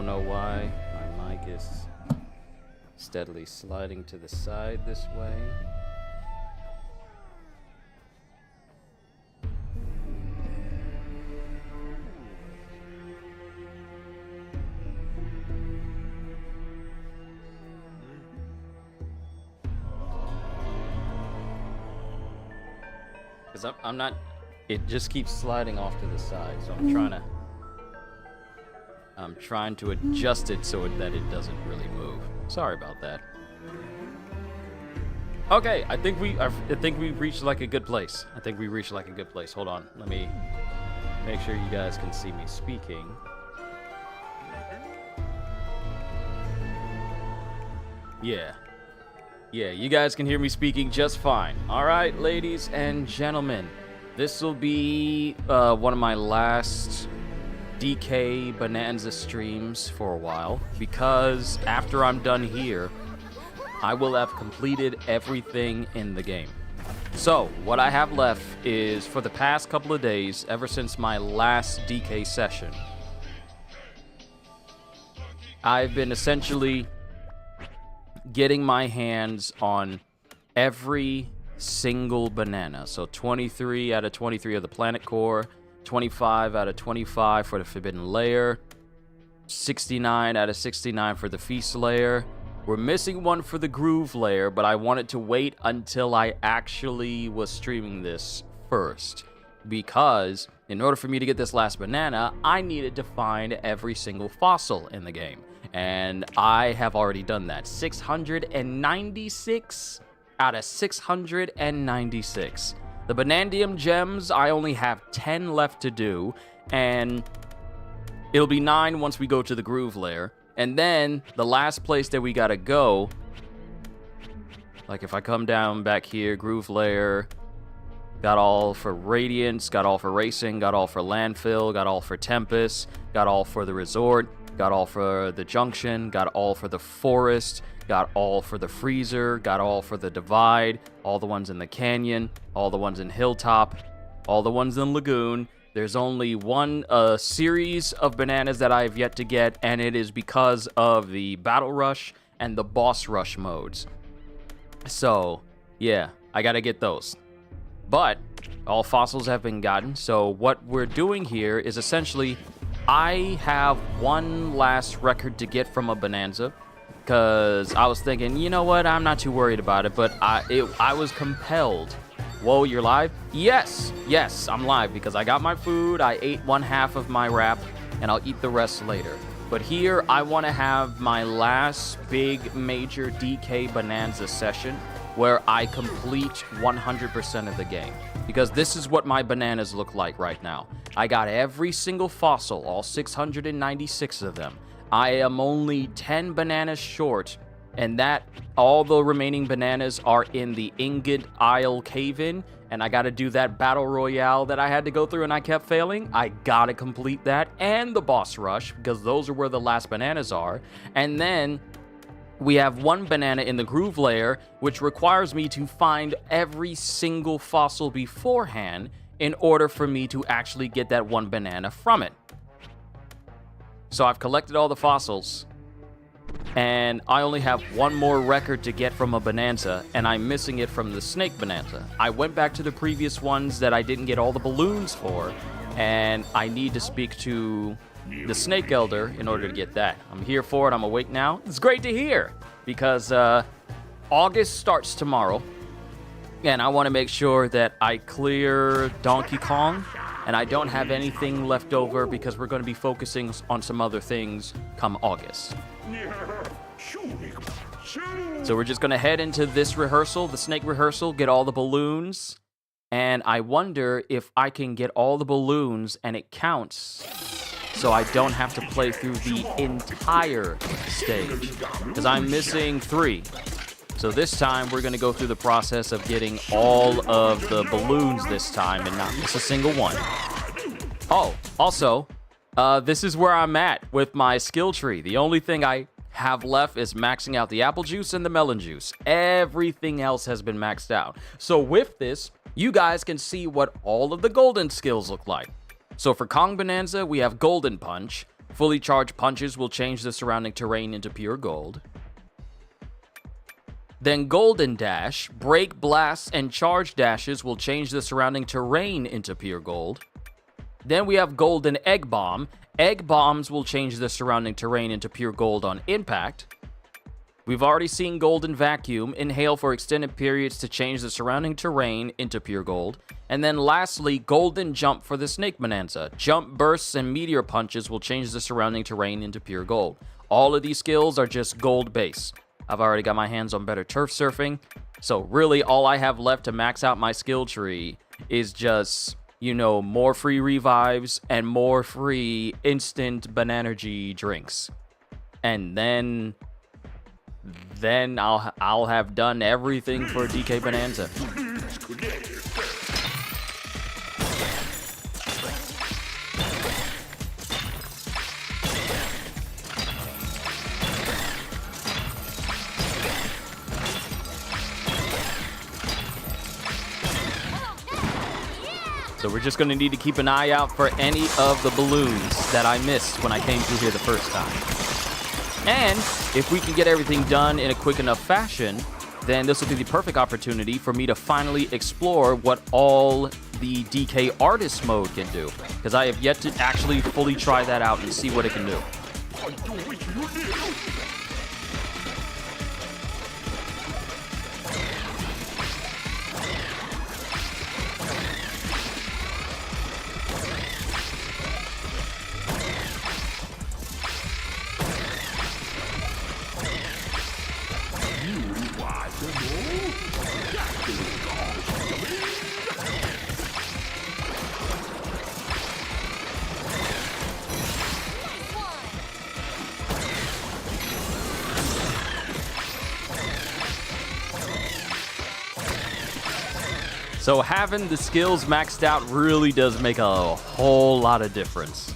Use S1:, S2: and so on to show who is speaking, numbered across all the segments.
S1: don't know why my mic is steadily sliding to the side this way. Because I'm not, it just keeps sliding off to the side, so I'm trying to adjust it so that it doesn't really move. Sorry about that. Okay, I think we reached like a good place. Hold on, let me make sure you guys can see me speaking. Yeah, you guys can hear me speaking just fine. All right, ladies and gentlemen, this will be one of my last DK Bonanza streams for a while, because after I'm done here, I will have completed everything in the game. So, what I have left is, for the past couple of days, ever since my last DK session, I've been essentially getting my hands on every single banana. So 23 out of 23 of the planet core, 25 out of 25 for the forbidden layer, 69 out of 69 for the feast layer. We're missing one for the groove layer, but I wanted to wait until I actually was streaming this first, because in order for me to get this last banana, I needed to find every single fossil in the game. And I have already done that. 696 out of 696. The Banandium gems, I only have 10 left to do, and it'll be 9 once we go to the groove layer. And then the last place that we gotta go, like if I come down back here, groove layer, got all for Radiance, got all for Racing, got all for Landfill, got all for Tempest, got all for the Resort, got all for the Junction, got all for the Forest, got all for the Freezer, got all for the Divide, all the ones in the Canyon, all the ones in Hilltop, all the ones in Lagoon. There's only one series of bananas that I have yet to get, and it is because of the Battle Rush and the Boss Rush modes. So, yeah, I gotta get those. But all fossils have been gotten, so what we're doing here is essentially, I have one last record to get from a Bonanza, because I was thinking, you know what, I'm not too worried about it, but I was compelled. Whoa, you're live? Yes, I'm live, because I got my food, I ate one half of my wrap, and I'll eat the rest later. But here, I want to have my last big major DK Bonanza session, where I complete 100% of the game. Because this is what my bananas look like right now. I got every single fossil, all 696 of them. I am only 10 bananas short, and that all the remaining bananas are in the Ingot Isle Cave-In, and I gotta do that Battle Royale that I had to go through and I kept failing. I gotta complete that, and the Boss Rush, because those are where the last bananas are. And then we have one banana in the groove layer, which requires me to find every single fossil beforehand in order for me to actually get that one banana from it. So I've collected all the fossils, and I only have one more record to get from a Bonanza, and I'm missing it from the Snake Bonanza. I went back to the previous ones that I didn't get all the balloons for, and I need to speak to the Snake Elder in order to get that. I'm here for it. I'm awake now. It's great to hear, because August starts tomorrow, and I want to make sure that I clear Donkey Kong, and I don't have anything left over, because we're going to be focusing on some other things come August. So we're just going to head into this rehearsal, the Snake rehearsal, get all the balloons, and I wonder if I can get all the balloons and it counts, so I don't have to play through the entire stage, because I'm missing 3. So this time, we're going to go through the process of getting all of the balloons this time and not miss a single one. Oh, also, this is where I'm at with my skill tree. The only thing I have left is maxing out the apple juice and the melon juice. Everything else has been maxed out. So with this, you guys can see what all of the golden skills look like. So for Kong Bonanza, we have Golden Punch. Fully charged punches will change the surrounding terrain into pure gold. Then Golden Dash, break blasts, and charge dashes will change the surrounding terrain into pure gold. Then we have Golden Egg Bomb. Egg bombs will change the surrounding terrain into pure gold on impact. We've already seen Golden Vacuum, inhale for extended periods to change the surrounding terrain into pure gold. And then lastly, Golden Jump for the Snake Bonanza. Jump bursts and meteor punches will change the surrounding terrain into pure gold. All of these skills are just gold base. I've already got my hands on better turf surfing, so really all I have left to max out my skill tree is just, you know, more free revives and more free instant Bananergy drinks. And then I'll have done everything for DK Bonanza. So we're just going to need to keep an eye out for any of the balloons that I missed when I came through here the first time. And if we can get everything done in a quick enough fashion, then this will be the perfect opportunity for me to finally explore what all the DK Artist mode can do. Because I have yet to actually fully try that out and see what it can do. So having the skills maxed out really does make a whole lot of difference.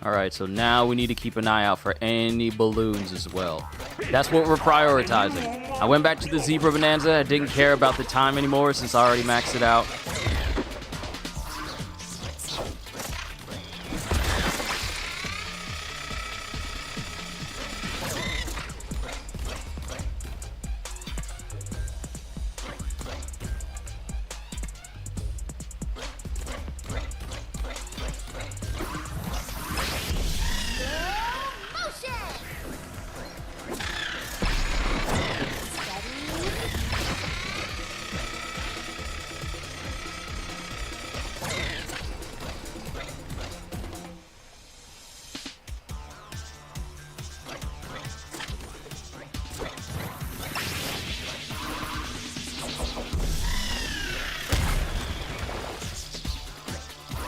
S1: Alright, so now we need to keep an eye out for any balloons as well. That's what we're prioritizing. I went back to the Zebra Bonanza. I didn't care about the time anymore since I already maxed it out.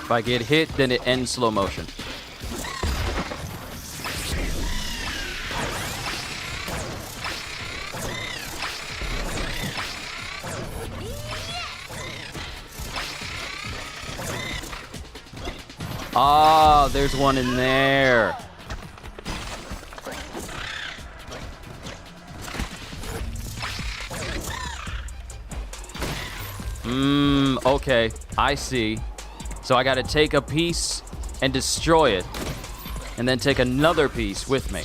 S1: If I get hit, then it ends slow motion. Ah, there's one in there. Okay, I see. So I gotta take a piece and destroy it, and then take another piece with me.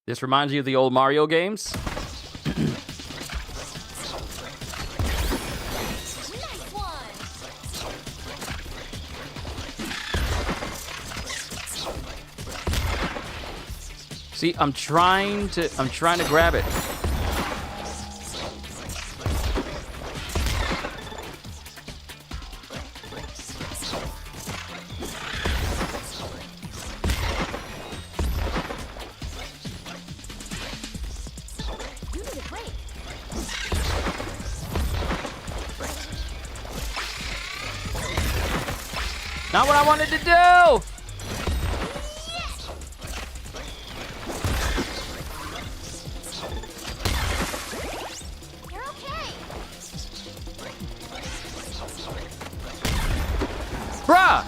S1: This reminds you of the old Mario games? See, I'm trying to grab it. Not what I wanted to do!
S2: You're okay.
S1: Bruh!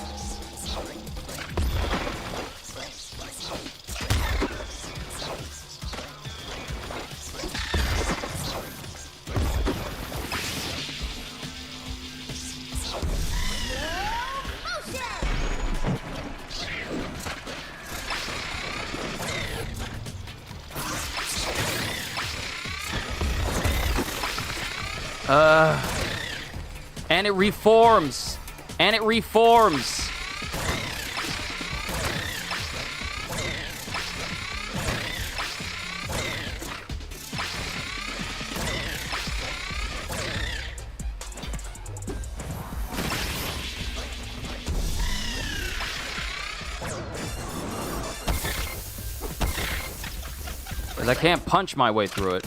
S1: And it reforms. And it reforms. Because I can't punch my way through it.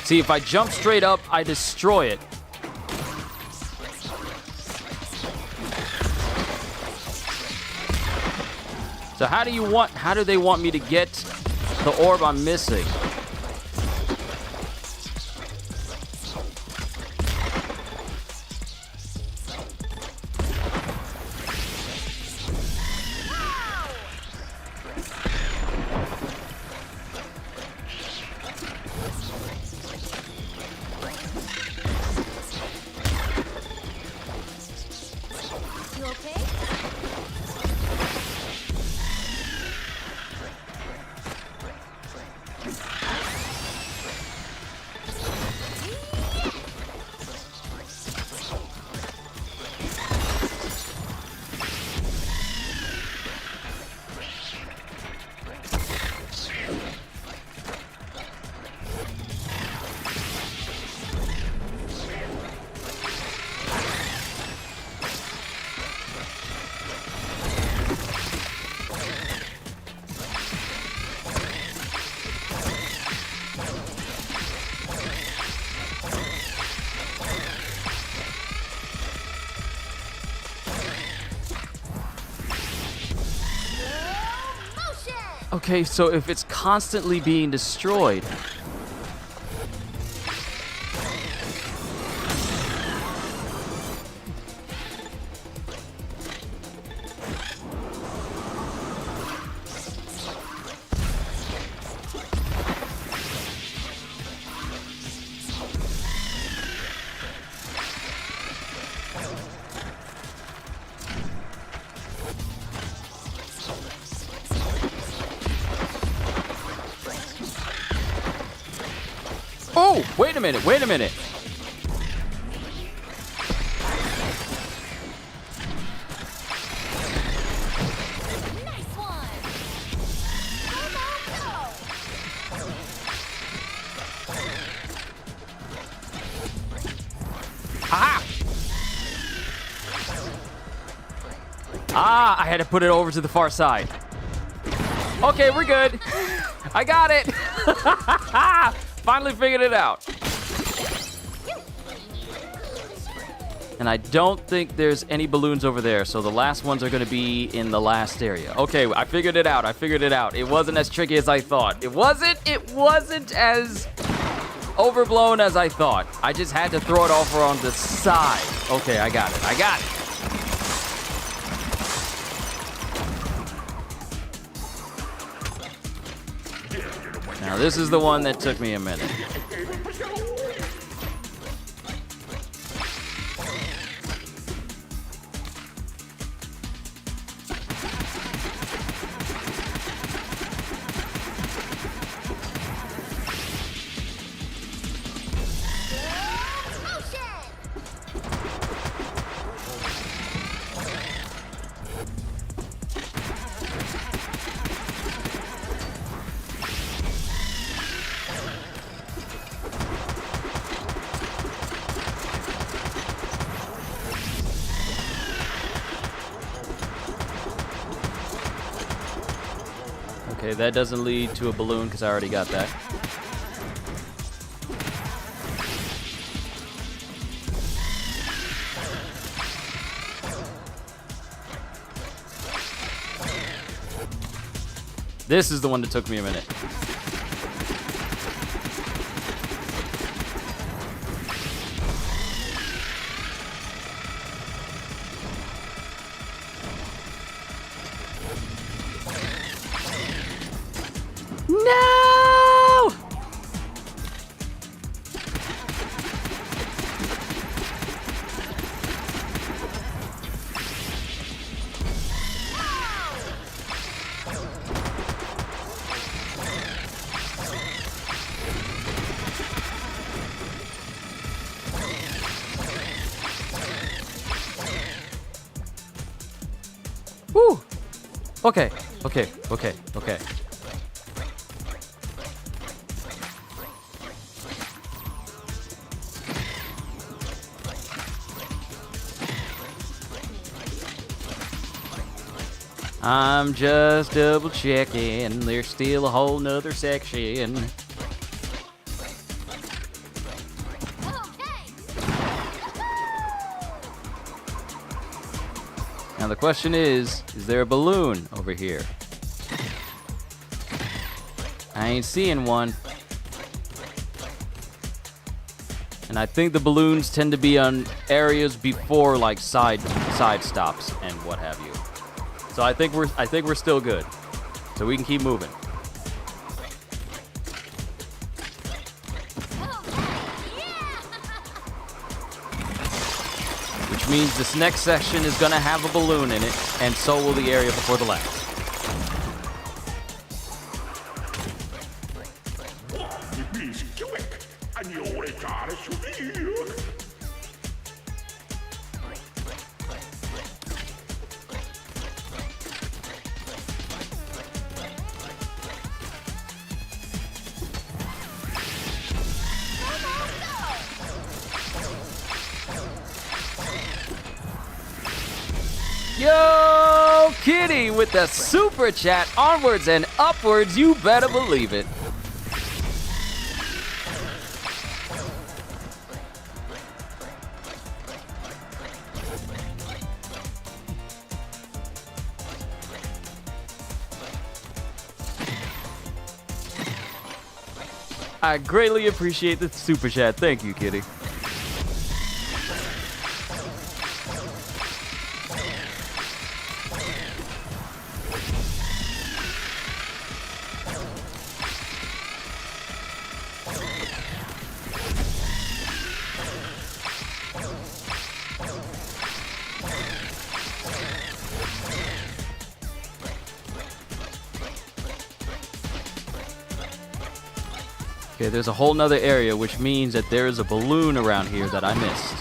S1: See, if I jump straight up, I destroy it. So how do they want me to get the orb I'm missing?
S2: You okay?
S1: Okay, so if it's constantly being destroyed... Oh, wait a minute, wait a minute.
S2: Nice one.
S1: Aha! Ah, I had to put it over to the far side. Okay, we're good. I got it. Finally figured it out. And I don't think there's any balloons over there, so the last ones are going to be in the last area. Okay, I figured it out. I figured it out. It wasn't as tricky as I thought. It wasn't as overblown as I thought. I just had to throw it over on the side. Okay, I got it. I got it. Now this is the one that took me a minute. Okay, that doesn't lead to a balloon because I already got that. This is the one that took me a minute. No! Woo! Okay. I'm just double checking. There's still a whole nother section. Now the question is there a balloon over here? I ain't seeing one. And I think the balloons tend to be on areas before like side stops and what have you. So I think we're still good. So we can keep moving. Which means this next section is gonna have a balloon in it, and so will the area before the last. Yo, Kitty with the super chat, onwards and upwards, you better believe it. I greatly appreciate the super chat. Thank you, Kitty. Okay, there's a whole nother area, which means that there is a balloon around here that I missed.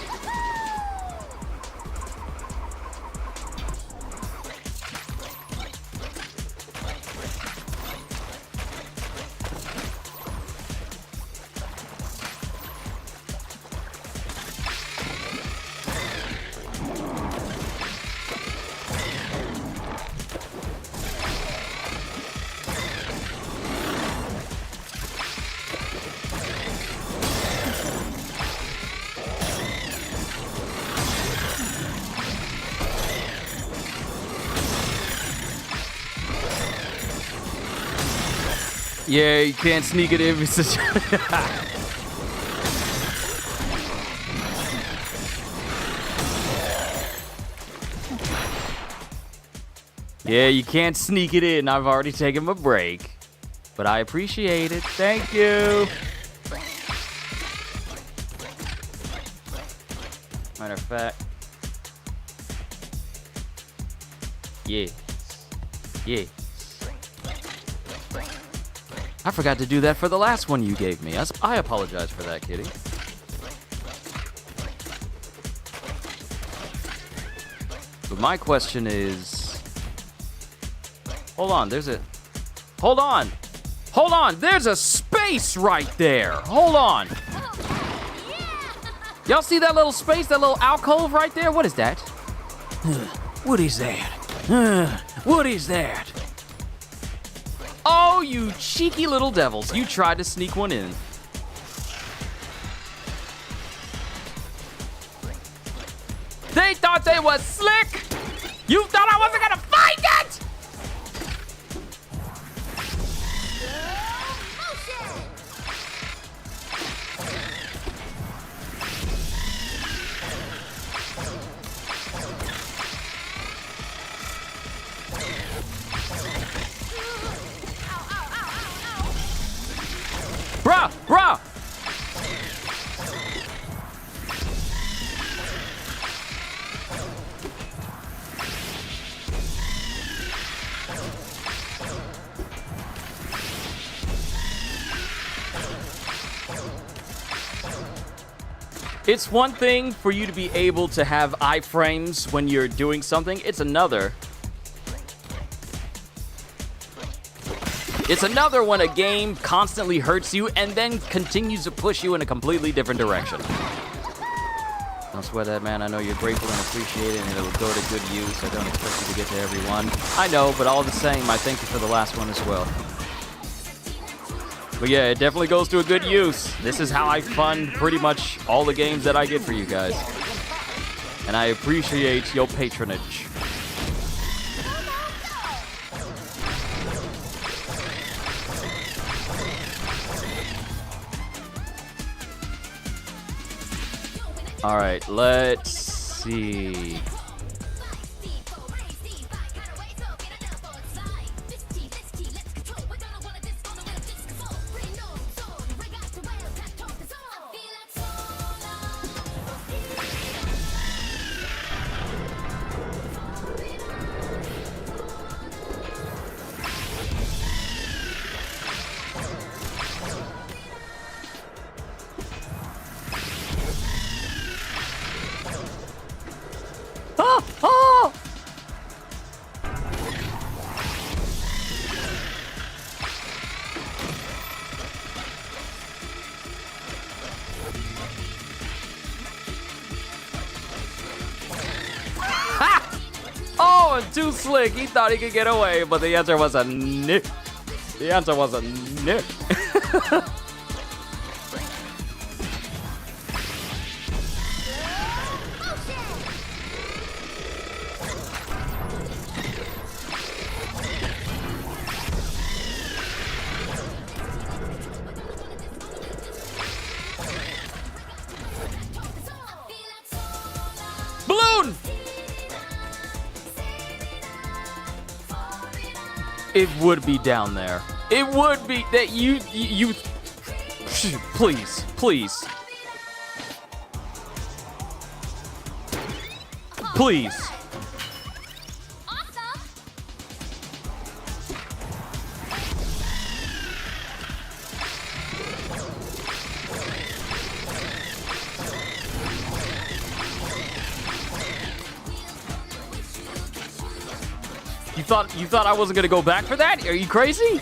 S1: Yeah, you can't sneak it in. Yeah, you can't sneak it in. I've already taken my break. but I appreciate it. Thank you. Matter of fact. Yes. Yes. I forgot to do that for the last one you gave me. I apologize for that, kitty. But my question is... Hold on, there's a... Hold on! Hold on! There's a space right there! Hold on! Y'all see that little space, that little alcove right there? What is that? What is that? What is that? Oh, you cheeky little devils. You tried to sneak one in. They thought they was slick! You thought I wasn't gonna find it! Bruh! Bruh! It's one thing for you to be able to have iframes when you're doing something. It's another when a game constantly hurts you and then continues to push you in a completely different direction. Don't sweat that, man. I know you're grateful and appreciate it, and it'll go to good use. I don't expect you to get to everyone. I know, but all the same, I thank you for the last one as well. But yeah, it definitely goes to a good use. This is how I fund pretty much all the games that I get for you guys. And I appreciate your patronage. All right, let's see. Oh, too slick. He thought he could get away, but the answer was a no. The answer was a no. Balloon! It would be down there. It would be that you please, please. Please. You thought I wasn't gonna go back for that? Are you crazy?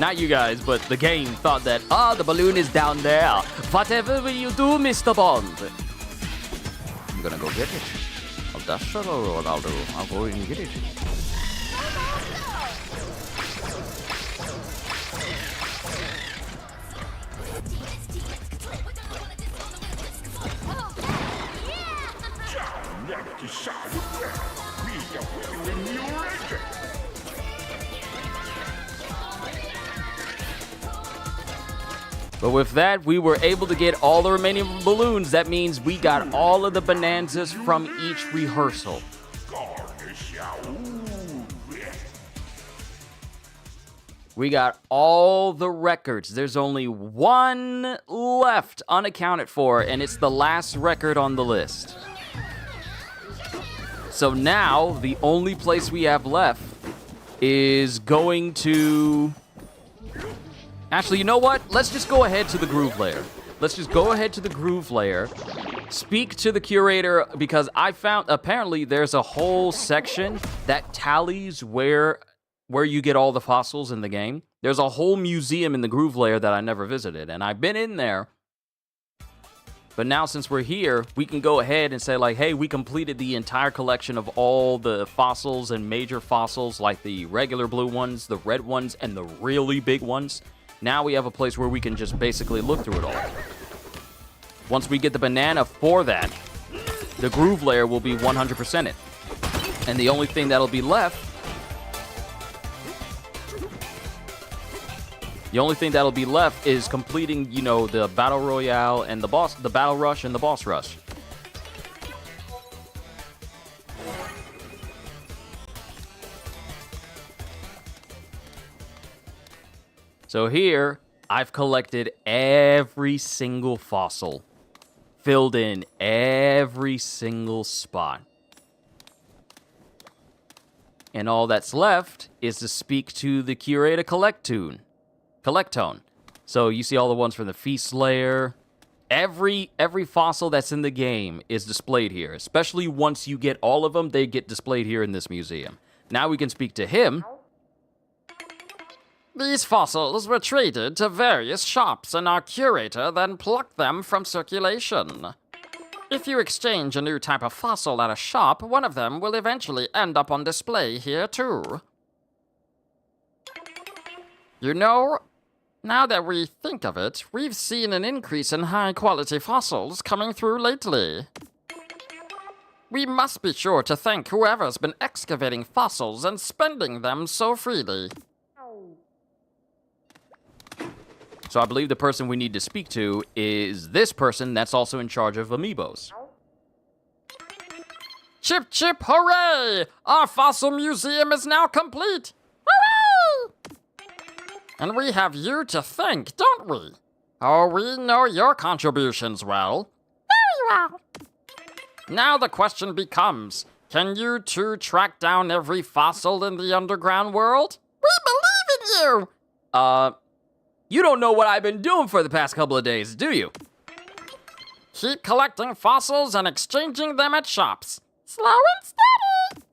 S1: Not you guys, but the game thought that, the balloon is down there. Whatever will you do, Mr. Bond? I'm gonna go get it. That's what I'll do. I'll go and get it. But with that, we were able to get all the remaining balloons. That means we got all of the bonanzas from each rehearsal. We got all the records. There's only one left unaccounted for, and it's the last record on the list. So now, the only place we have left is going to... Actually, you know what? Let's just go ahead to the Groove Layer. Let's just go ahead to the Groove Layer, speak to the curator, because I found apparently there's a whole section that tallies where you get all the fossils in the game. There's a whole museum in the Groove Layer that I never visited, and I've been in there. But now since we're here, we can go ahead and say like, hey, we completed the entire collection of all the fossils and major fossils, like the regular blue ones, the red ones, and the really big ones. Now we have a place where we can just basically look through it all. Once we get the banana for that, the Groove Layer will be 100% it. And the only thing that'll be left... The only thing that'll be left is completing, you know, the Battle Royale and the Battle Rush and the Boss Rush. So here, I've collected every single fossil, filled in every single spot. And all that's left is to speak to the curator Collectone. So you see all the ones from the Feast Layer. Every fossil that's in the game is displayed here. Especially once you get all of them, they get displayed here in this museum. Now we can speak to him. These fossils were traded to various shops, and our curator then plucked them from circulation. If you exchange a new type of fossil at a shop, one of them will eventually end up on display here too. You know, now that we think of it, we've seen an increase in high-quality fossils coming through lately. We must be sure to thank whoever's been excavating fossils and spending them so freely. So I believe the person we need to speak to is this person that's also in charge of amiibos. Chip chip hooray! Our fossil museum is now complete! Hooray! And we have you to thank, don't we? Oh, we know your contributions well. Very well. Now the question becomes, can you two track down every fossil in the underground world? We believe in you! You don't know what I've been doing for the past couple of days, do you? Keep collecting fossils and exchanging them at shops. Slow and steady!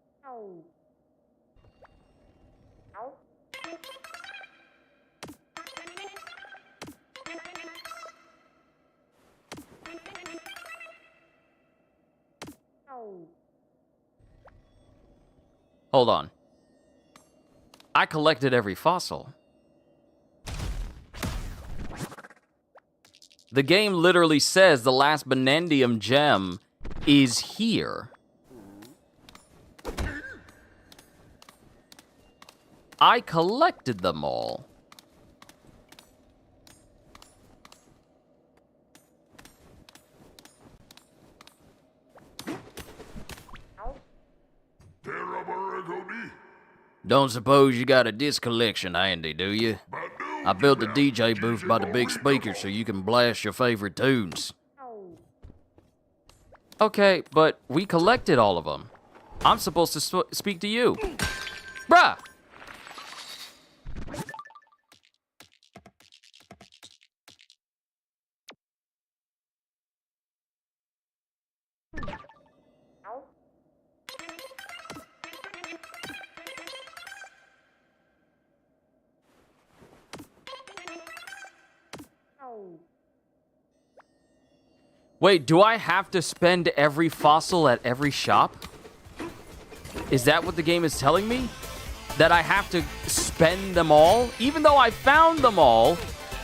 S1: Hold on. I collected every fossil. The game literally says the last Banandium gem is here. I collected them all. Don't suppose you got a disc collection handy, do you? I built a DJ booth by the big speaker so you can blast your favorite tunes. Okay, but we collected all of them. I'm supposed to speak to you. Bruh! Wait, do I have to spend every fossil at every shop? Is that what the game is telling me? That I have to spend them all? Even though I found them all,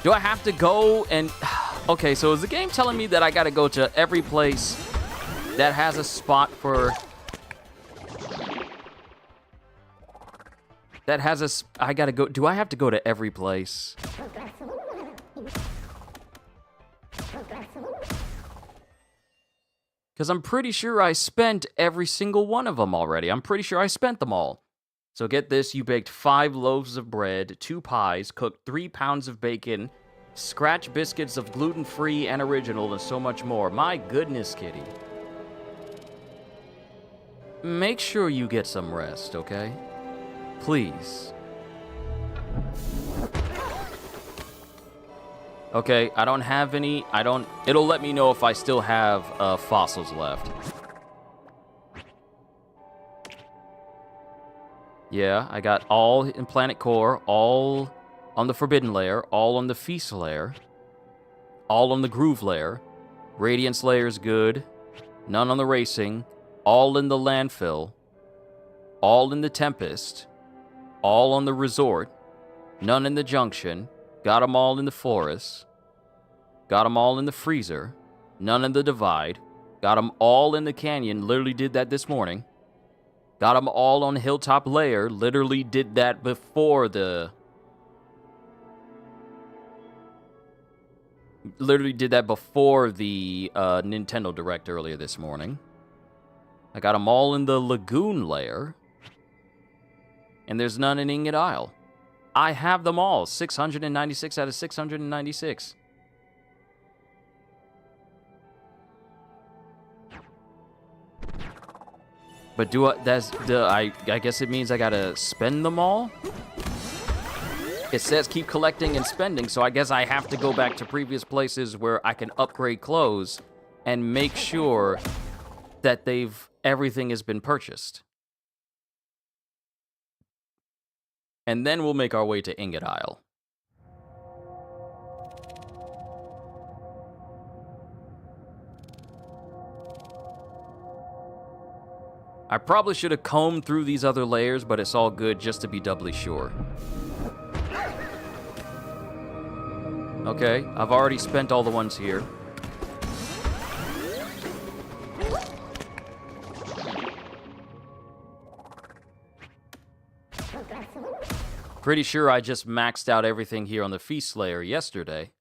S1: do I have to go and... Okay, so is the game telling me that I gotta go to every place that has a spot for... That has a... I gotta go... Do I have to go to every place? Because I'm pretty sure I spent every single one of them already. I'm pretty sure I spent them all. So get this, you baked 5 loaves of bread, 2 pies, cooked 3 pounds of bacon, scratch biscuits of gluten-free and original, and so much more. My goodness, kitty. Make sure you get some rest, okay? Please. Okay, I don't have any, it'll let me know if I still have fossils left. Yeah, I got all in Planet Core, all on the Forbidden Layer, all on the Feast Layer, all on the Groove Layer. Radiance Layer's good, none on the Racing, all in the Landfill, all in the Tempest, all on the Resort, none in the Junction, got them all in the Forest, got them all in the Freezer, none in the Divide, got them all in the Canyon, literally did that this morning. Got them all on Hilltop Layer. Literally did that before the... Nintendo Direct earlier this morning. I got them all in the Lagoon Layer. And there's none in Ingot Isle. I have them all. 696 out of 696. But I guess it means I gotta spend them all? It says keep collecting and spending, so I guess I have to go back to previous places where I can upgrade clothes and make sure that everything has been purchased. And then we'll make our way to Ingot Isle. I probably should have combed through these other layers, but it's all good just to be doubly sure. Okay, I've already spent all the ones here. Pretty sure I just maxed out everything here on the Feast Layer yesterday.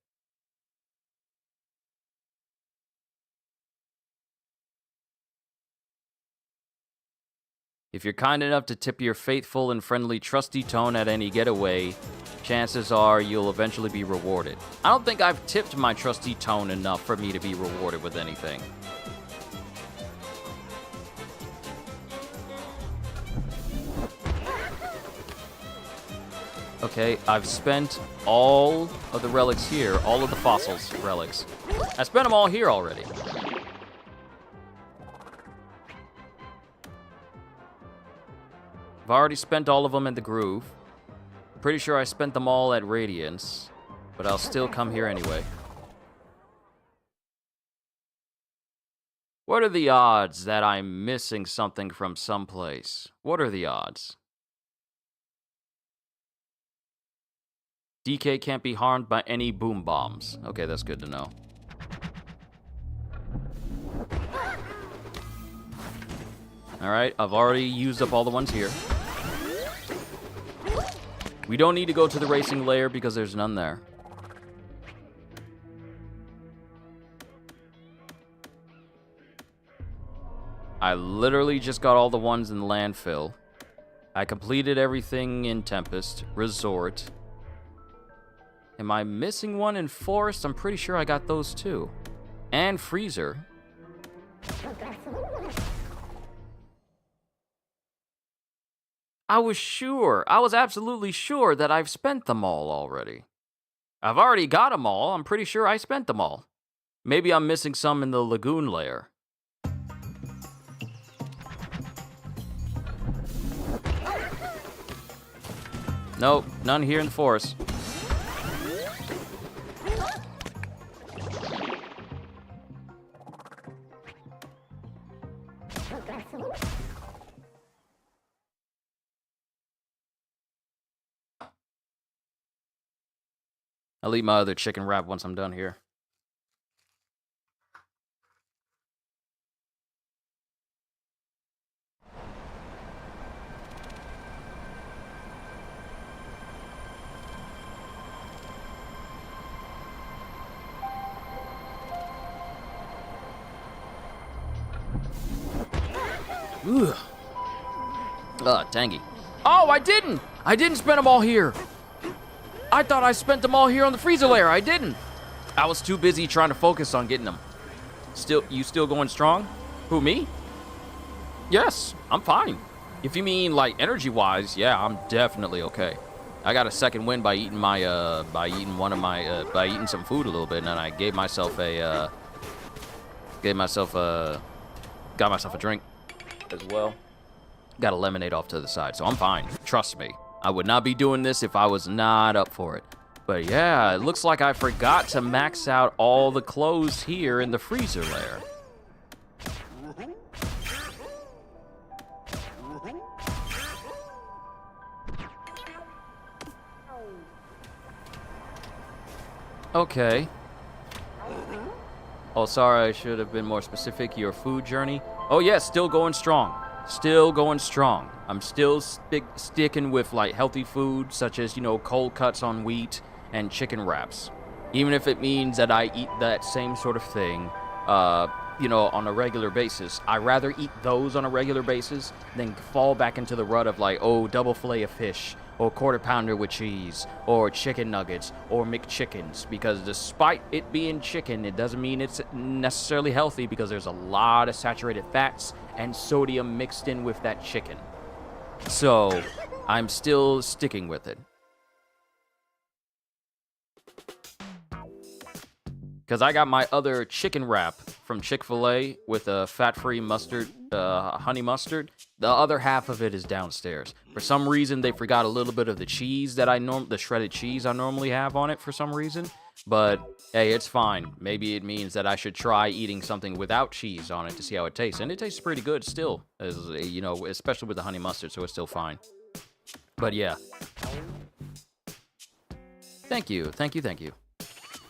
S1: If you're kind enough to tip your faithful and friendly trusty tone at any getaway, chances are you'll eventually be rewarded. I don't think I've tipped my trusty tone enough for me to be rewarded with anything. Okay, I've spent all of the relics here, all of the fossils relics. I spent them all here already. I've already spent all of them in the Groove. Pretty sure I spent them all at Radiance, but I'll still come here anyway. What are the odds that I'm missing something from someplace? What are the odds? DK can't be harmed by any boom bombs. Okay, that's good to know. Alright, I've already used up all the ones here. We don't need to go to the Racing Layer because there's none there. I literally just got all the ones in Landfill. I completed everything in Tempest, Resort. Am I missing one in Forest? I'm pretty sure I got those too. And Freezer. I was absolutely sure that I've spent them all already. I've already got them all. I'm pretty sure I spent them all. Maybe I'm missing some in the Lagoon Layer. Nope, none here in the Forest. I'll eat my other chicken wrap once I'm done here. Ugh. Tangy. Oh, I didn't! I didn't spend them all here. I thought I spent them all here on the freezer layer. I didn't. I was too busy trying to focus on getting them. You still going strong? Who, me? Yes, I'm fine. If you mean like energy-wise, yeah, I'm definitely okay. I got a second win by eating some food a little bit, and then I got myself a drink as well. Got a lemonade off to the side, so I'm fine. Trust me. I would not be doing this if I was not up for it. But yeah, it looks like I forgot to max out all the clothes here in the freezer layer. Okay. Oh, sorry, I should have been more specific. Your food journey? Oh, yeah, still going strong. Still going strong. I'm still sticking with, like, healthy food, such as, you know, cold cuts on wheat and chicken wraps. Even if it means that I eat that same sort of thing, you know, on a regular basis. I'd rather eat those on a regular basis than fall back into the rut of, like, oh, double fillet of fish, or quarter pounder with cheese, or chicken nuggets, or McChickens. Because despite it being chicken, it doesn't mean it's necessarily healthy, because there's a lot of saturated fats and sodium mixed in with that chicken. So, I'm still sticking with it. Because I got my other chicken wrap from Chick-fil-A with a fat-free mustard, honey mustard. The other half of it is downstairs. For some reason, they forgot a little bit of the cheese that the shredded cheese I normally have on it for some reason. But, hey, it's fine. Maybe it means that I should try eating something without cheese on it to see how it tastes. And it tastes pretty good still, as, you know, especially with the honey mustard, so it's still fine. But, yeah. Thank you.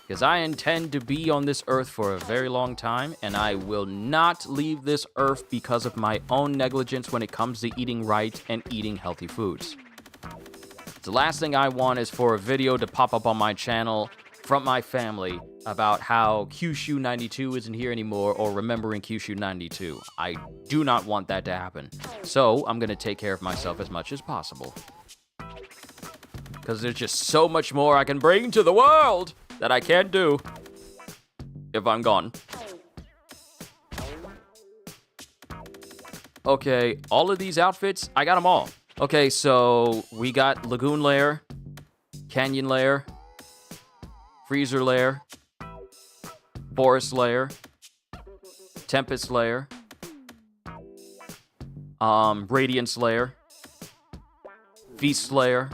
S1: Because I intend to be on this earth for a very long time, and I will not leave this earth because of my own negligence when it comes to eating right and eating healthy foods. The last thing I want is for a video to pop up on my channel from my family about how Kyushu 92 isn't here anymore, or remembering Kyushu 92. I do not want that to happen. So, I'm going to take care of myself as much as possible. Because there's just so much more I can bring to the world that I can't do if I'm gone. Okay, all of these outfits, I got them all. Okay, so we got Lagoon Lair, Canyon Lair, Freezer Lair, Forest Lair, Tempest Lair, Radiance Lair, Feast Lair,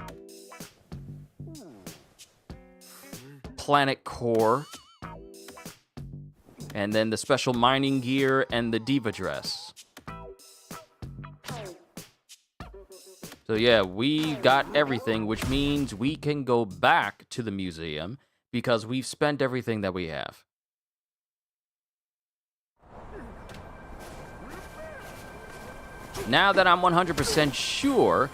S1: Planet Core, and then the special mining gear and the diva dress. So yeah, we got everything, which means we can go back to the museum because we've spent everything that we have. Now that I'm 100% sure,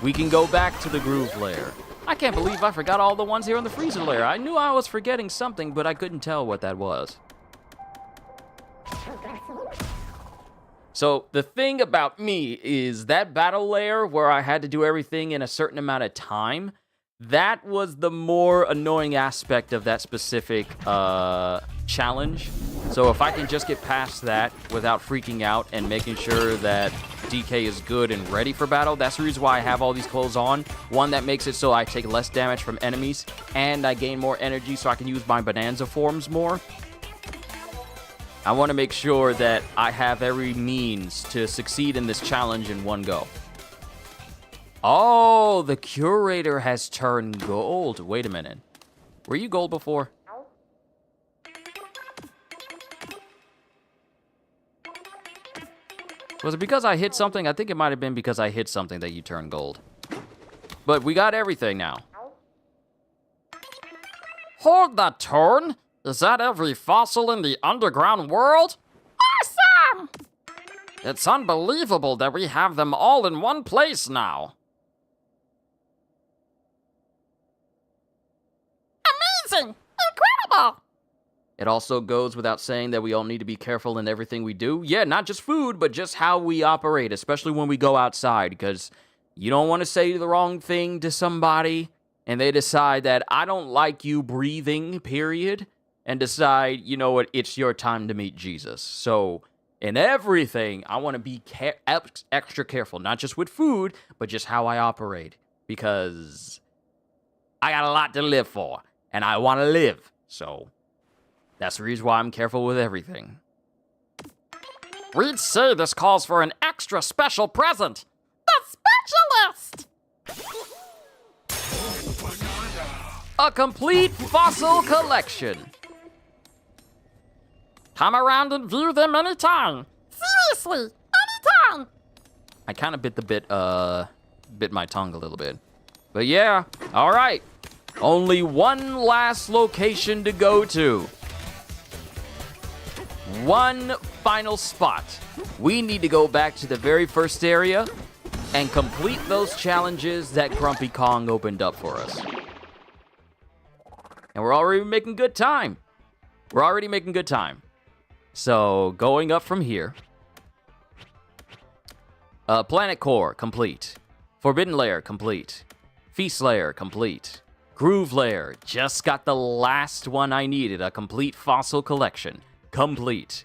S1: we can go back to the Groove Lair. I can't believe I forgot all the ones here in the freezer layer. I knew I was forgetting something, but I couldn't tell what that was. So, the thing about me is that battle layer where I had to do everything in a certain amount of time, that was the more annoying aspect of that specific challenge. So if I can just get past that without freaking out and making sure that DK is good and ready for battle, that's the reason why I have all these clothes on. One, that makes it so I take less damage from enemies, and I gain more energy so I can use my Bonanza forms more. I want to make sure that I have every means to succeed in this challenge in one go. Oh, the curator has turned gold. Wait a minute. Were you gold before? Was it because I hit something? I think it might have been because I hit something that you turned gold. But we got everything now.
S3: Hold that turn. Is that every fossil in the underground world? Awesome! It's unbelievable that we have them all in one place now. Amazing! Incredible!
S1: It also goes without saying that we all need to be careful in everything we do. Yeah, not just food, but just how we operate, especially when we go outside, because You don't want to say the wrong thing to somebody, and they decide that I don't like you breathing, period, and decide, you know what, it's your time to meet Jesus. So, in everything, I want to be extra careful, not just with food, but just how I operate, because I got a lot to live for, and I want to live. So, that's the reason why I'm careful with everything.
S3: We'd say this calls for an extra special present. The specialist!
S1: A complete fossil collection.
S3: Come around and view them anytime. Seriously, anytime!
S1: I kind of bit my tongue a little bit. But yeah, all right. Only one last location to go to. One final spot. We need to go back to the very first area and complete those challenges that Grumpy Kong opened up for us. And we're already making good time. So, going up from here. Planet Core, complete. Forbidden Lair, complete. Feast Lair, complete. Groove Lair, just got the last one I needed. A complete fossil collection, complete.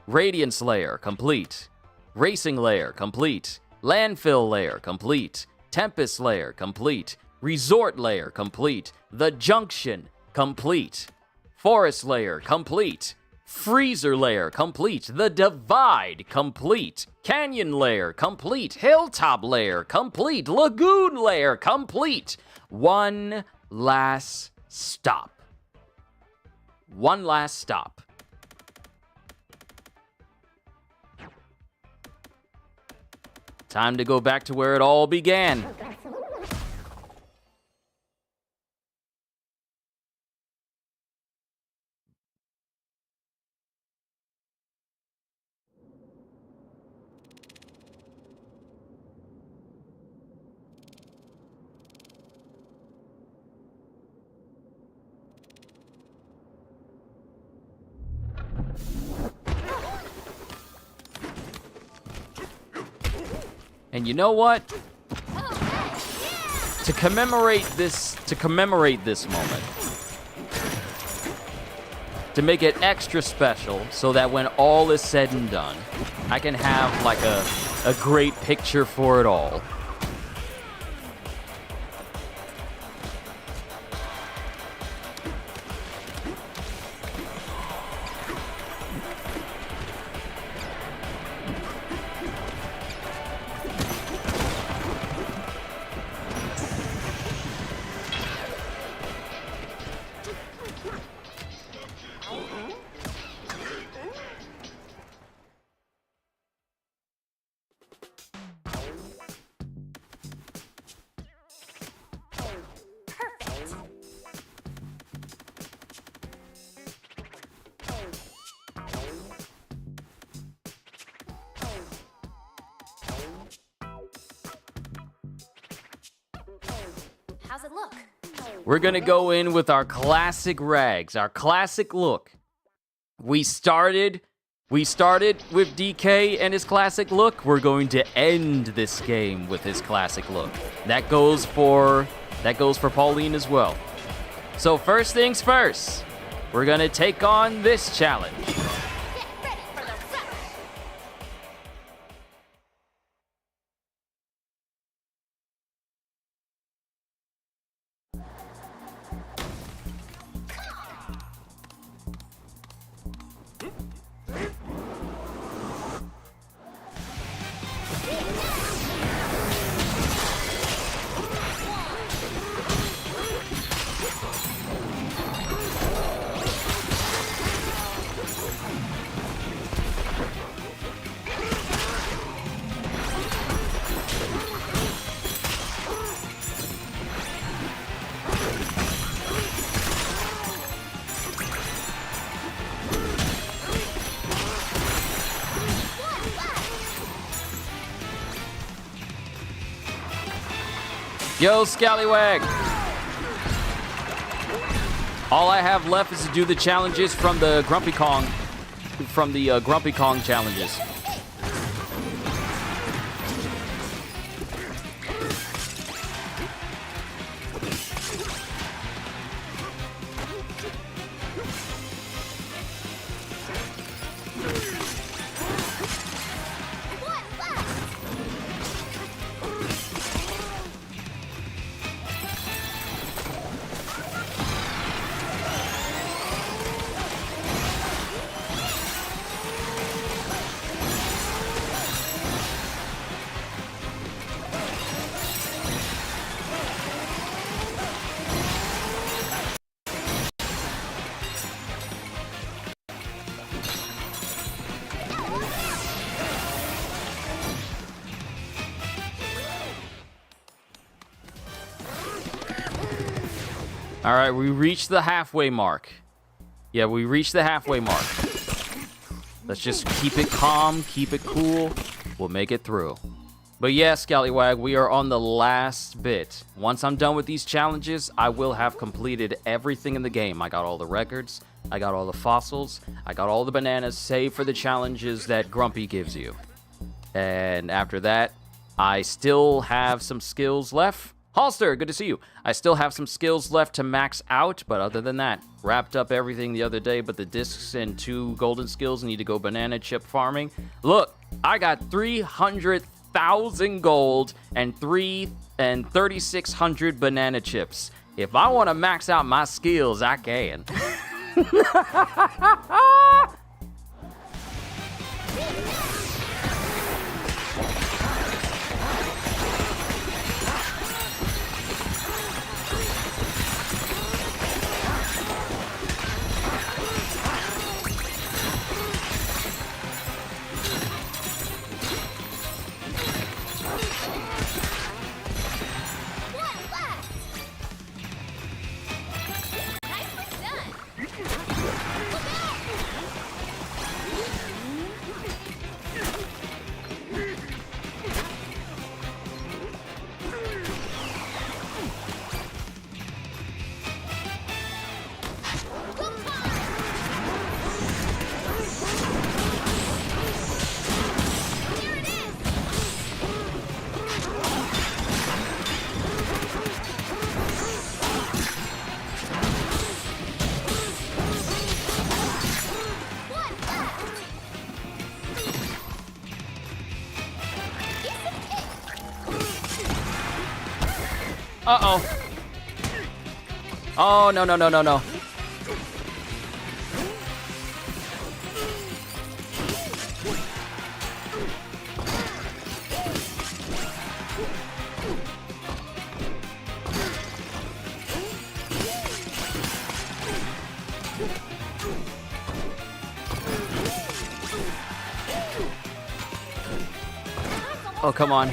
S1: Radiance Lair, complete. Racing Lair, complete. Landfill Lair, complete. Tempest Lair, complete. Resort Lair, complete. The Junction, complete. Forest Lair, complete. Freezer Lair, complete. The Divide, complete. Canyon Lair, complete. Hilltop Lair, complete. Lagoon Lair, complete. One last stop. One last stop. Time to go back to where it all began. And you know what? To commemorate this moment, to make it extra special so that when all is said and done, I can have like a great picture for it all.
S2: How's it look?
S1: We're gonna go in with our classic rags, our classic look. We started with DK and his classic look. We're going to end this game with his classic look. That goes for Pauline as well. So first things first, we're gonna take on this challenge.
S2: Get ready for the rush!
S1: Yo, Scallywag! All I have left is to do the challenges from the Grumpy Kong challenges. All right, we reached the halfway mark. Yeah, we reached the halfway mark. Let's just keep it calm, keep it cool. We'll make it through. But yeah, Scallywag, we are on the last bit. Once I'm done with these challenges, I will have completed everything in the game. I got all the records, I got all the fossils, I got all the bananas, save for the challenges that Grumpy gives you. And after that, I still have some skills left. Halster, good to see you. I still have some skills left to max out, but other than that, wrapped up everything the other day, but the discs and 2 golden skills need to go banana chip farming. Look, I got 300,000 gold and 3,600 banana chips. If I want to max out my skills, I can. Uh-oh. Oh, no, no, no, no, no. Oh, come on.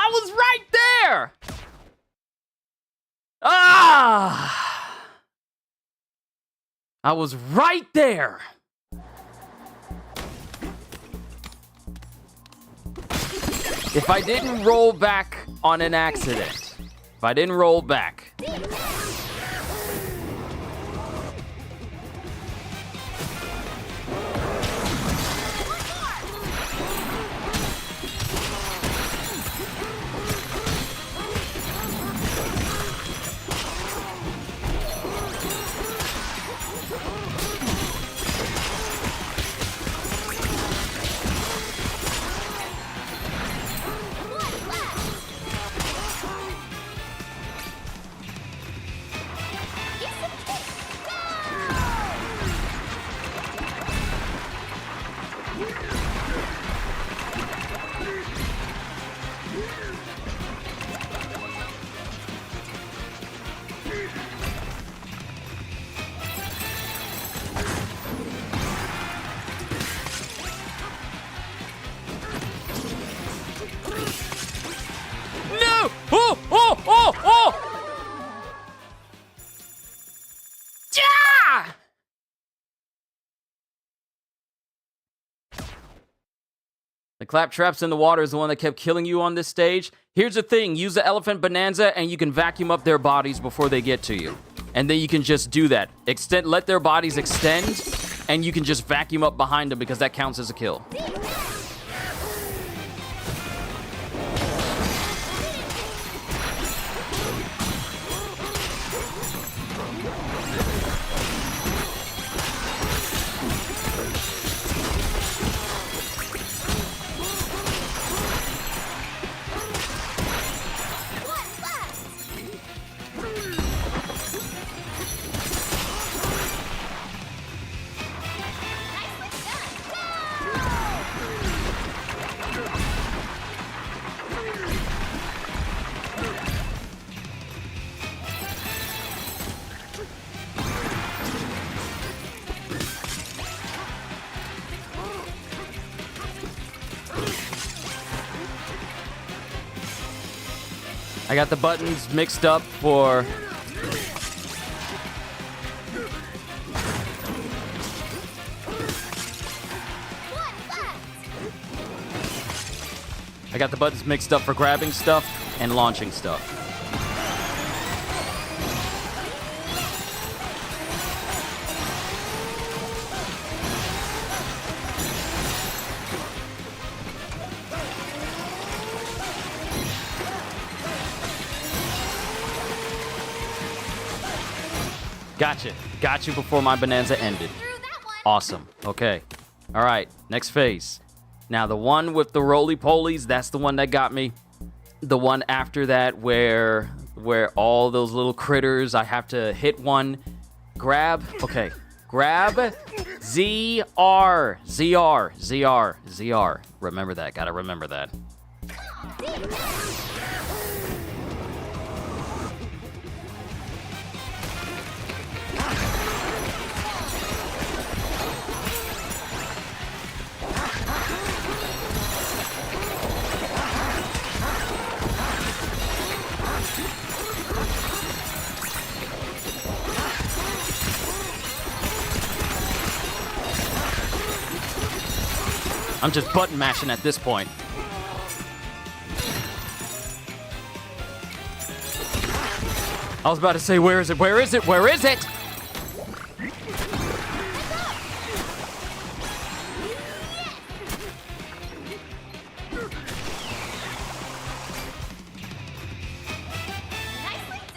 S1: I was right there! Ah! I was right there! If I didn't roll back on an accident, if I didn't roll back. The claptraps in the water is the one that kept killing you on this stage. Here's the thing, use the elephant bonanza and you can vacuum up their bodies before they get to you. And then you can just do that. Let their bodies extend, and you can just vacuum up behind them because that counts as a kill. I got the buttons mixed up for... I got the buttons mixed up for grabbing stuff and launching stuff. Gotcha. Got you before my bonanza ended.
S2: Through that one.
S1: Awesome. Okay. All right. Next phase. Now, the one with the roly-polies, that's the one that got me. The one after that where all those little critters, I have to hit one, grab. Okay. Grab ZR. ZR. ZR. ZR. Remember that. Gotta remember that. I'm just button mashing at this point. I was about to say, where is it? Where is it? Where is it?
S2: Nicely done.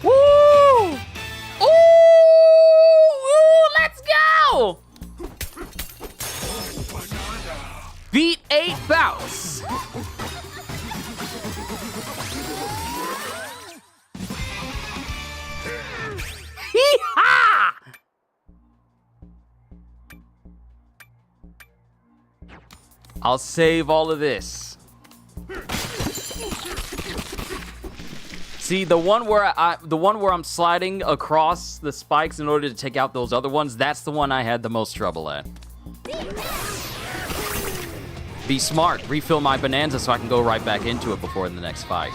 S1: Woo! Ooh! Ooh! Let's go! Beat 8 bouts. Hee-ha! I'll save all of this. See, the one where I'm sliding across the spikes in order to take out those other ones, that's the one I had the most trouble at. Be smart. Refill my bonanza so I can go right back into it before the next fight.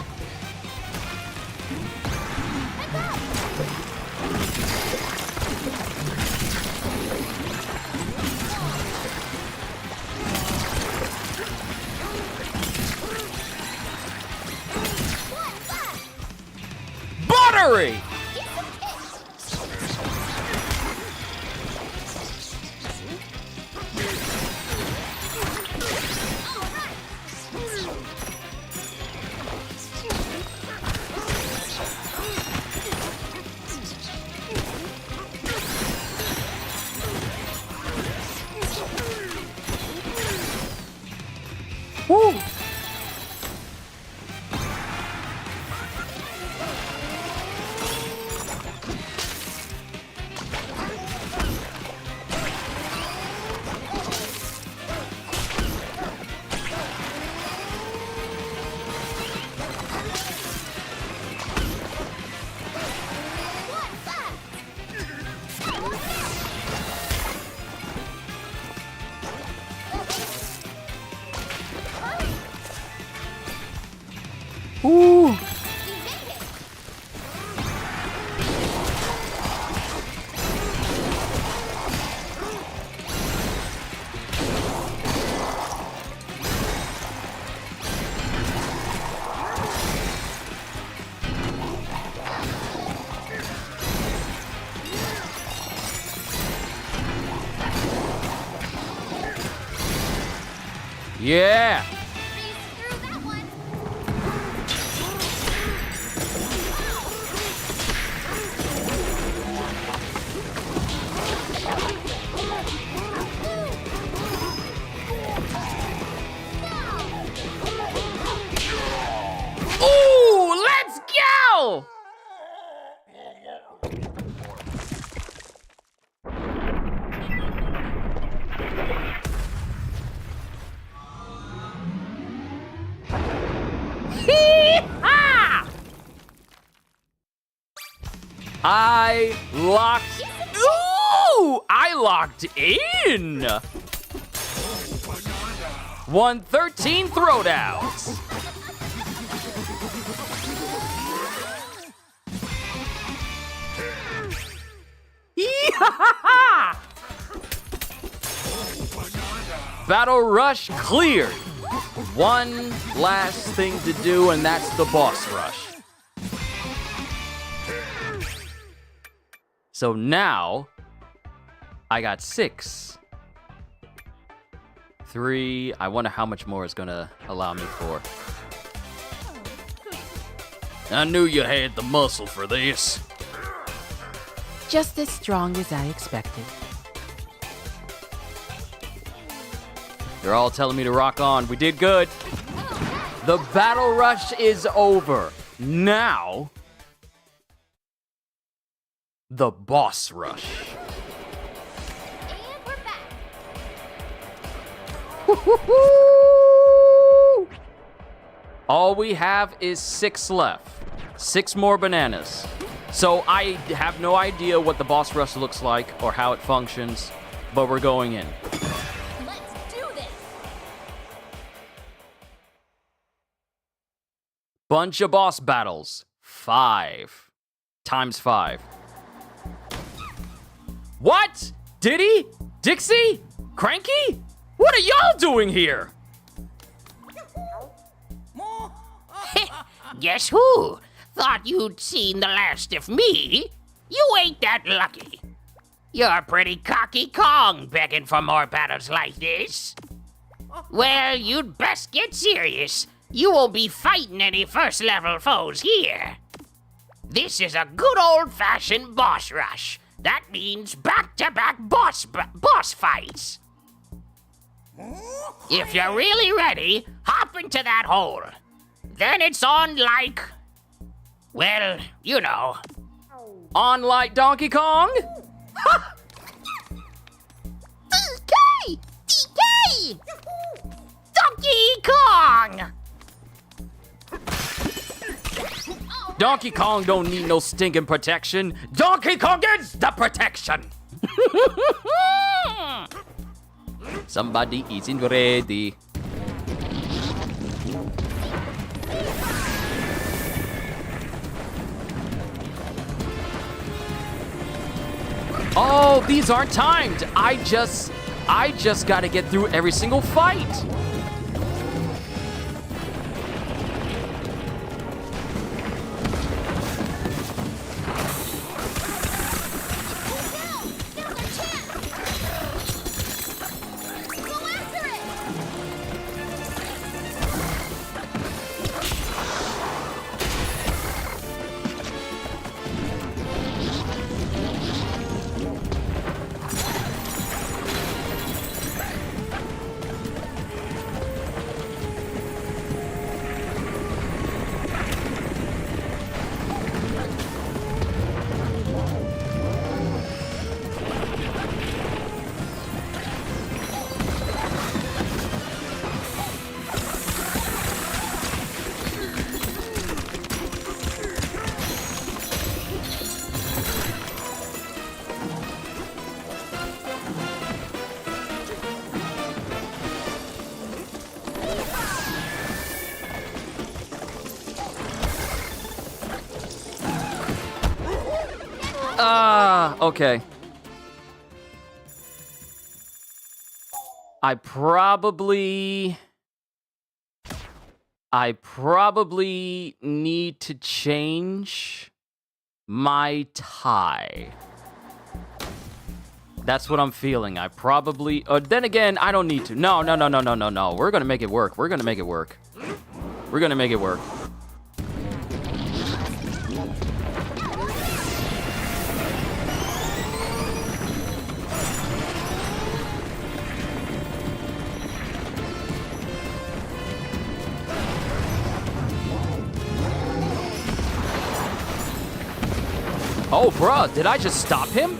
S1: Buttery! Woo! Ooh. Yeah.
S2: Breeze through that one.
S1: Ooh, let's go! Hee-ha! I locked. Ooh! I locked in! 113 throwdowns. Yee-ha-ha-ha! Battle rush cleared. One last thing to do, and that's the boss rush. So now, I got 6. 3. I wonder how much more it's gonna allow me for. I knew you had the muscle for this.
S4: Just as strong as I expected.
S1: They're all telling me to rock on. We did good. The battle rush is over. Now, the boss rush.
S2: And we're back.
S1: All we have is 6 left. 6 more bananas. So I have no idea what the boss rush looks like or how it functions, but we're going in.
S2: Let's do this.
S1: Bunch of boss battles. 5 times 5. What? Diddy? Dixie? Cranky? What are y'all doing here?
S5: Guess who? Thought you'd seen the last of me? You ain't that lucky. You're pretty cocky Kong begging for more battles like this. Well, you'd best get serious. You won't be fighting any first-level foes here. This is a good old-fashioned boss rush. That means back-to-back boss fights. If you're really ready, hop into that hole. Then it's on like... well, you know.
S1: On like Donkey Kong?
S5: DK! DK! Donkey Kong!
S1: Donkey Kong don't need no stinking protection. Donkey Kong is the protection. Somebody isn't ready. Oh, these aren't timed. I just gotta get through every single fight. Okay. I probably need to change my tie. That's what I'm feeling. I probably... then again, I don't need to. No. We're gonna make it work. We're gonna make it work. We're gonna make it work. Oh, bruh, did I just stop him?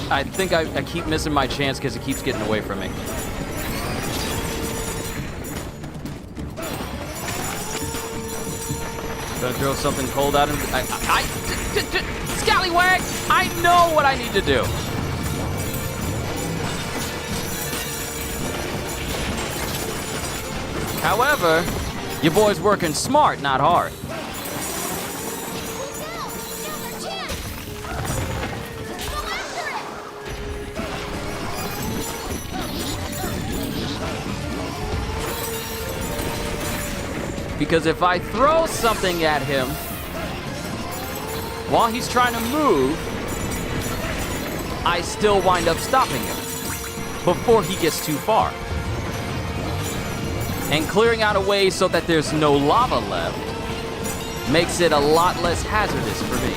S1: I think I keep missing my chance because it keeps getting away from me. Gonna throw something cold at him. Scallywag! I know what I need to do. However, your boy's working smart, not hard. Because if I throw something at him while he's trying to move, I still wind up stopping him before he gets too far. And clearing out a way so that there's no lava left makes it a lot less hazardous for me.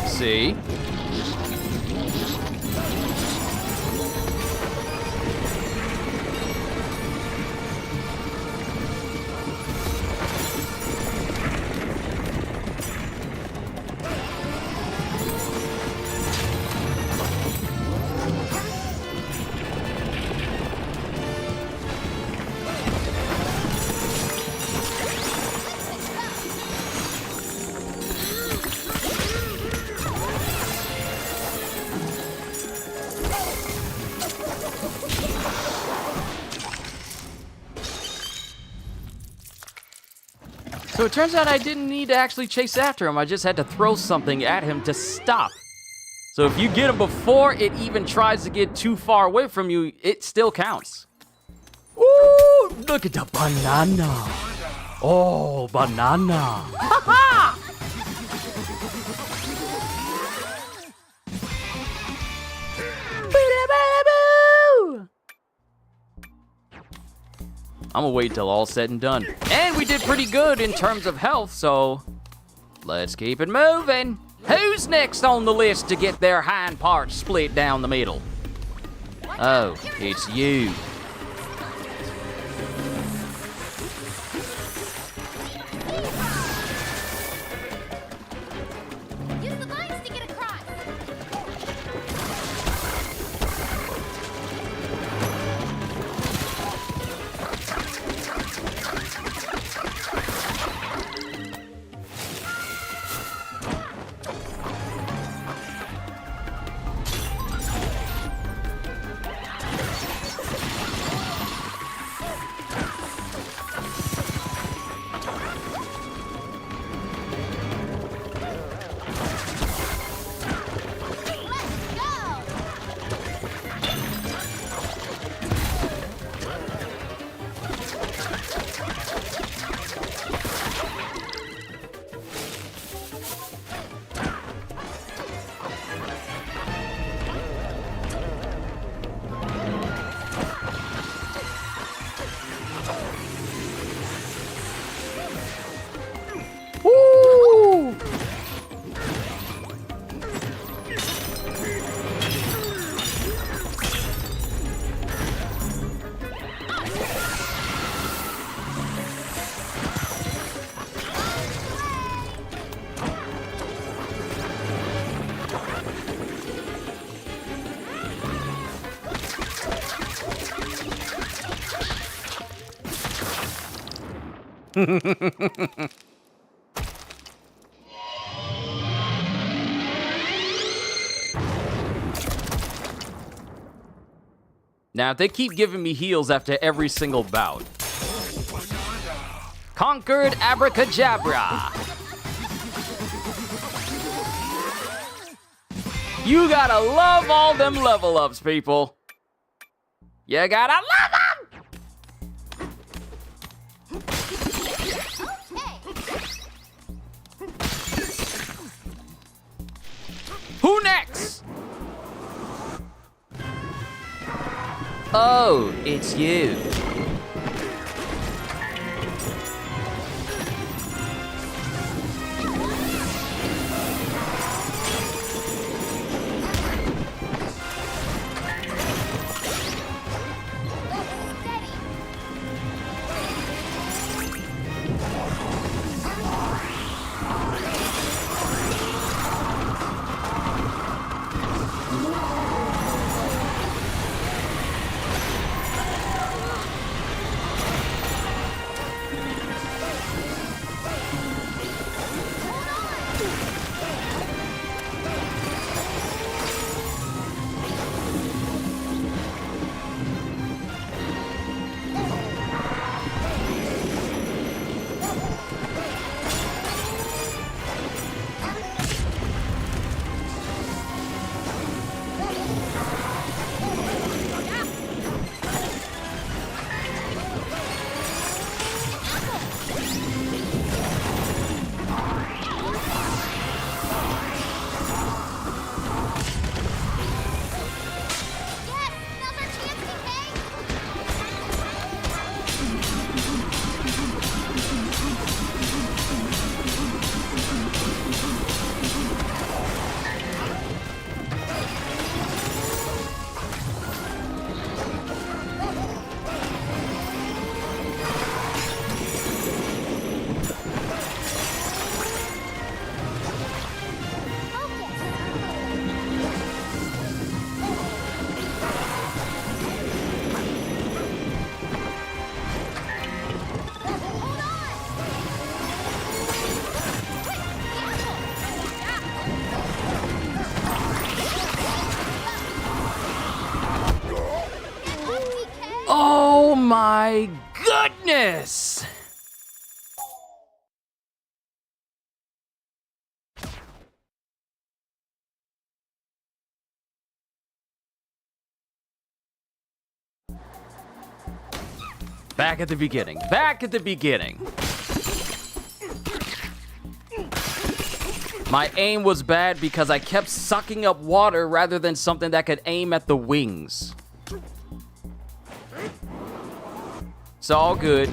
S1: See? So it turns out I didn't need to actually chase after him. I just had to throw something at him to stop. So if you get him before it even tries to get too far away from you, it still counts. Ooh, look at the banana. Oh, banana. Ha ha! I'm gonna wait till all's said and done. And we did pretty good in terms of health, so let's keep it moving. Who's next on the list to get their hind parts split down the middle? Oh, it's you.
S2: Use the vines to get across.
S1: Now, if they keep giving me heals after every single bout. Conquered Abracadabra. You gotta love all them level ups, people. You gotta love them! Who next? Oh, it's you. Oh my goodness! Back at the beginning. Back at the beginning. My aim was bad because I kept sucking up water rather than something that could aim at the wings. It's all good.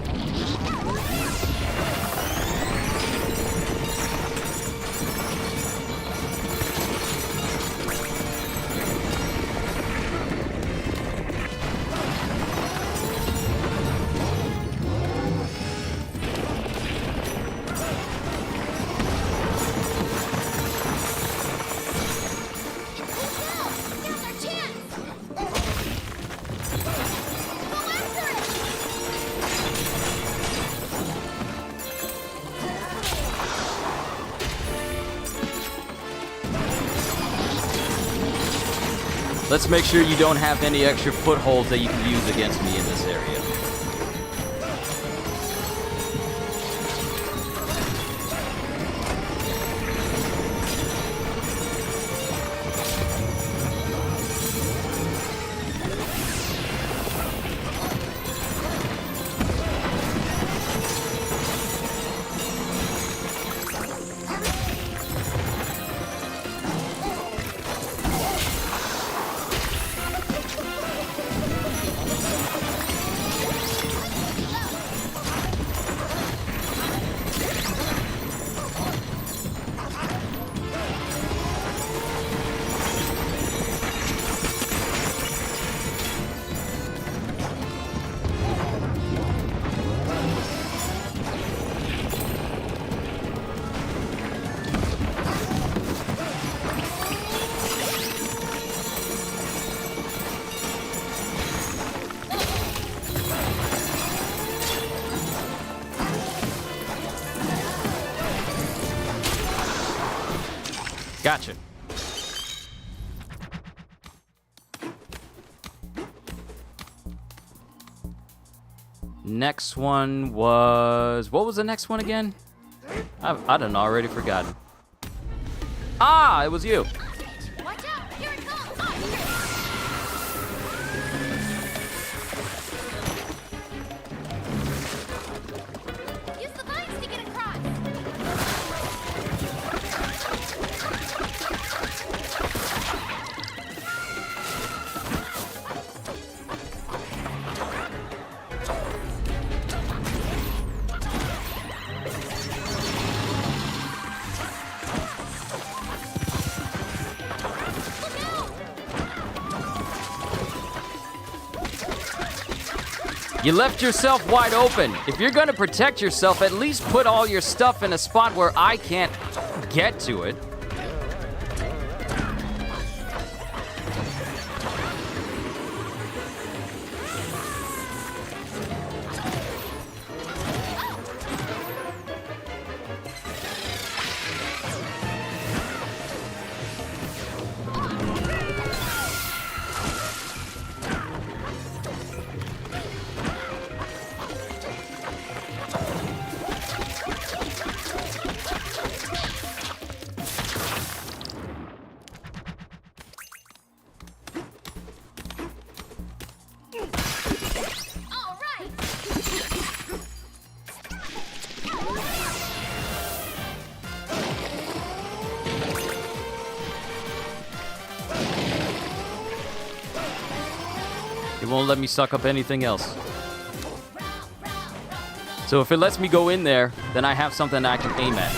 S1: Let's make sure you don't have any extra footholds that you can use against me in this area. Gotcha. Next one was... What was the next one again? I don't know, already forgotten. Ah, it was you.
S2: Watch out! Here it comes! Oh, use the vines to get across!
S1: You left yourself wide open. If you're gonna protect yourself, at least put all your stuff in a spot where I can't get to it.
S2: All right!
S1: It won't let me suck up anything else. So if it lets me go in there, then I have something I can aim at.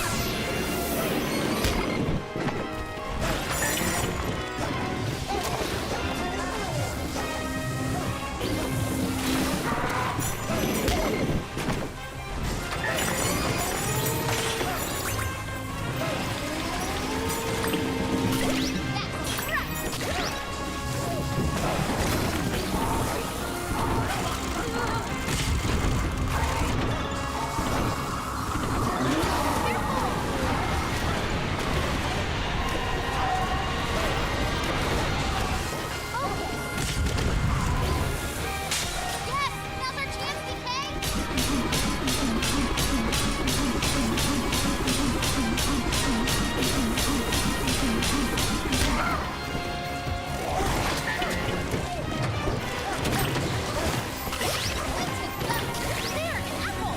S2: Yes! Now's our chance, DK! There, an apple!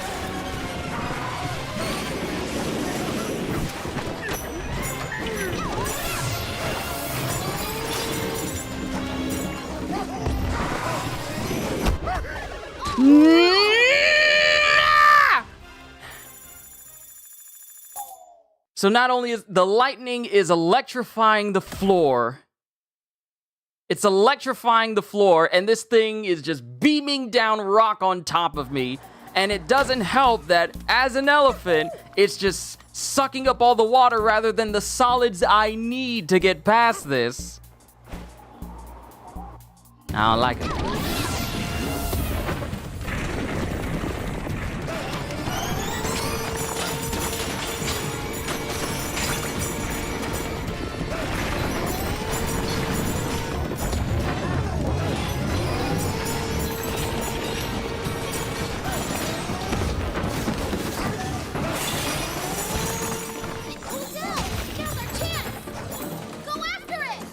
S1: So not only is the lightning is electrifying the floor, it's electrifying the floor, and this thing is just beaming down rock on top of me. And it doesn't help that as an elephant, it's just sucking up all the water rather than the solids I need to get past this. I don't like it.
S2: It cooled down! Now's our chance! Go after it!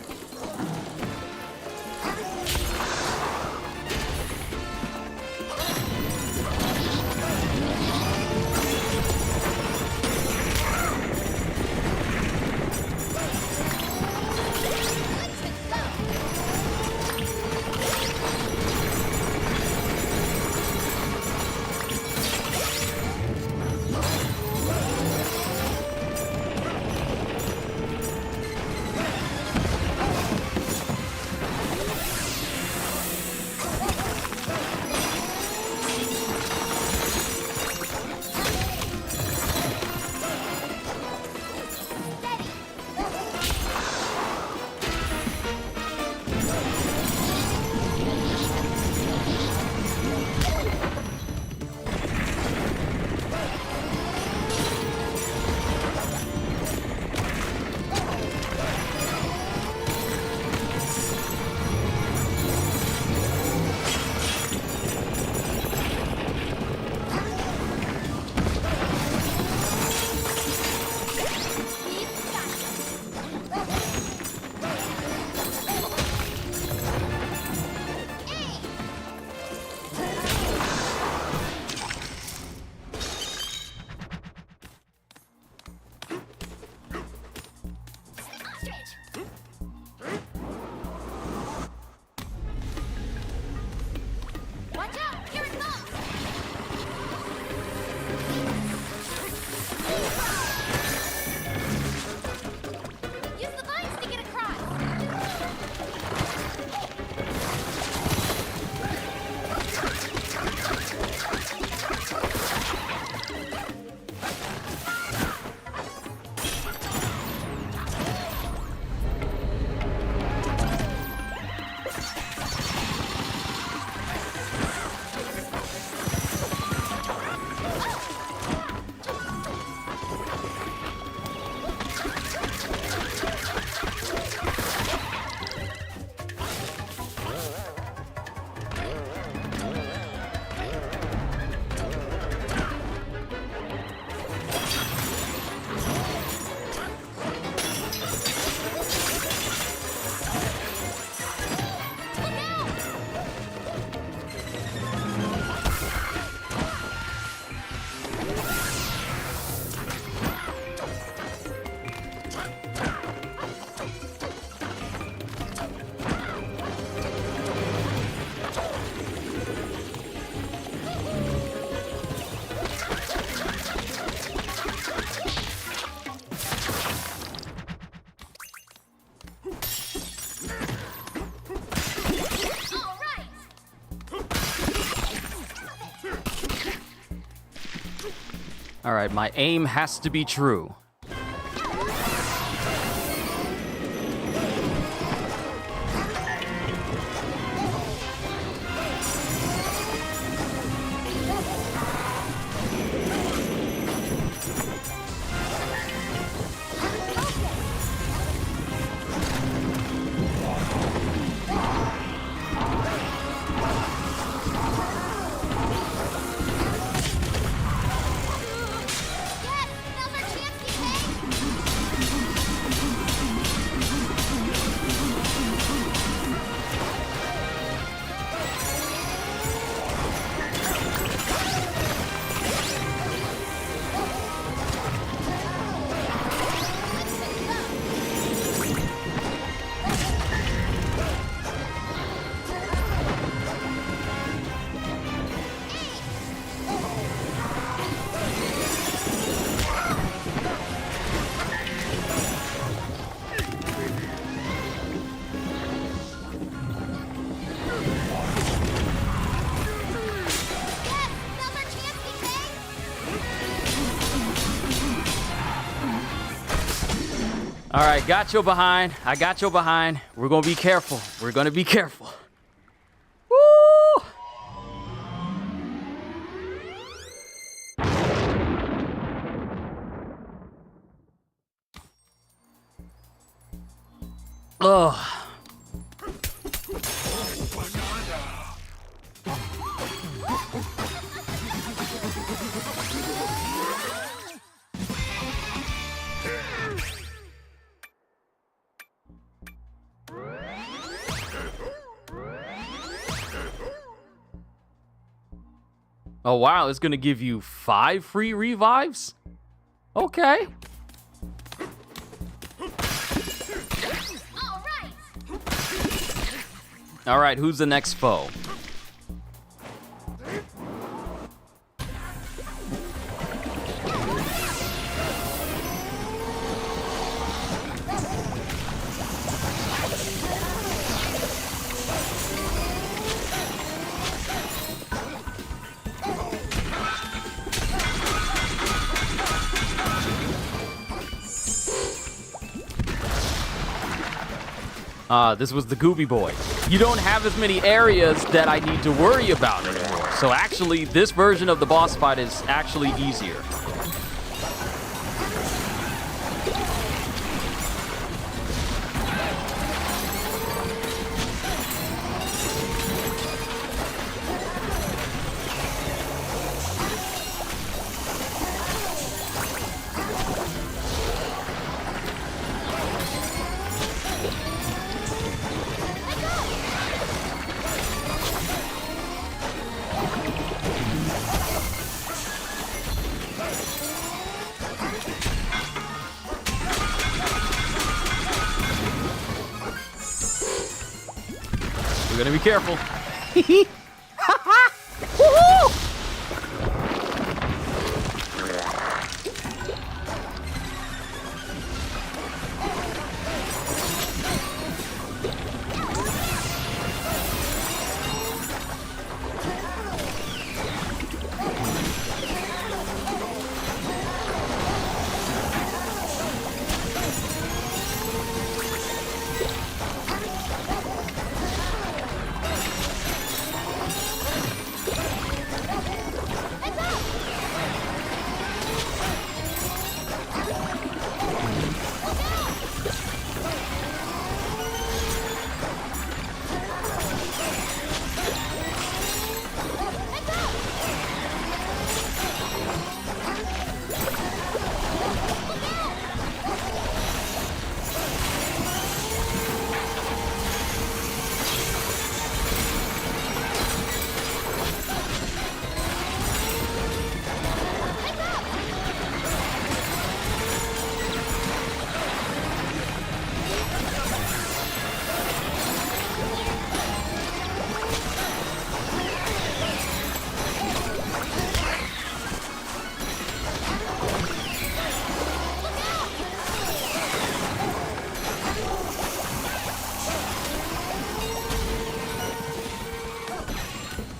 S1: All right, my aim has to be true.
S2: Yes, now's our chance, DK. Yes, now's our chance, DK.
S1: All right, got your behind. I got your behind. We're gonna be careful. We're gonna be careful. Woo! Ugh. Oh wow, it's gonna give you 5 free revives? Okay.
S2: All right.
S1: All right, who's the next foe? This was the Gooby Boy. You don't have as many areas that I need to worry about anymore. So actually, this version of the boss fight is actually easier. We're gonna be careful.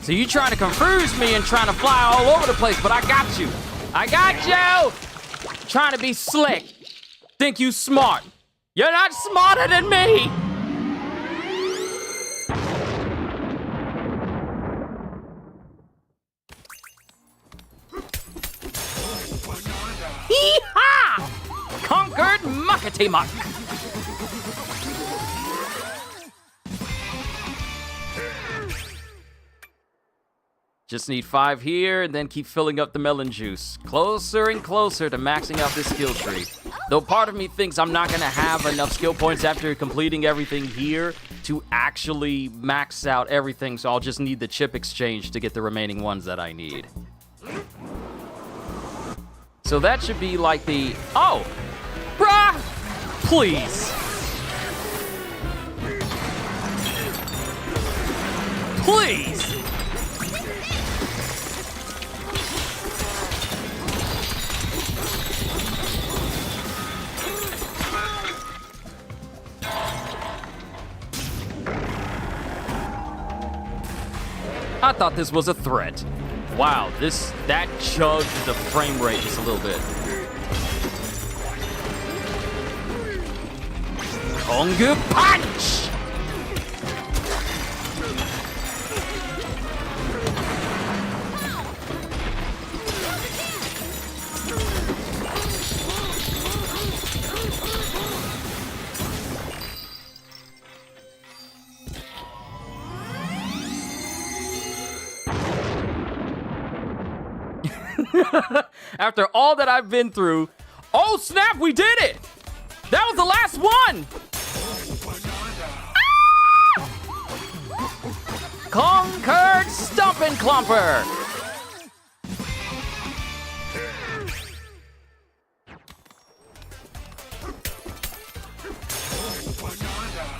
S1: So you trying to confuse me and trying to fly all over the place, but I got you. I got you! Trying to be slick. Think you smart. You're not smarter than me! Hee-haw! Conquered Muckety Muck! Just need 5 here, and then keep filling up the melon juice. Closer and closer to maxing out this skill tree. Though part of me thinks I'm not gonna have enough skill points after completing everything here to actually max out everything, so I'll just need the chip exchange to get the remaining ones that I need. So that should be like the... Oh! Bruh! Please! Please! I thought this was a threat. Wow, that chugged the frame rate just a little bit. Kongu Punch! After all that I've been through, oh snap, we did it! That was the last one! Ah! Conquered Stumpin' Clumper!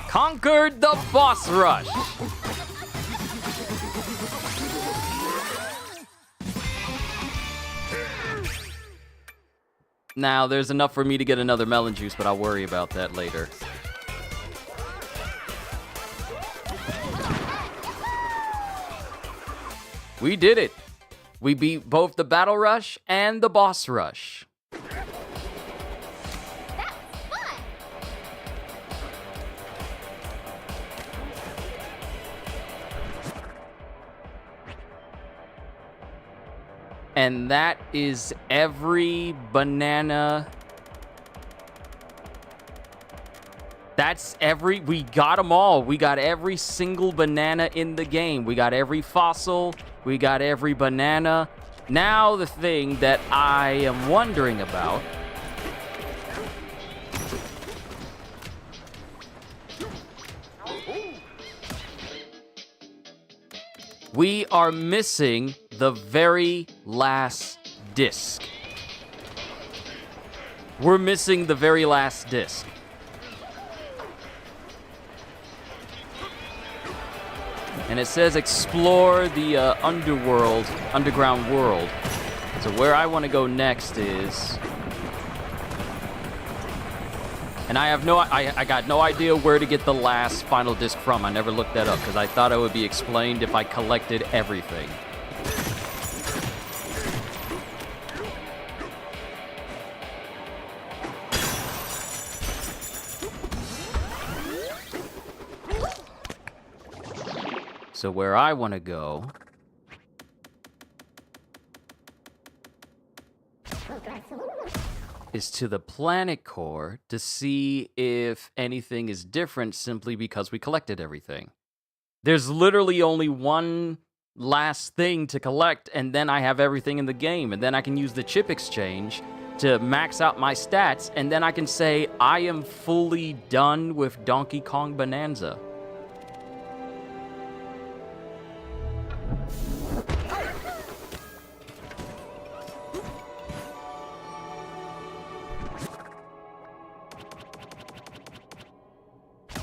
S1: Conquered the Boss Rush! Now, there's enough for me to get another melon juice, but I'll worry about that later. We did it! We beat both the Battle Rush and the Boss Rush. And that is every banana. We got them all. We got every single banana in the game. We got every fossil. We got every banana. Now the thing that I am wondering about. We are missing the very last disc. We're missing the very last disc. And it says explore the underground world. So where I want to go next is... And I got no idea where to get the last final disc from. I never looked that up because I thought it would be explained if I collected everything. So where I want to go is to the planet core to see if anything is different simply because we collected everything. There's literally only one last thing to collect, and then I have everything in the game, and then I can use the chip exchange to max out my stats, and then I can say I am fully done with Donkey Kong Bonanza.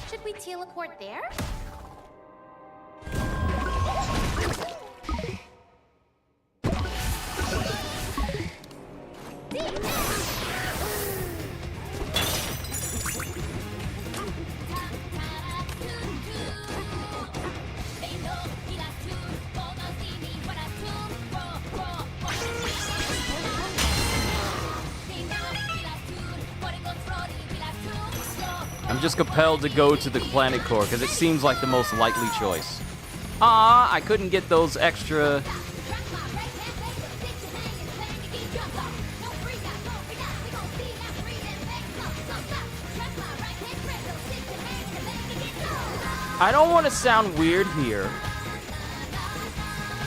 S2: Should we teleport there?
S1: I'm just compelled to go to the planet core because it seems like the most likely choice. Ah, I couldn't get those extra... I don't want to sound weird here,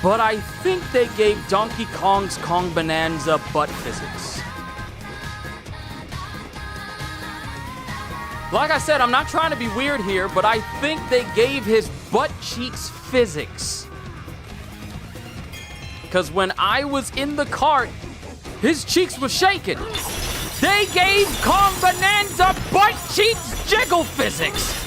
S1: but I think they gave Donkey Kong's Kong Bonanza butt physics. Like I said, I'm not trying to be weird here, but I think they gave his butt cheeks physics. Because when I was in the cart, his cheeks were shaking. They gave Kong Bonanza butt cheeks jiggle physics.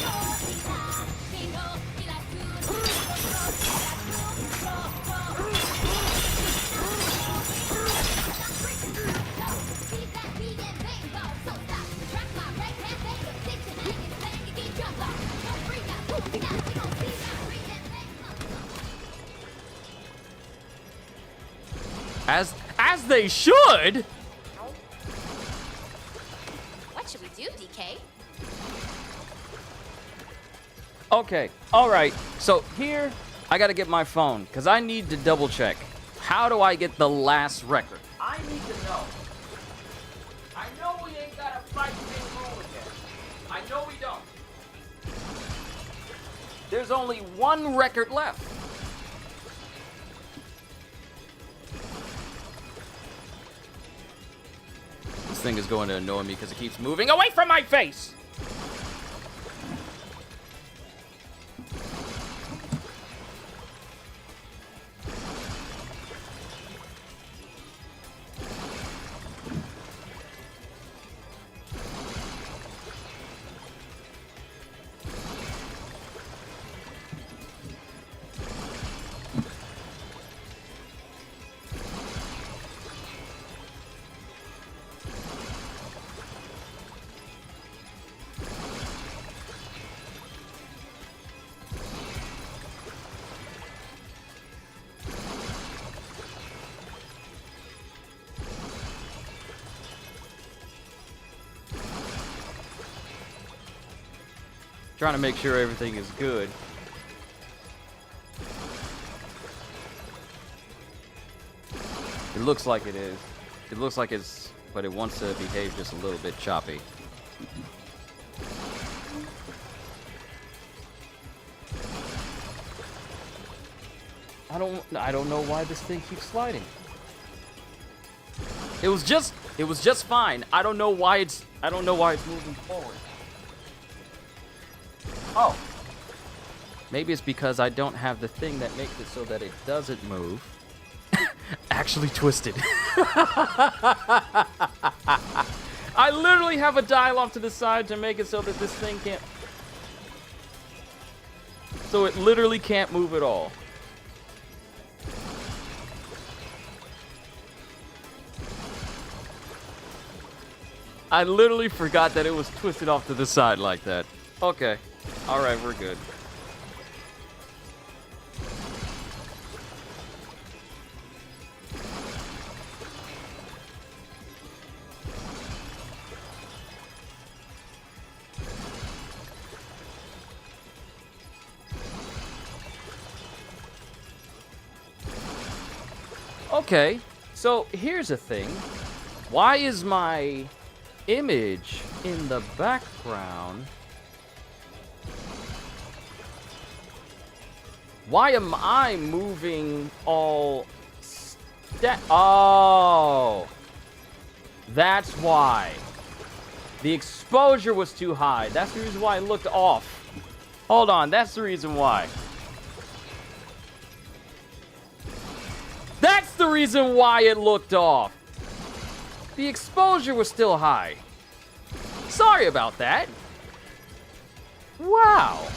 S1: As they should.
S2: What should we do, DK?
S1: Okay, all right. So here, I gotta get my phone because I need to double check. How do I get the last record? I need to know. I know we ain't gotta fight King Rool again. I know we don't. There's only one record left. This thing is going to annoy me because it keeps moving away from my face. Trying to make sure everything is good. It looks like it is. It looks like it's, but it wants to behave just a little bit choppy. I don't know why this thing keeps sliding. It was just fine. I don't know why it's moving forward. Oh. Maybe it's because I don't have the thing that makes it so that it doesn't move. Actually twisted. I literally have a dial off to the side to make it so that this thing can't... So it literally can't move at all. I literally forgot that it was twisted off to the side like that. Okay. Alright, we're good. Okay, so here's a thing. Why is my image in the background? Why am I moving all Oh, that's why. The exposure was too high. That's the reason why it looked off. Hold on, that's the reason why. That's the reason why it looked off. The exposure was still high. Sorry about that. Wow.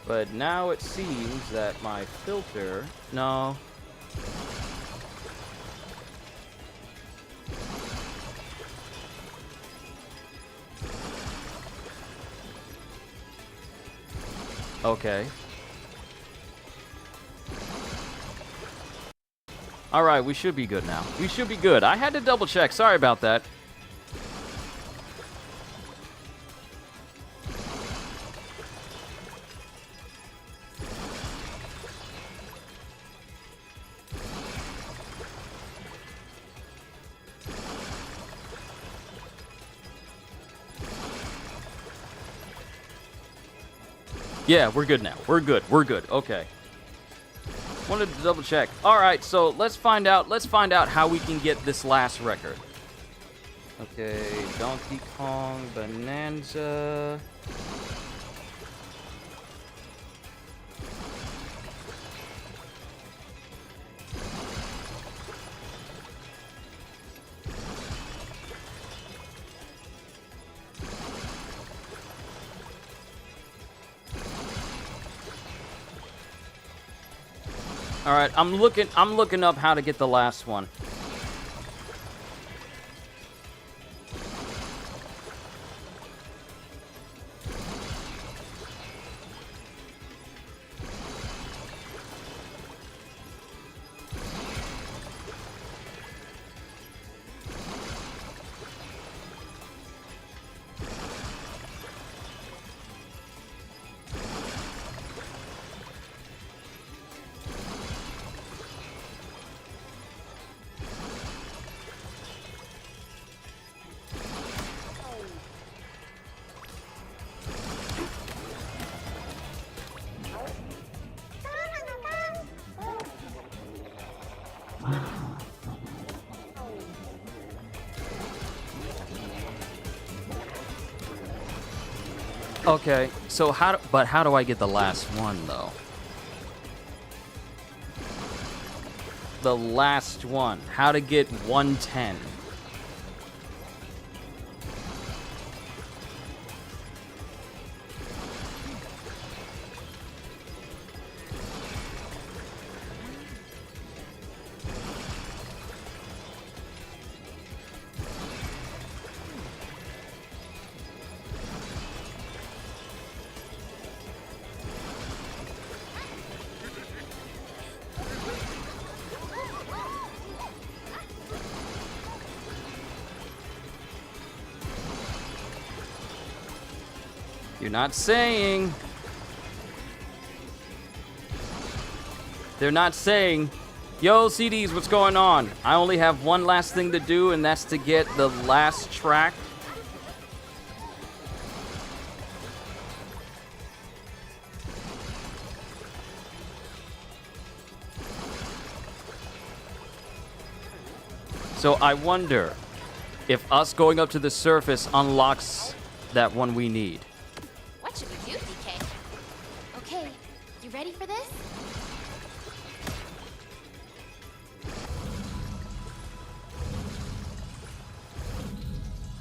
S1: But now it seems that my filter... No. Okay. All right, we should be good now. We should be good. I had to double check. Sorry about that. Yeah, we're good now. We're good. We're good. Okay. Wanted to double check. All right, so let's find out how we can get this last record. Okay, Donkey Kong, Bonanza. All right, I'm looking up how to get the last one. Okay, so how do I get the last one though? The last one. How to get 110? You're not saying. They're not saying, yo, CDs, what's going on? I only have one last thing to do, and that's to get the last track. So I wonder if us going up to the surface unlocks that one we need.
S2: What should we do, DK? Okay, you ready for this?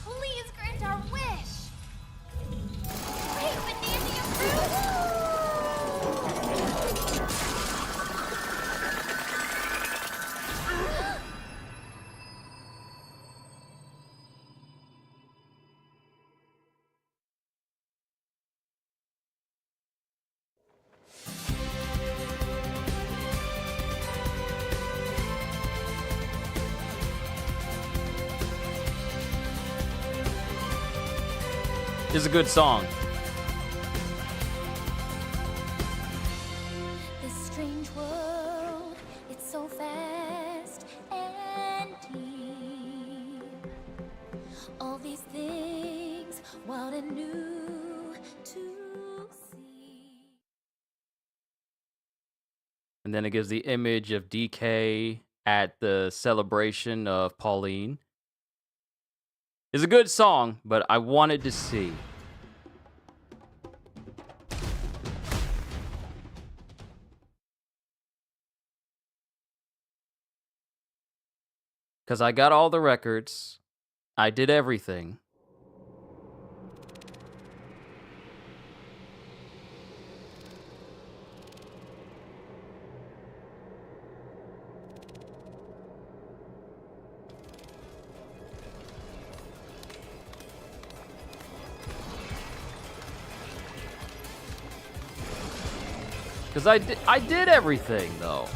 S2: Please grant our wish. Great banana fruit.
S1: It's a good song.
S2: This strange world, it's so fast and deep. All these things, wild and new to see.
S1: And then it gives the image of DK at the celebration of Pauline. It's a good song, but I wanted to see. Because I got all the records. I did everything. Because I did everything, though.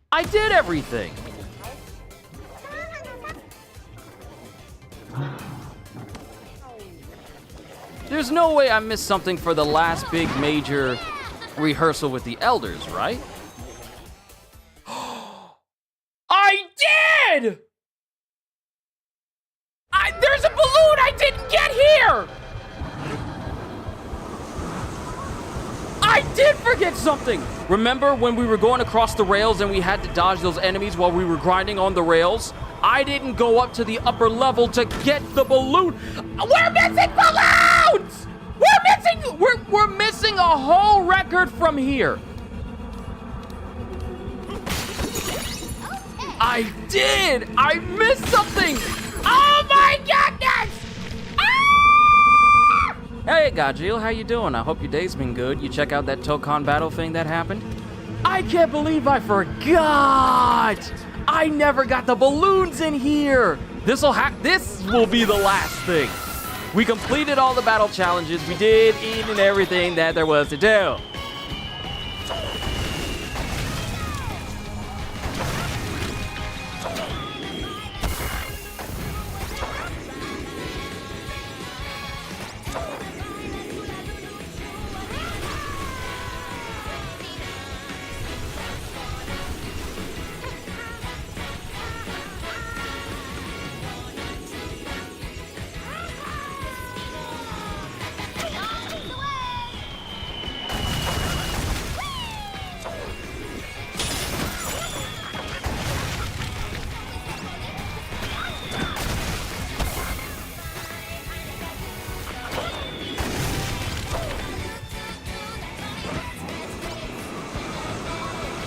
S1: I did everything. There's no way I missed something for the last big major rehearsal with the elders, right? I did! There's a balloon I didn't get here! I did forget something! Remember when we were going across the rails and we had to dodge those enemies while we were grinding on the rails? I didn't go up to the upper level to get the balloon. We're missing balloons! We're missing a whole record from here. I did! I missed something! Oh my goodness! Ah! Hey, Gajil, how you doing? I hope your day's been good. You check out that Tokon battle thing that happened? I can't believe I forgot! I never got the balloons in here! This will be the last thing. We completed all the battle challenges. We did eat and everything that there was to do.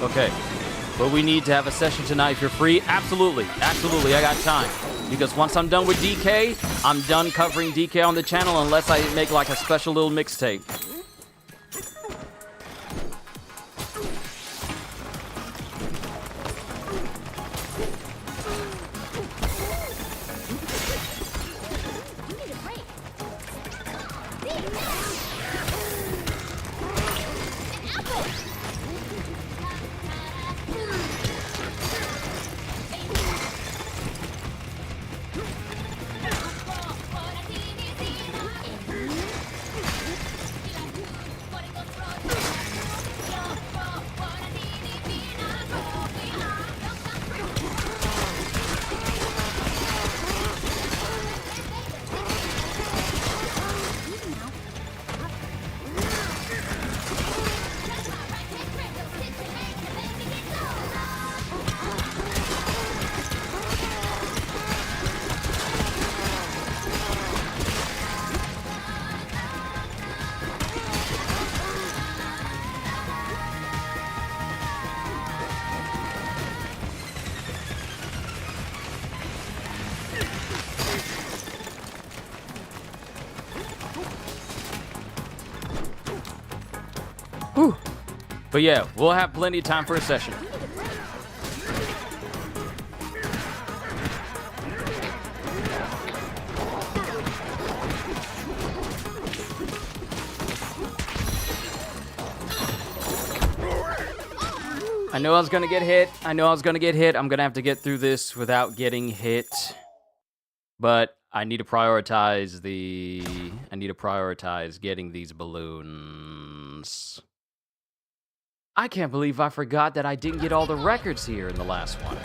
S1: Okay, but we need to have a session tonight if you're free. Absolutely, I got time. Because once I'm done with DK, I'm done covering DK on the channel unless I make like a special little mixtape. Whew. But yeah, we'll have plenty of time for a session. I know I was gonna get hit. I'm gonna have to get through this without getting hit. But I need to prioritize getting these balloons. I can't believe I forgot that I didn't get all the records here in the last one.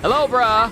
S1: Hello, bruh.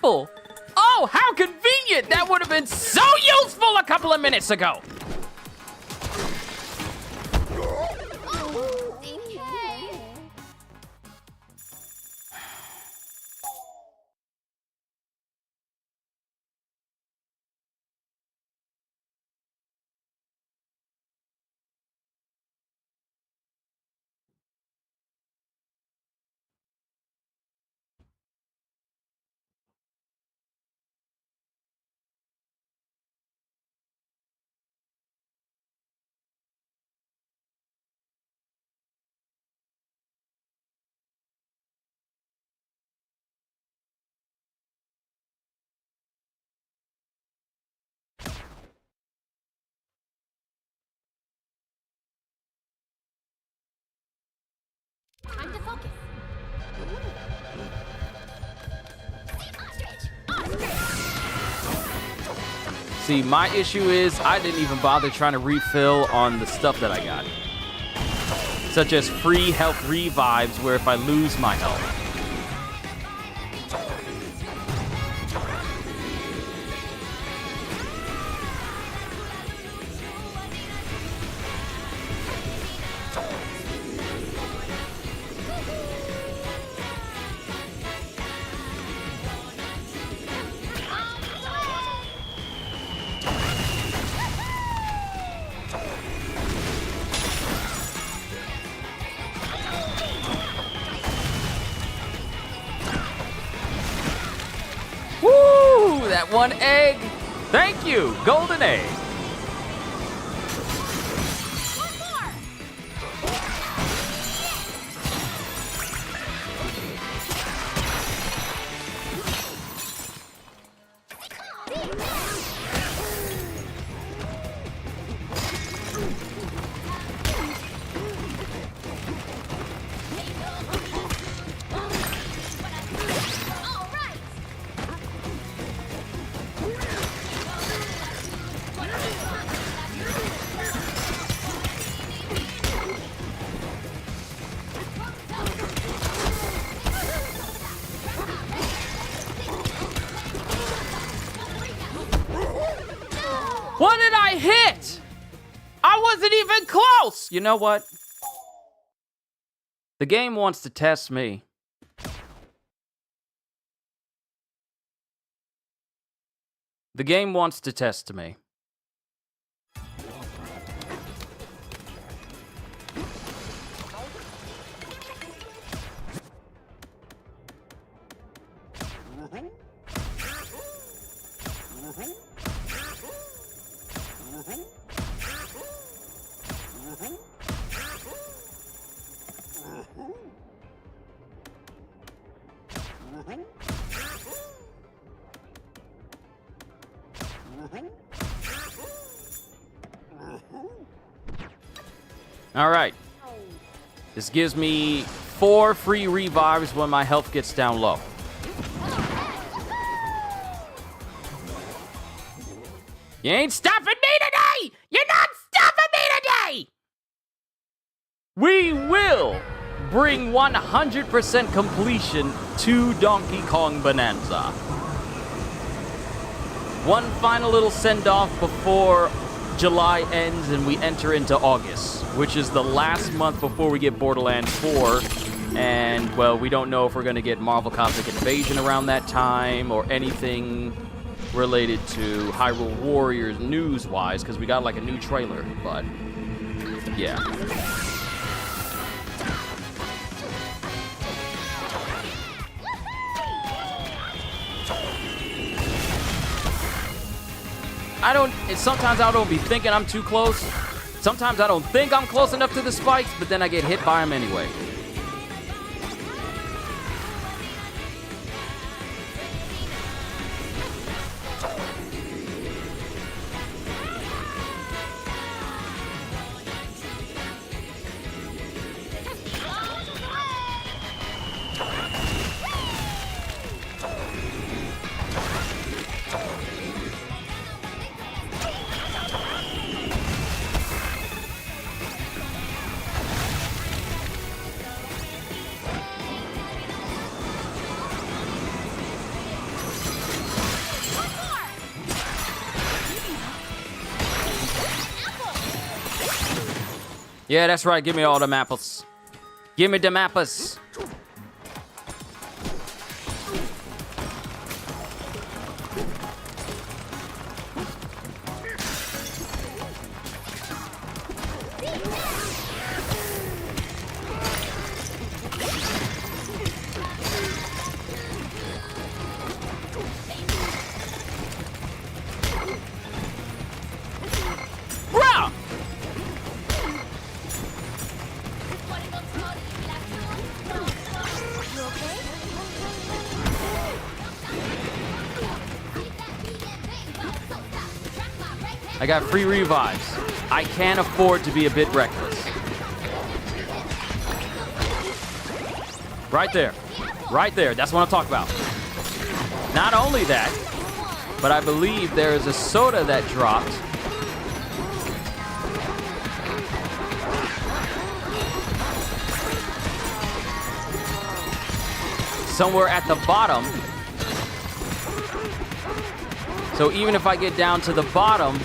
S1: apple. Oh, how convenient! That would have been so useful a couple of minutes ago.
S2: Time to focus.
S1: See, my issue is I didn't even bother trying to refill on the stuff that I got. Such as free health revives, where if I lose my health. Woo! That one egg! Thank you! Golden egg! What did I hit? I wasn't even close! You know what? The game wants to test me. The game wants to test me. All right. This gives me 4 free revives when my health gets down low. You ain't stopping me today! You're not stopping me today! We will bring 100% completion to Donkey Kong Bonanza. One final little send-off before July ends and we enter into August, which is the last month before we get Borderlands 4. And, well, we don't know if we're going to get Marvel Cosmic Invasion around that time or anything related to Hyrule Warriors news-wise, because we got, like, a new trailer, but, yeah. Sometimes I don't be thinking I'm too close. Sometimes I don't think I'm close enough to the spikes, but then I get hit by them anyway. Yeah, that's right. Give me all them apples. Give me them apples. Rah! I got free revives. I can't afford to be a bit reckless. Right there. Right there. That's what I'm talking about. Not only that, but I believe there is a soda that dropped. Somewhere at the bottom. So even if I get down to the bottom,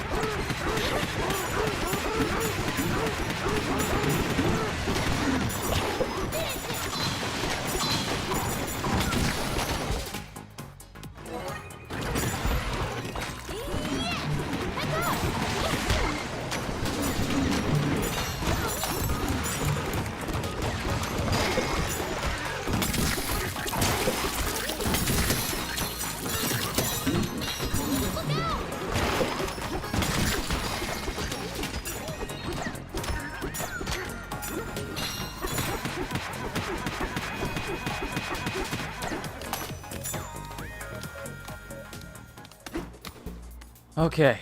S1: okay,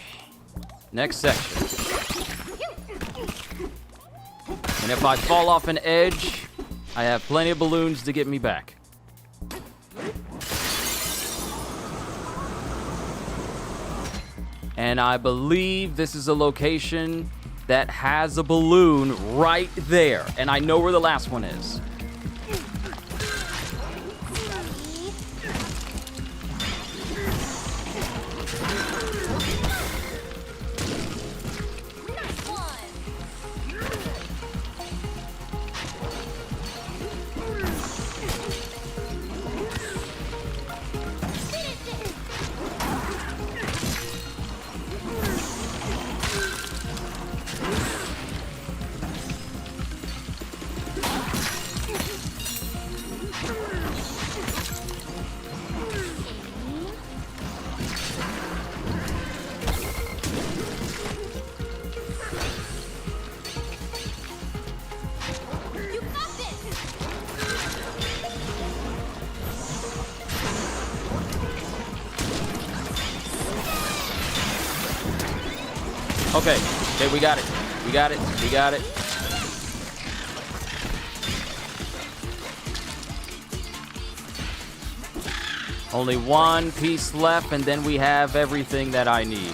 S1: next section. And if I fall off an edge, I have plenty of balloons to get me back. And I believe this is a location that has a balloon right there. And I know where the last one is. Okay, we got it. We got it. We got it. Only one piece left, and then we have everything that I need.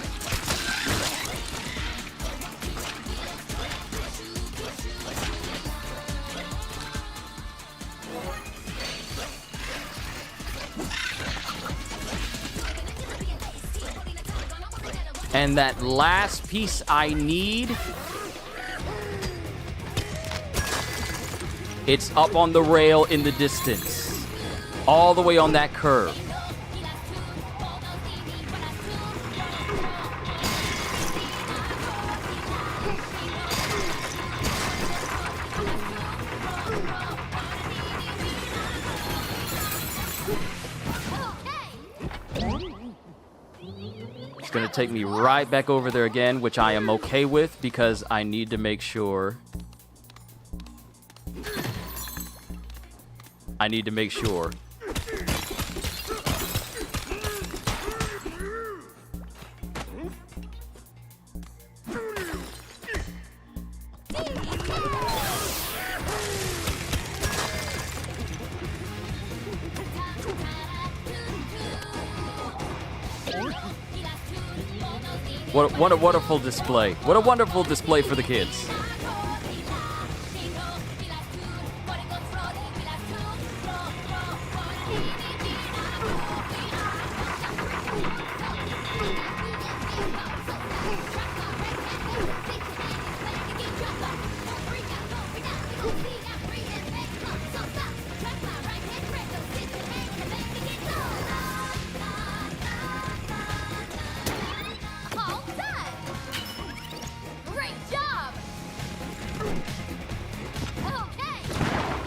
S1: And that last piece I need, it's up on the rail in the distance, all the way on that curve. Gonna take me right back over there again, which I am okay with because I need to make sure. What a wonderful display. What a wonderful display for the kids.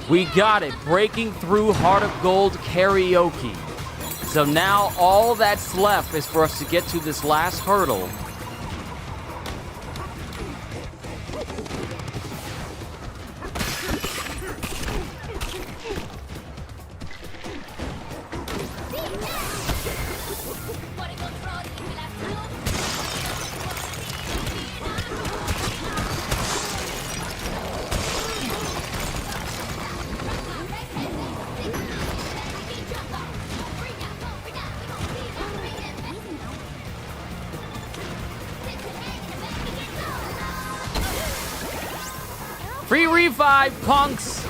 S1: We got it. Breaking through Heart of Gold karaoke. So now all that's left is for us to get to this last hurdle. Free revive, punks!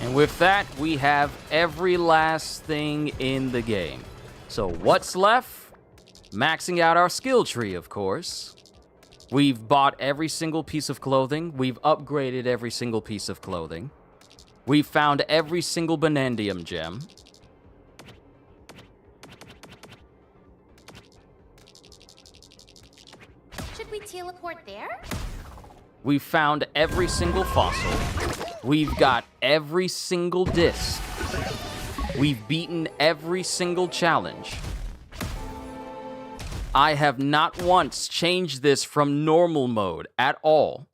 S1: And with that, we have every last thing in the game. So what's left? Maxing out our skill tree, of course. We've bought every single piece of clothing. We've upgraded every single piece of clothing. We've found every single Banandium gem.
S2: Should we teleport there?
S1: We've found every single fossil. We've got every single disc. We've beaten every single challenge. I have not once changed this from normal mode at all.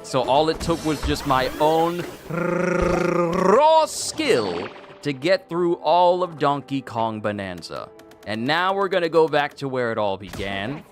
S1: So all it took was just my own raw skill to get through all of Donkey Kong Bonanza. And now we're gonna go back to where it all began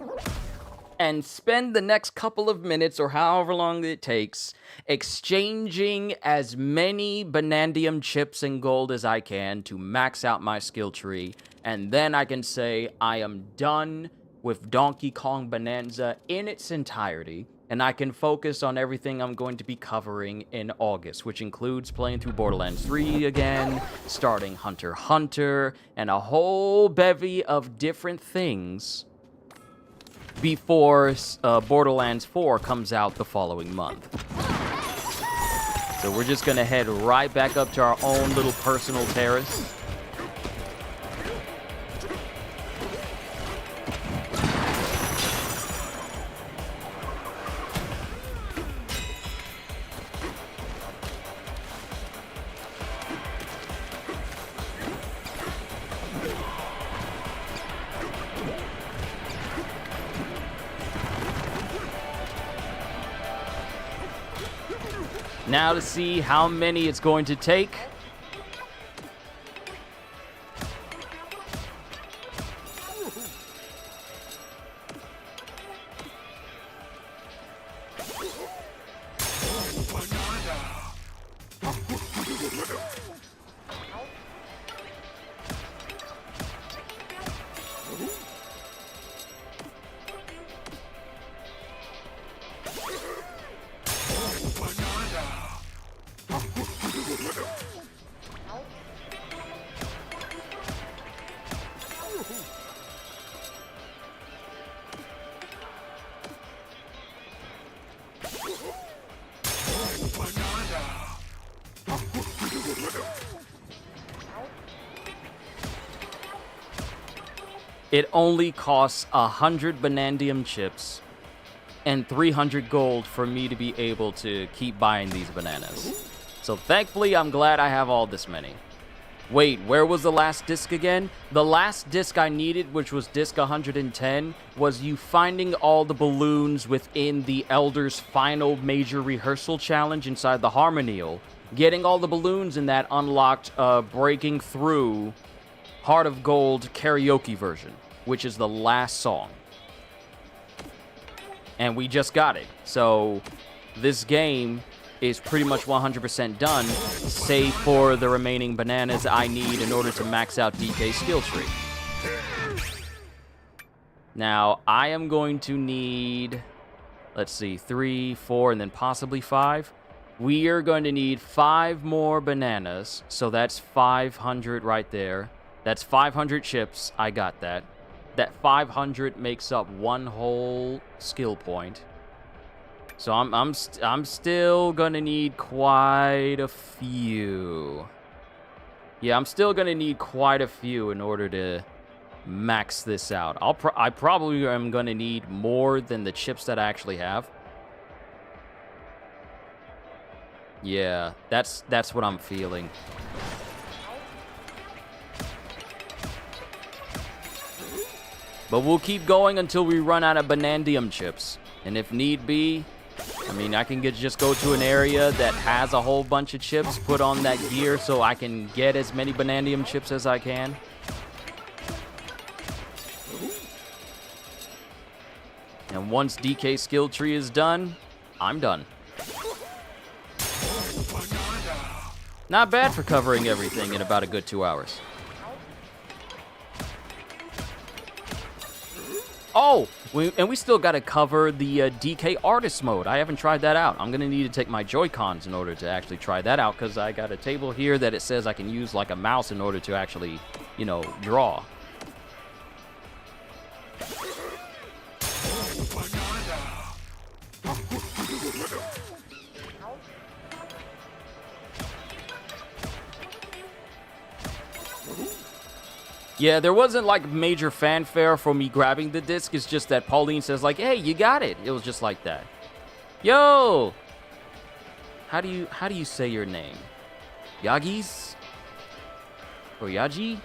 S1: and spend the next couple of minutes, or however long it takes, exchanging as many Banandium chips and gold as I can to max out my skill tree, and then I can say I am done with Donkey Kong Bonanza in its entirety, and I can focus on everything I'm going to be covering in August, which includes playing through Borderlands 3 again, starting Hunter x Hunter, and a whole bevy of different things before Borderlands 4 comes out the following month. So we're just gonna head right back up to our own little personal terrace. Now to see how many it's going to take. It only costs 100 Banandium chips and 300 gold for me to be able to keep buying these bananas. So thankfully, I'm glad I have all this many. Wait, where was the last disc again? The last disc I needed, which was disc 110, was you finding all the balloons within the Elder's final major rehearsal challenge inside the Harmonial. Getting all the balloons in that unlocked Breaking Through Heart of Gold karaoke version, which is the last song. And we just got it. So this game is pretty much 100% done, save for the remaining bananas I need in order to max out DK's skill tree. Now, I am going to need, let's see, 3, 4, and then possibly 5. We are going to need 5 more bananas, so that's 500 right there. That's 500 chips. I got that. That 500 makes up one whole skill point. So I'm still gonna need quite a few. Yeah, I'm still gonna need quite a few in order to max this out. I probably am gonna need more than the chips that I actually have. Yeah, that's what I'm feeling. But we'll keep going until we run out of Banandium chips. And if need be, I mean, I can just go to an area that has a whole bunch of chips, put on that gear so I can get as many Banandium chips as I can. And once DK skill tree is done, I'm done. Not bad for covering everything in about a good 2 hours. Oh, we still got to cover the DK artist mode. I haven't tried that out. I'm going to need to take my Joy-Cons in order to actually try that out, because I got a table here that it says I can use like a mouse in order to actually, you know, draw. Yeah, there wasn't like major fanfare for me grabbing the disc. It's just that Pauline says like, "Hey, you got it." It was just like that. Yo, how do you say your name? Yagis or Yagis?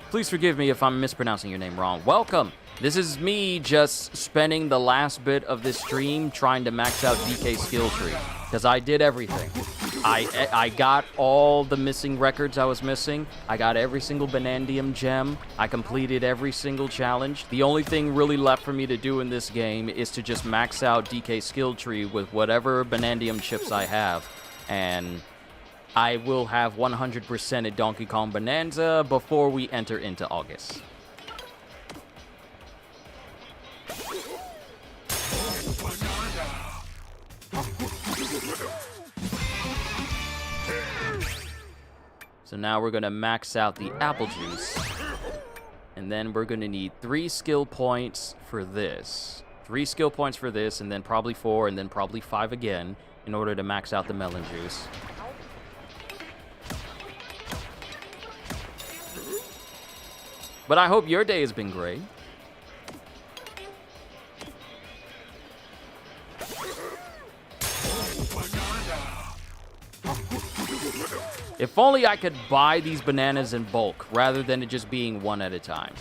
S1: Please forgive me if I'm mispronouncing your name wrong. Welcome. This is me just spending the last bit of this stream trying to max out DK skill tree, because I did everything. I got all the missing records I was missing. I got every single Banandium gem. I completed every single challenge. The only thing really left for me to do in this game is to just max out DK skill tree with whatever Banandium chips I have. And I will have 100% at Donkey Kong Bonanza before we enter into August. So now we're going to max out the apple juice. And then we're going to need 3 skill points for this. 3 skill points for this, and then probably 4, and then probably 5 again in order to max out the melon juice. But I hope your day has been great. If only I could buy these bananas in bulk, rather than it just being one at a time.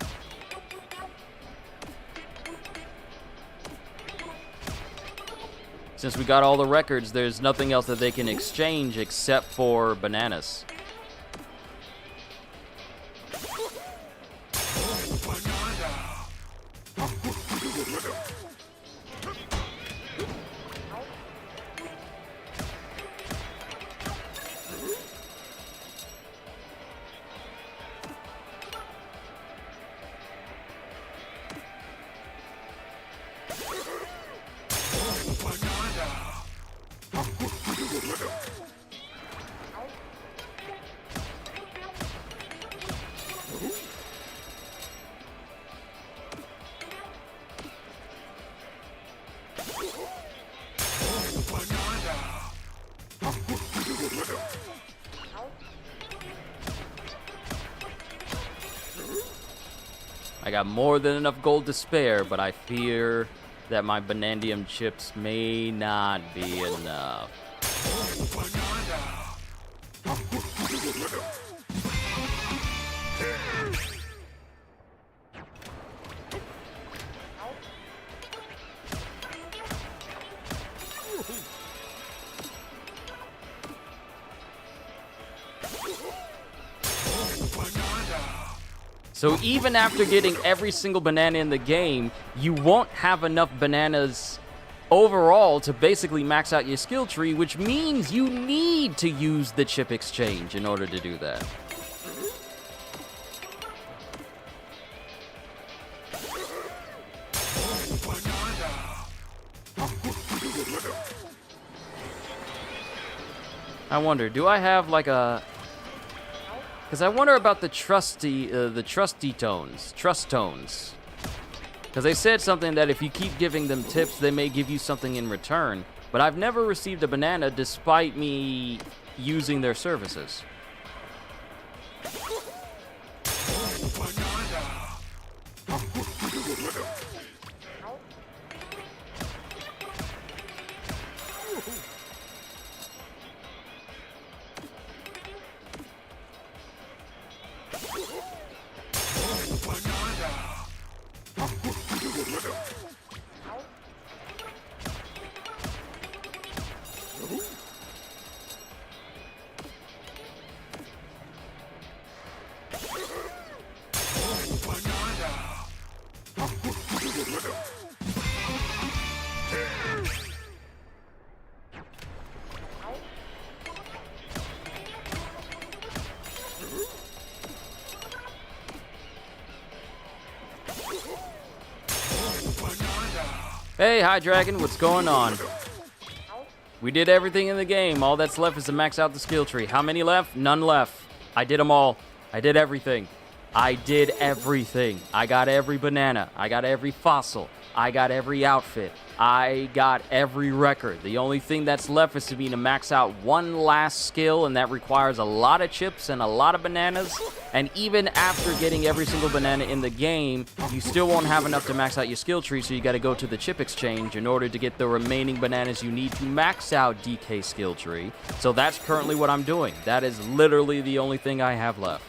S1: Since we got all the records, there's nothing else that they can exchange except for bananas. I got more than enough gold to spare, but I fear that my Banandium chips may not be enough. So even after getting every single banana in the game, you won't have enough bananas overall to basically max out your skill tree, which means you need to use the chip exchange in order to do that. I wonder, do I have like a... Because I wonder about the trust tones. Because they said something that if you keep giving them tips, they may give you something in return. But I've never received a banana despite me using their services. Hey, hi Dragon, what's going on? We did everything in the game. All that's left is to max out the skill tree. How many left? None left. I did them all. I did everything. I did everything. I got every banana. I got every fossil. I got every outfit. I got every record. The only thing that's left is to me to max out one last skill, and that requires a lot of chips and a lot of bananas. And even after getting every single banana in the game, you still won't have enough to max out your skill tree, so you got to go to the chip exchange in order to get the remaining bananas you need to max out DK skill tree. So that's currently what I'm doing. That is literally the only thing I have left.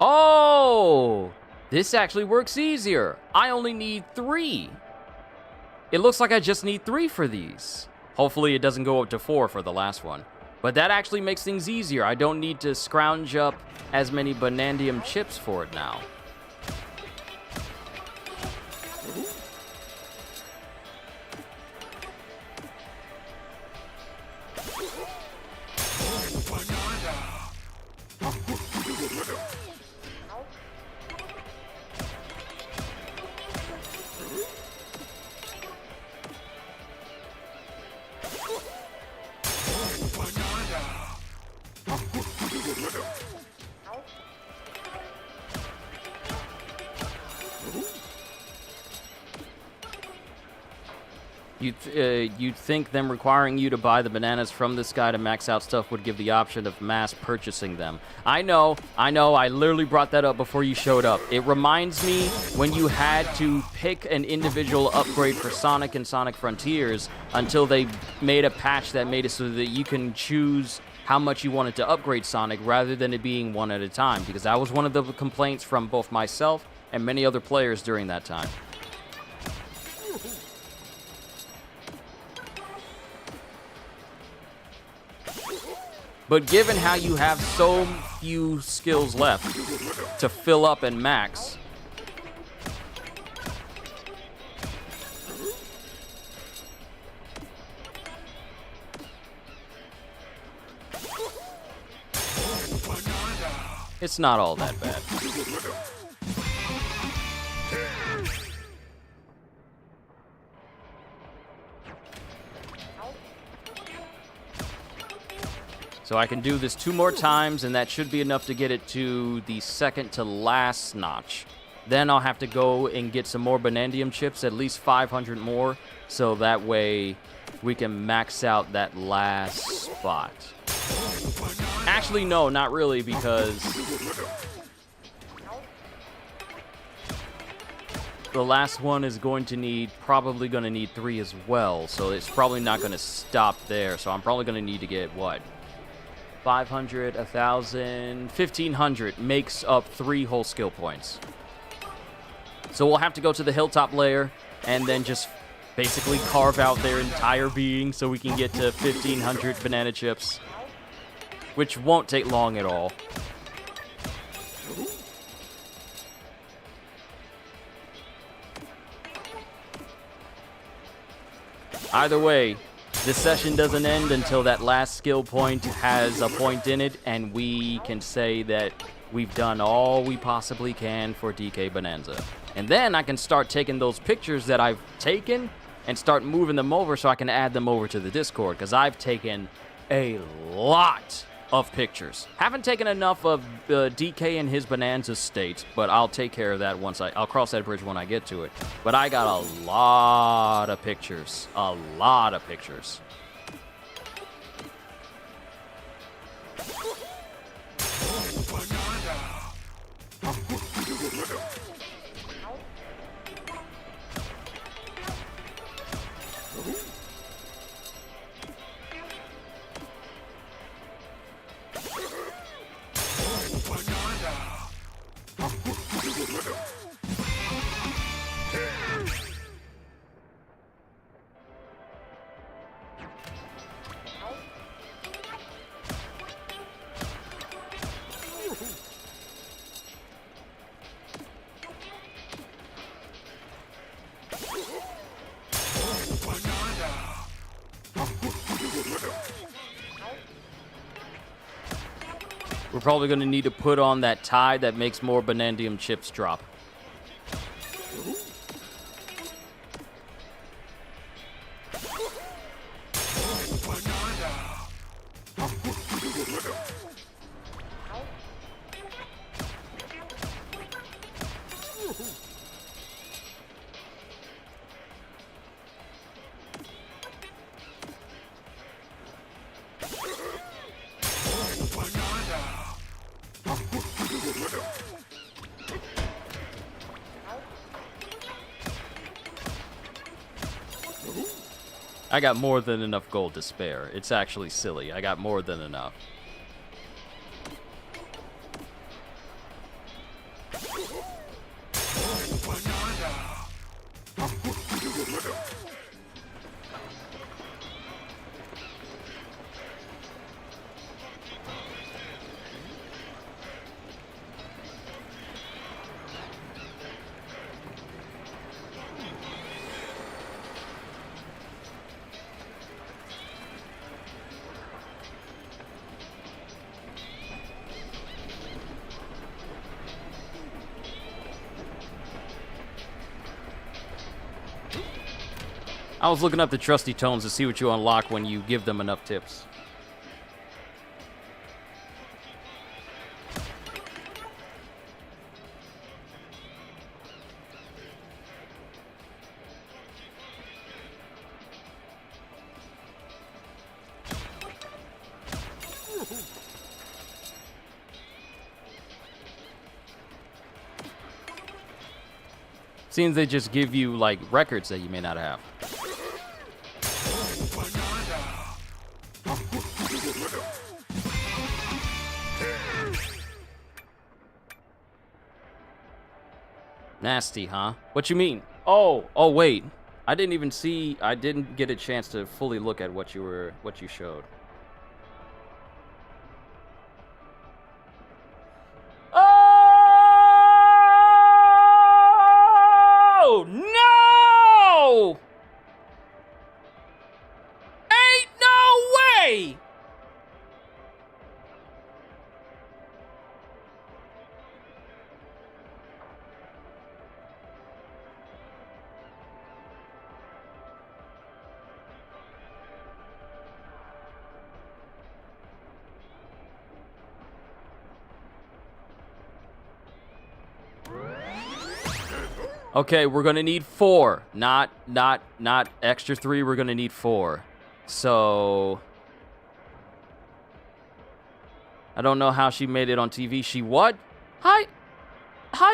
S1: Oh, this actually works easier. I only need 3. It looks like I just need 3 for these. Hopefully it doesn't go up to 4 for the last one. But that actually makes things easier. I don't need to scrounge up as many Banandium chips for it now. You'd think them requiring you to buy the bananas from this guy to max out stuff would give the option of mass purchasing them. I know, I literally brought that up before you showed up. It reminds me when you had to pick an individual upgrade for Sonic and Sonic Frontiers until they made a patch that made it so that you can choose how much you wanted to upgrade Sonic rather than it being one at a time, because that was one of the complaints from both myself and many other players during that time. But given how you have so few skills left to fill up and max, It's not all that bad. So I can do this 2 more times, and that should be enough to get it to the second to last notch. Then I'll have to go and get some more Banandium chips, at least 500 more, so that way we can max out that last spot. Actually, no, not really, because the last one is probably going to need 3 as well, so it's probably not going to stop there. So I'm probably going to need to get, what, 500, 1,000, 1,500 makes up 3 whole skill points. So we'll have to go to the hilltop layer and then just basically carve out their entire being so we can get to 1,500 banana chips, which won't take long at all. Either way, this session doesn't end until that last skill point has a point in it, and we can say that we've done all we possibly can for DK Bonanza. And then I can start taking those pictures that I've taken and start moving them over so I can add them over to the Discord, because I've taken a lot of pictures. Haven't taken enough of DK and his Bonanza state, but I'll take care of that once I'll cross that bridge when I get to it. But I got a lot of pictures. A lot of pictures. We're probably going to need to put on that tie that makes more Banandium chips drop. I got more than enough gold to spare. It's actually silly. I got more than enough. I was looking up the trusty tones to see what you unlock when you give them enough tips. Seems they just give you, like, records that you may not have. Nasty, huh? What you mean? Oh, wait. I didn't get a chance to fully look at what you showed. Oh, no! Ain't no way! Okay, we're gonna need 4. Not extra 3. We're gonna need 4. So I don't know how she made it on TV. She what? Hi,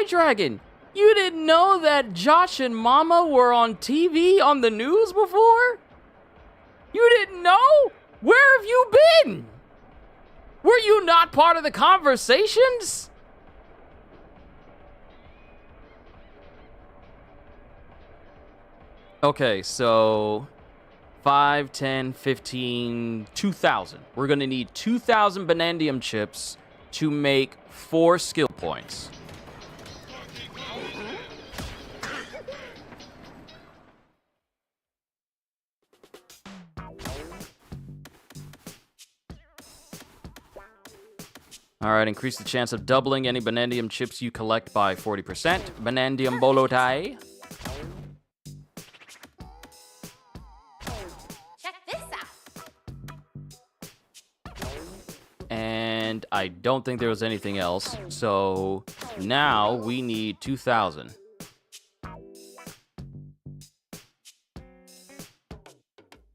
S1: Dragon. You didn't know that Josh and Mama were on TV on the news before? You didn't know? Where have you been? Were you not part of the conversations? Okay, so 5, 10, 15, 2,000. We're going to need 2,000 Banandium chips to make 4 skill points. All right, increase the chance of doubling any Banandium chips you collect by 40%. Banandium Bolotai.
S2: Check this out.
S1: And I don't think there was anything else. So now we need 2,000.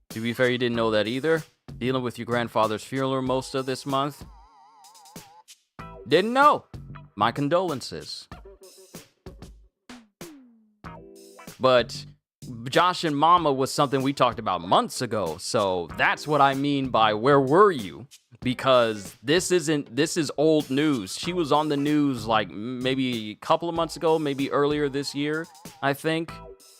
S1: To be fair, you didn't know that either. Dealing with your grandfather's funeral most of this month. Didn't know. My condolences. But Josh and Mama was something we talked about months ago. So that's what I mean by where were you? Because this is old news. She was on the news like maybe a couple of months ago, maybe earlier this year, I think.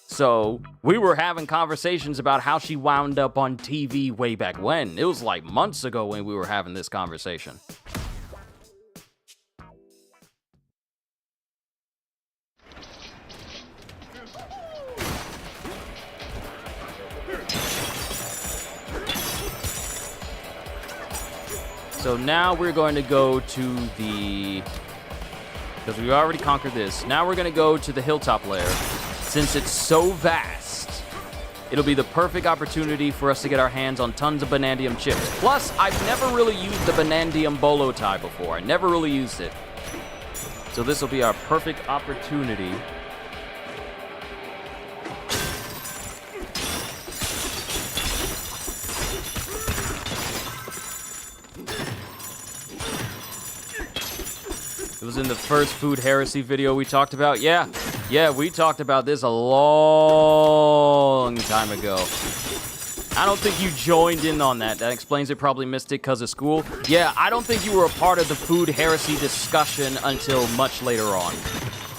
S1: So we were having conversations about how she wound up on TV way back when. It was like months ago when we were having this conversation. So now we're going to go to the... Because we already conquered this. Now we're going to go to the hilltop layer. Since it's so vast, it'll be the perfect opportunity for us to get our hands on tons of Banandium chips. Plus, I've never really used the Banandium Bolo tie before. I never really used it. So this will be our perfect opportunity. It was in the first food heresy video we talked about. Yeah, we talked about this a long time ago. I don't think you joined in on that. That explains it. Probably missed it because of school. Yeah, I don't think you were a part of the food heresy discussion until much later on.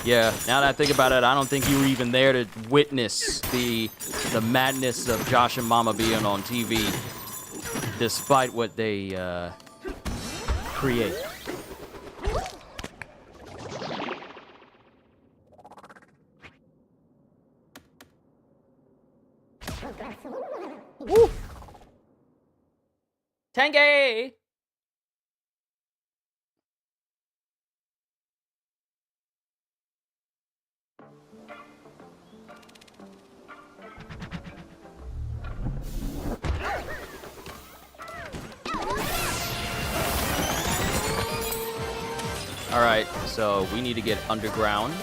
S1: Yeah, now that I think about it, I don't think you were even there to witness the madness of Josh and Mama being on TV, despite what they create. Woo! Tangy! Alright, so we need to get underground.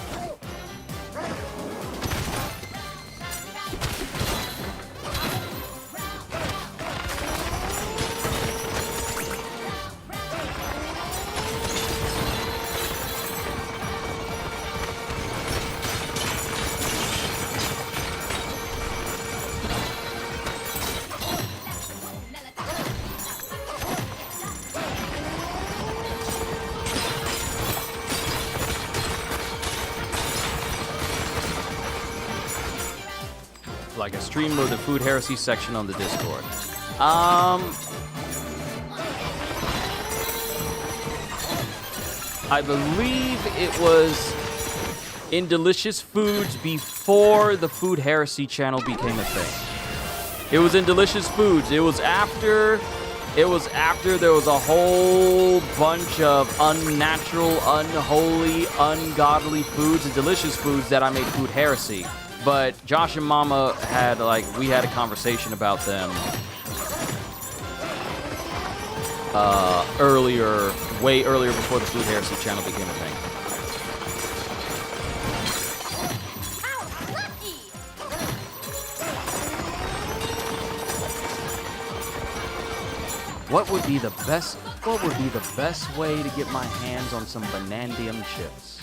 S1: Like a stream of the Food Heresy section on the Discord. I believe it was in Delicious Foods before the Food Heresy channel became a thing. It was in Delicious Foods. It was after there was a whole bunch of unnatural, unholy, ungodly foods and delicious foods that I made Food Heresy. But Josh and Mama had, we had a conversation about them earlier, way earlier before the Food Heresy channel became a thing. What would be the best way to get my hands on some Banandium chips?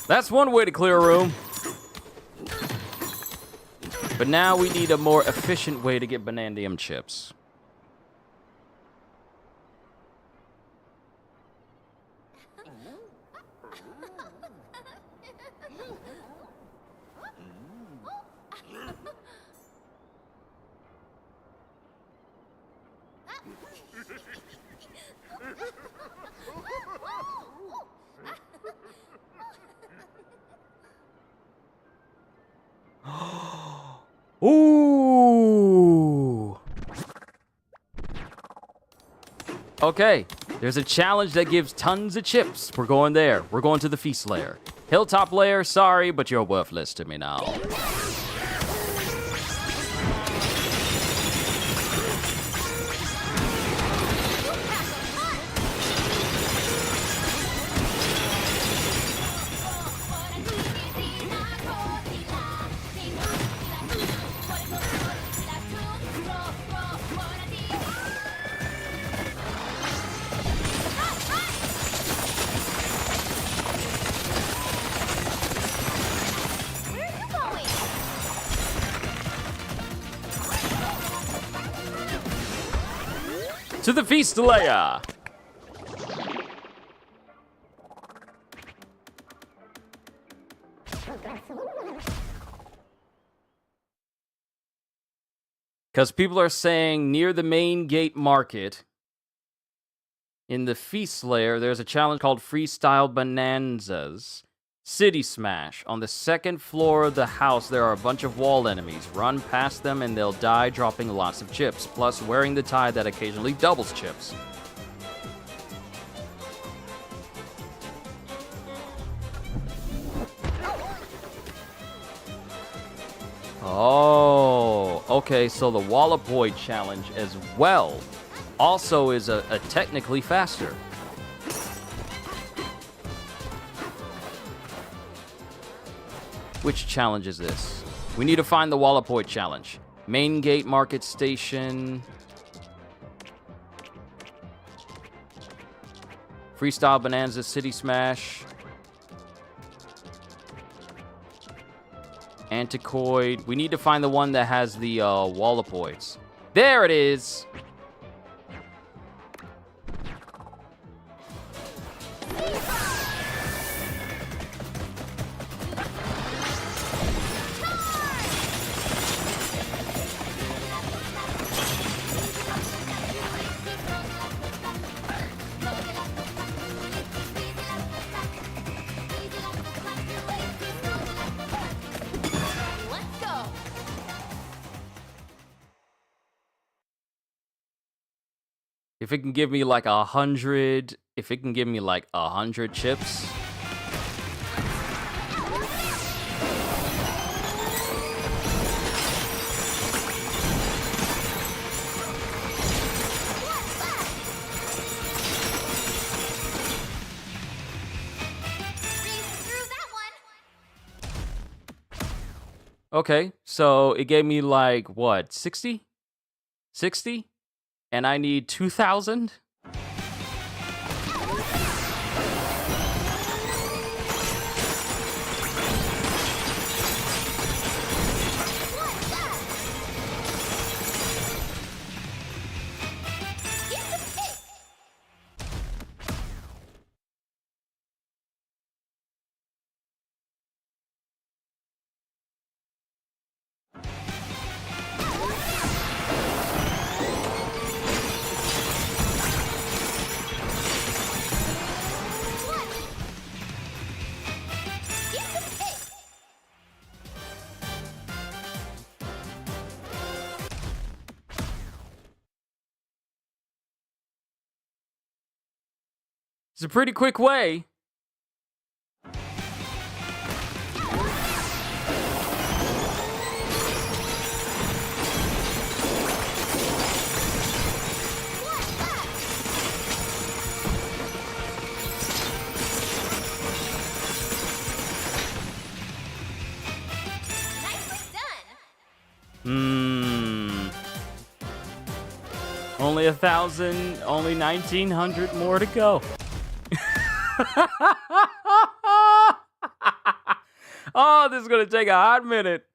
S1: That's one way to clear a room. But now we need a more efficient way to get Banandium chips. Ooh. Okay, there's a challenge that gives tons of chips. We're going there. We're going to the feast lair. Hilltop lair, sorry, but you're worthless to me now. To the feast lair. Because people are saying near the main gate market in the feast lair, there's a challenge called Freestyle Bonanzas. City Smash. On the second floor of the house, there are a bunch of wall enemies. Run past them and they'll die, dropping lots of chips. Plus, wearing the tie that occasionally doubles chips. Oh, okay, so the Wallop Boy challenge as well also is a technically faster. Which challenge is this? We need to find the Wallop Boy challenge. Main Gate Market Station. Freestyle Bonanza City Smash. Anticoid. We need to find the one that has the Wallopoids. There it is! If it can give me like 100, if it can give me like 100 chips. Okay, so it gave me like, what, 60? 60? And I need 2,000? It's a pretty quick way. Only 1,000, only 1,900 more to go. Oh, this is gonna take a hot minute.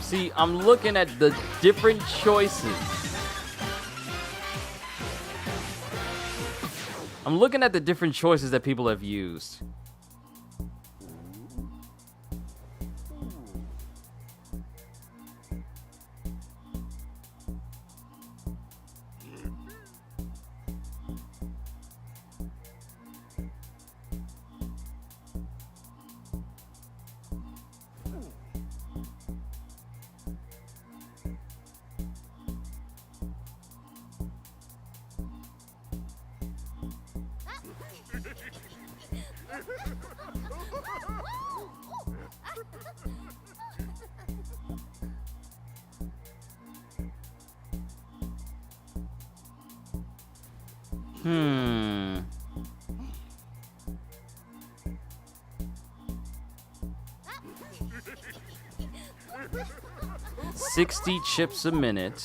S1: See, I'm looking at the different choices. I'm looking at the different choices that people have used. Hmm. $60 chips a minute.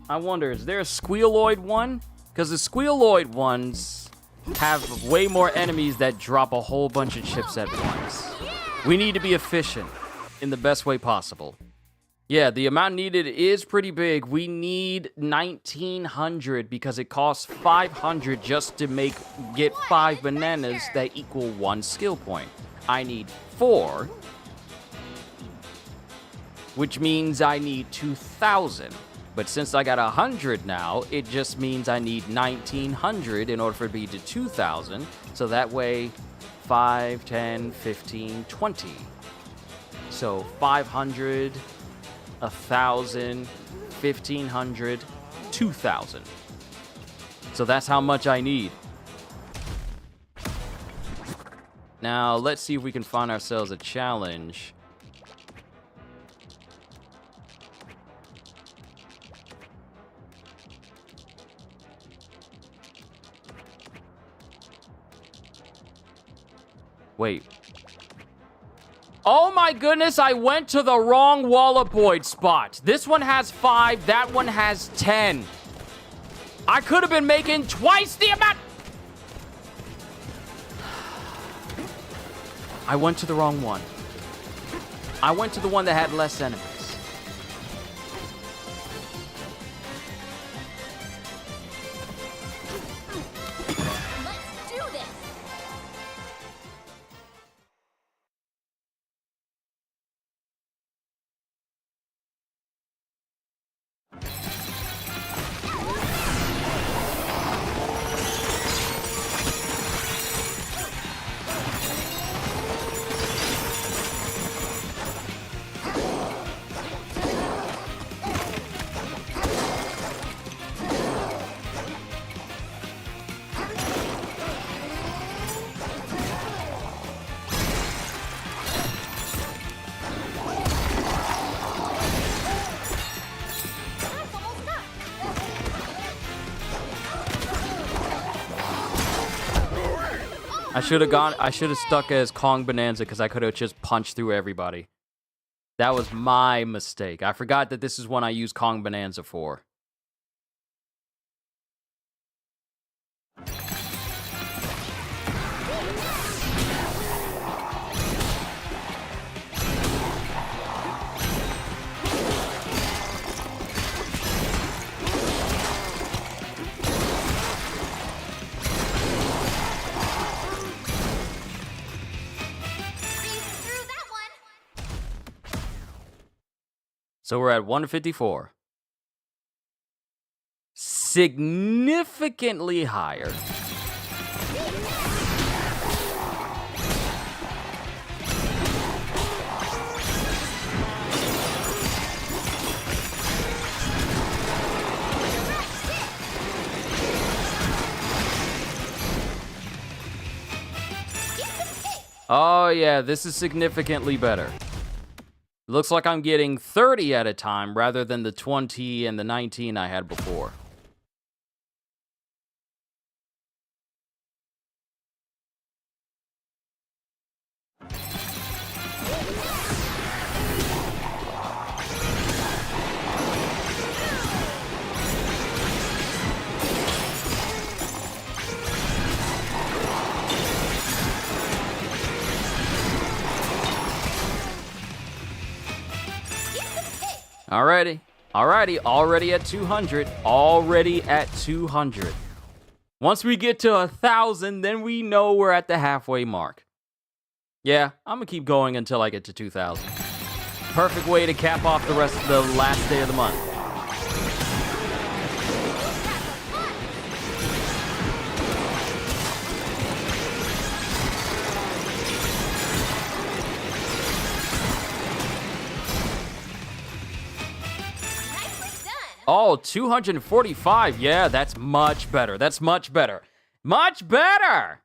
S1: I wonder, is there a squealoid one? Because the squealoid ones have way more enemies that drop a whole bunch of chips at once. We need to be efficient in the best way possible. Yeah, the amount needed is pretty big. We need 1,900 because it costs 500 just to get 5 bananas that equal 1 skill point. I need 4, which means I need 2,000. But since I got 100 now, it just means I need 1,900 in order for it to be to 2,000. So that way, 5, 10, 15, 20. So 500... 1,000, 1,500, 2,000. So that's how much I need. Now, let's see if we can find ourselves a challenge. Wait. Oh my goodness, I went to the wrong Wallaboid spot. This one has 5, that one has 10. I could have been making twice the amount. I went to the wrong one. I went to the one that had less enemies.
S2: Let's do this.
S1: I should have stuck as Kong Bonanza because I could have just punched through everybody. That was my mistake. I forgot that this is one I use Kong Bonanza for.
S2: Through that one.
S1: So we're at 154. Significantly higher. Oh yeah, this is significantly better. Looks like I'm getting 30 at a time rather than the 20 and the 19 I had before. Already at 200. Already at 200. Once we get to 1,000, then we know we're at the halfway mark. Yeah, I'm gonna keep going until I get to 2,000. Perfect way to cap off the last day of the month. Oh, 245. Yeah, that's much better. That's much better. Much better!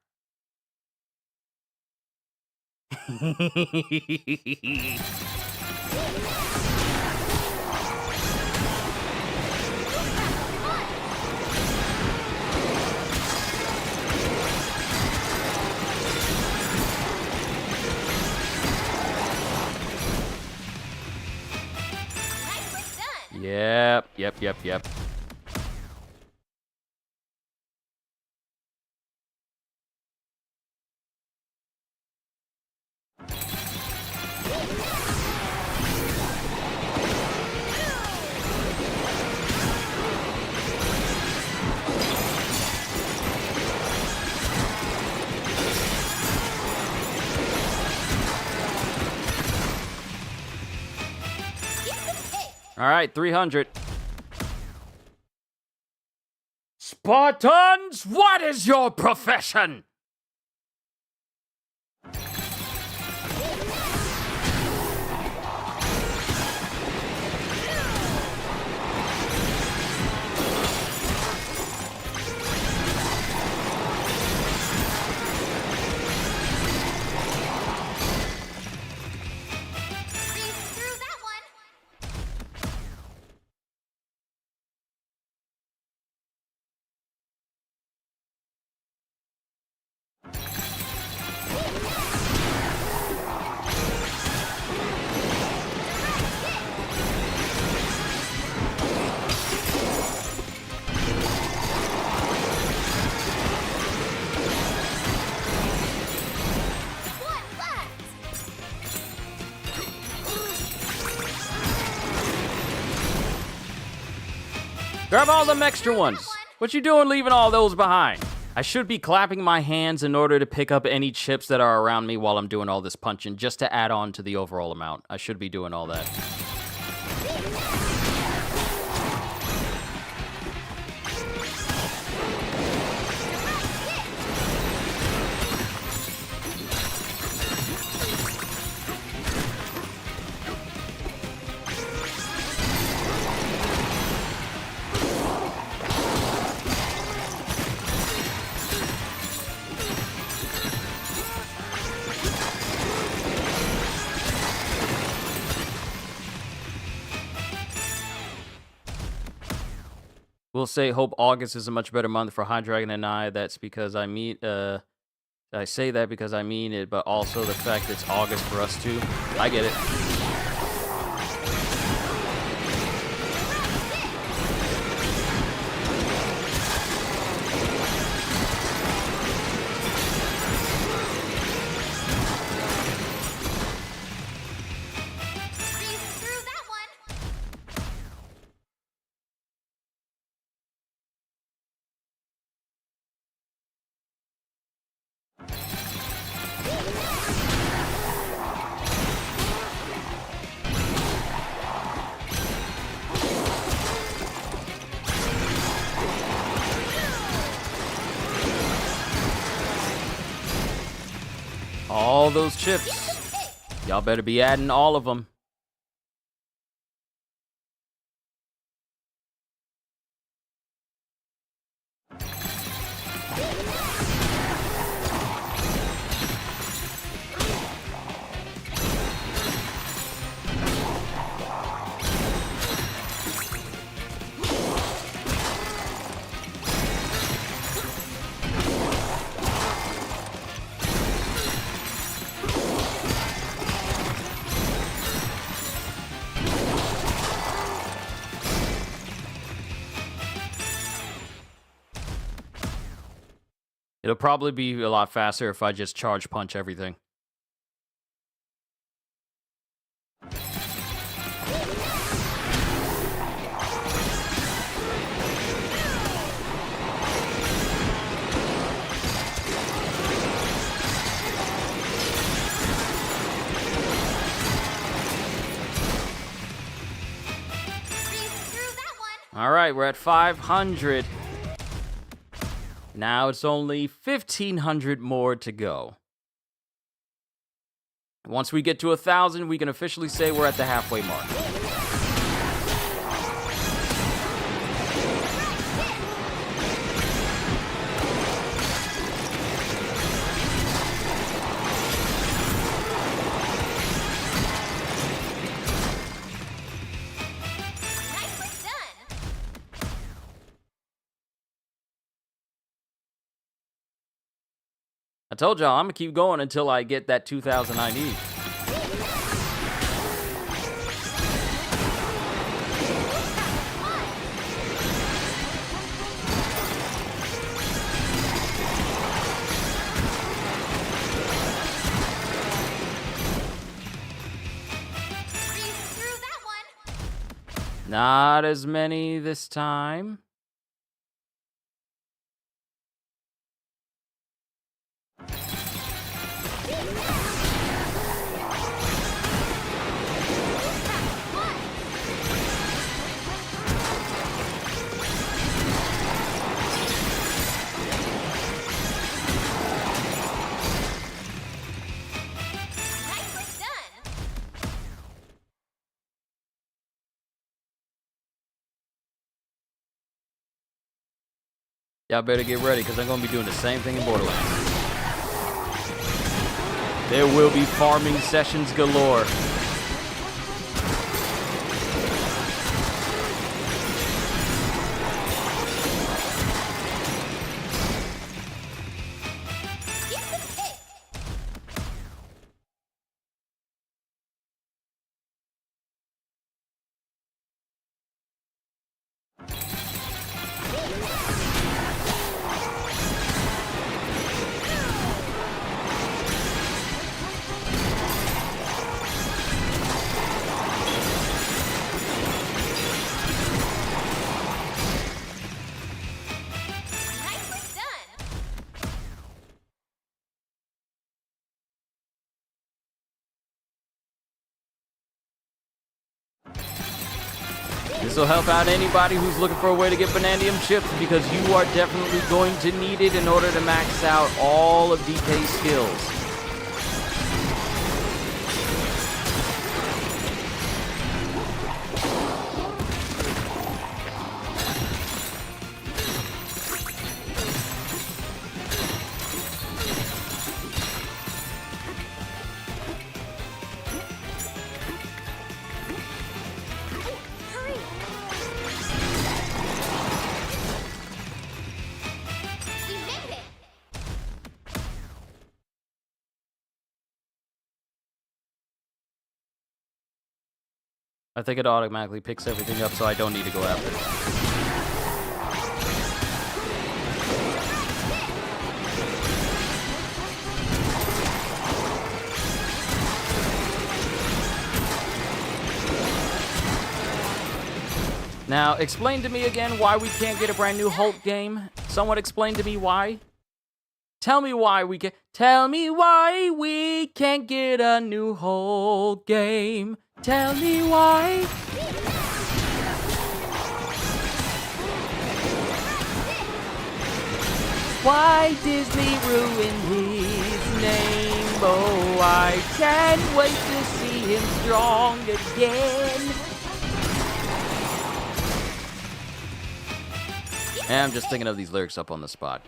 S1: Yep. All right, 300. Spartans, what is your profession? Grab all them extra ones. What you doing leaving all those behind? I should be clapping my hands in order to pick up any chips that are around me while I'm doing all this punching, just to add on to the overall amount. I should be doing all that. We'll say, hope August is a much better month for High Dragon and I. That's because I mean, I say that because I mean it, but also the fact it's August for us too. I get it. All those chips. Y'all better be adding all of them. It'll probably be a lot faster if I just charge punch everything. All right, we're at 500. Now it's only 1,500 more to go. Once we get to 1,000, we can officially say we're at the halfway mark. I told y'all I'm gonna keep going until I get that 2,000 I need. Not as many this time. Y'all better get ready, because I'm going to be doing the same thing in Borderlands. There will be farming sessions galore. This will help out anybody who's looking for a way to get Banandium chips, because you are definitely going to need it in order to max out all of DK's skills. I think it automatically picks everything up, so I don't need to go after it. Now, explain to me again why we can't get a brand new Hulk game. Someone explain to me why. Tell me why we can't get a new Hulk game. Tell me why. Why Disney ruined his name. Oh, I can't wait to see him strong again. And I'm just thinking of these lyrics up on the spot.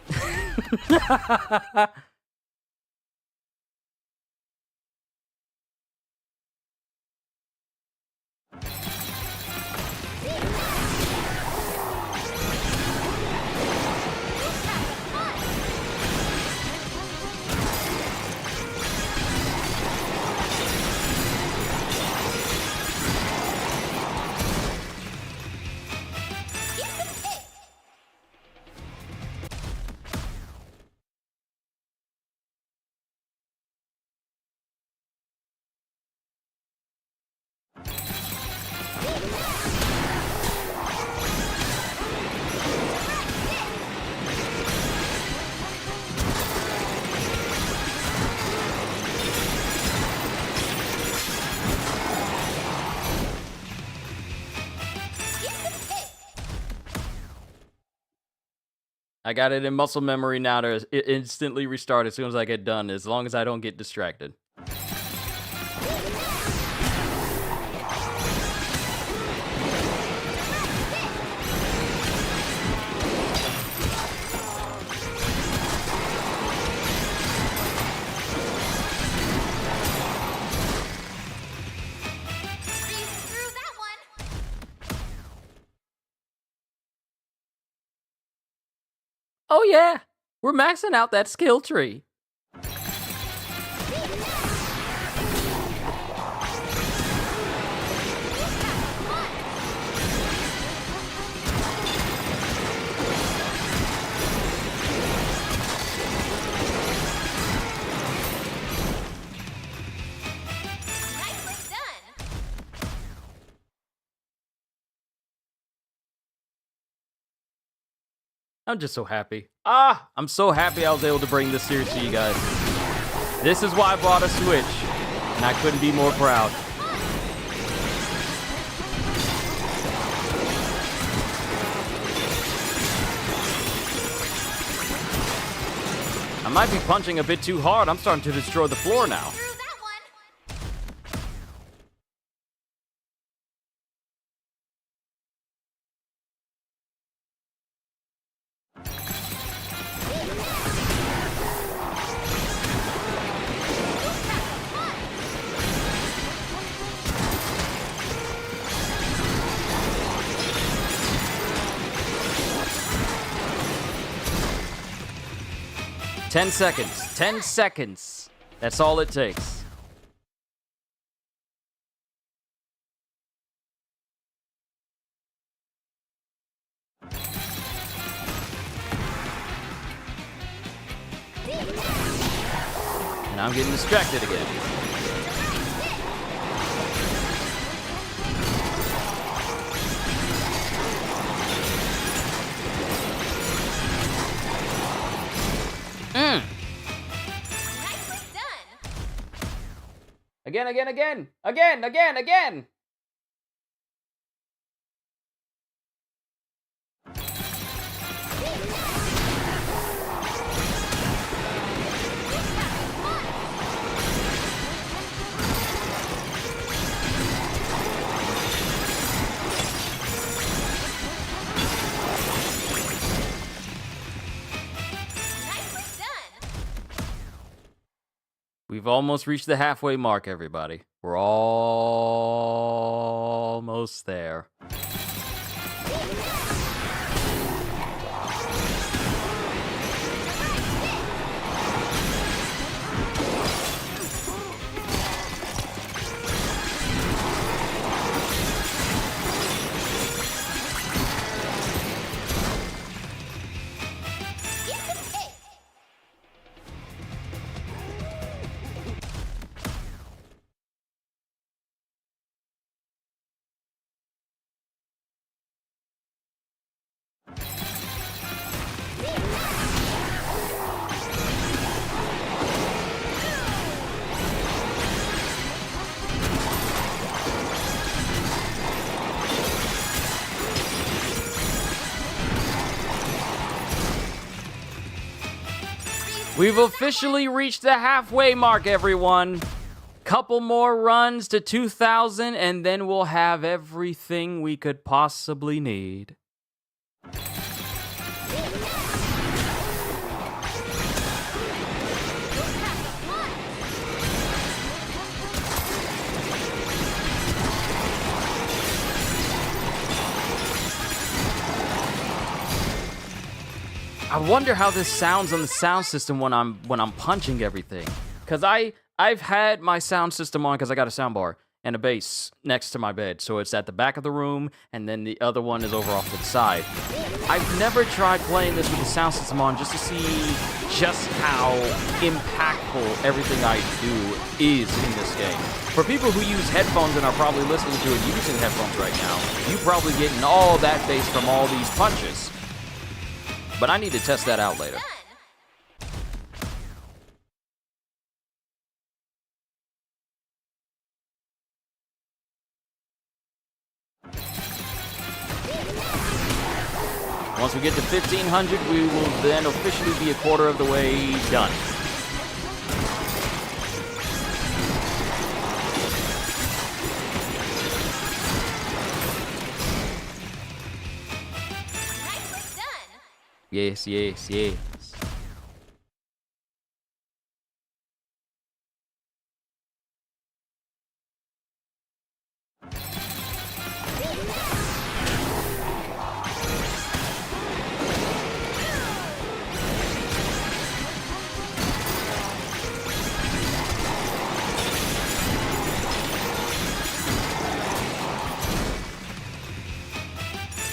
S1: I got it in muscle memory now to instantly restart as soon as I get done, as long as I don't get distracted.
S2: Through that one.
S1: Oh yeah, we're maxing out that skill tree.
S2: Nicely done.
S1: I'm just so happy. I'm so happy I was able to bring this series to you guys. This is why I bought a Switch, and I couldn't be more proud. I might be punching a bit too hard. I'm starting to destroy the floor now.
S2: Through that one.
S1: Ten seconds. 10 seconds. That's all it takes. And I'm getting distracted again.
S2: Nicely done.
S1: Again.
S2: Nicely done.
S1: We've almost reached the halfway mark, everybody. We're almost there. We've officially reached the halfway mark, everyone. Couple more runs to 2,000, and then we'll have everything we could possibly need. I wonder how this sounds on the sound system when I'm punching everything. Cause I've had my sound system on because I got a sound bar and a bass next to my bed. So it's at the back of the room, and then the other one is over off to the side. I've never tried playing this with the sound system on just to see just how impactful everything I do is in this game. For people who use headphones and are probably listening to it using headphones right now, you probably getting all that bass from all these punches. But I need to test that out later. Once we get to 1,500, we will then officially be a quarter of the way done.
S2: Nicely done.
S1: Yes, yes, yes.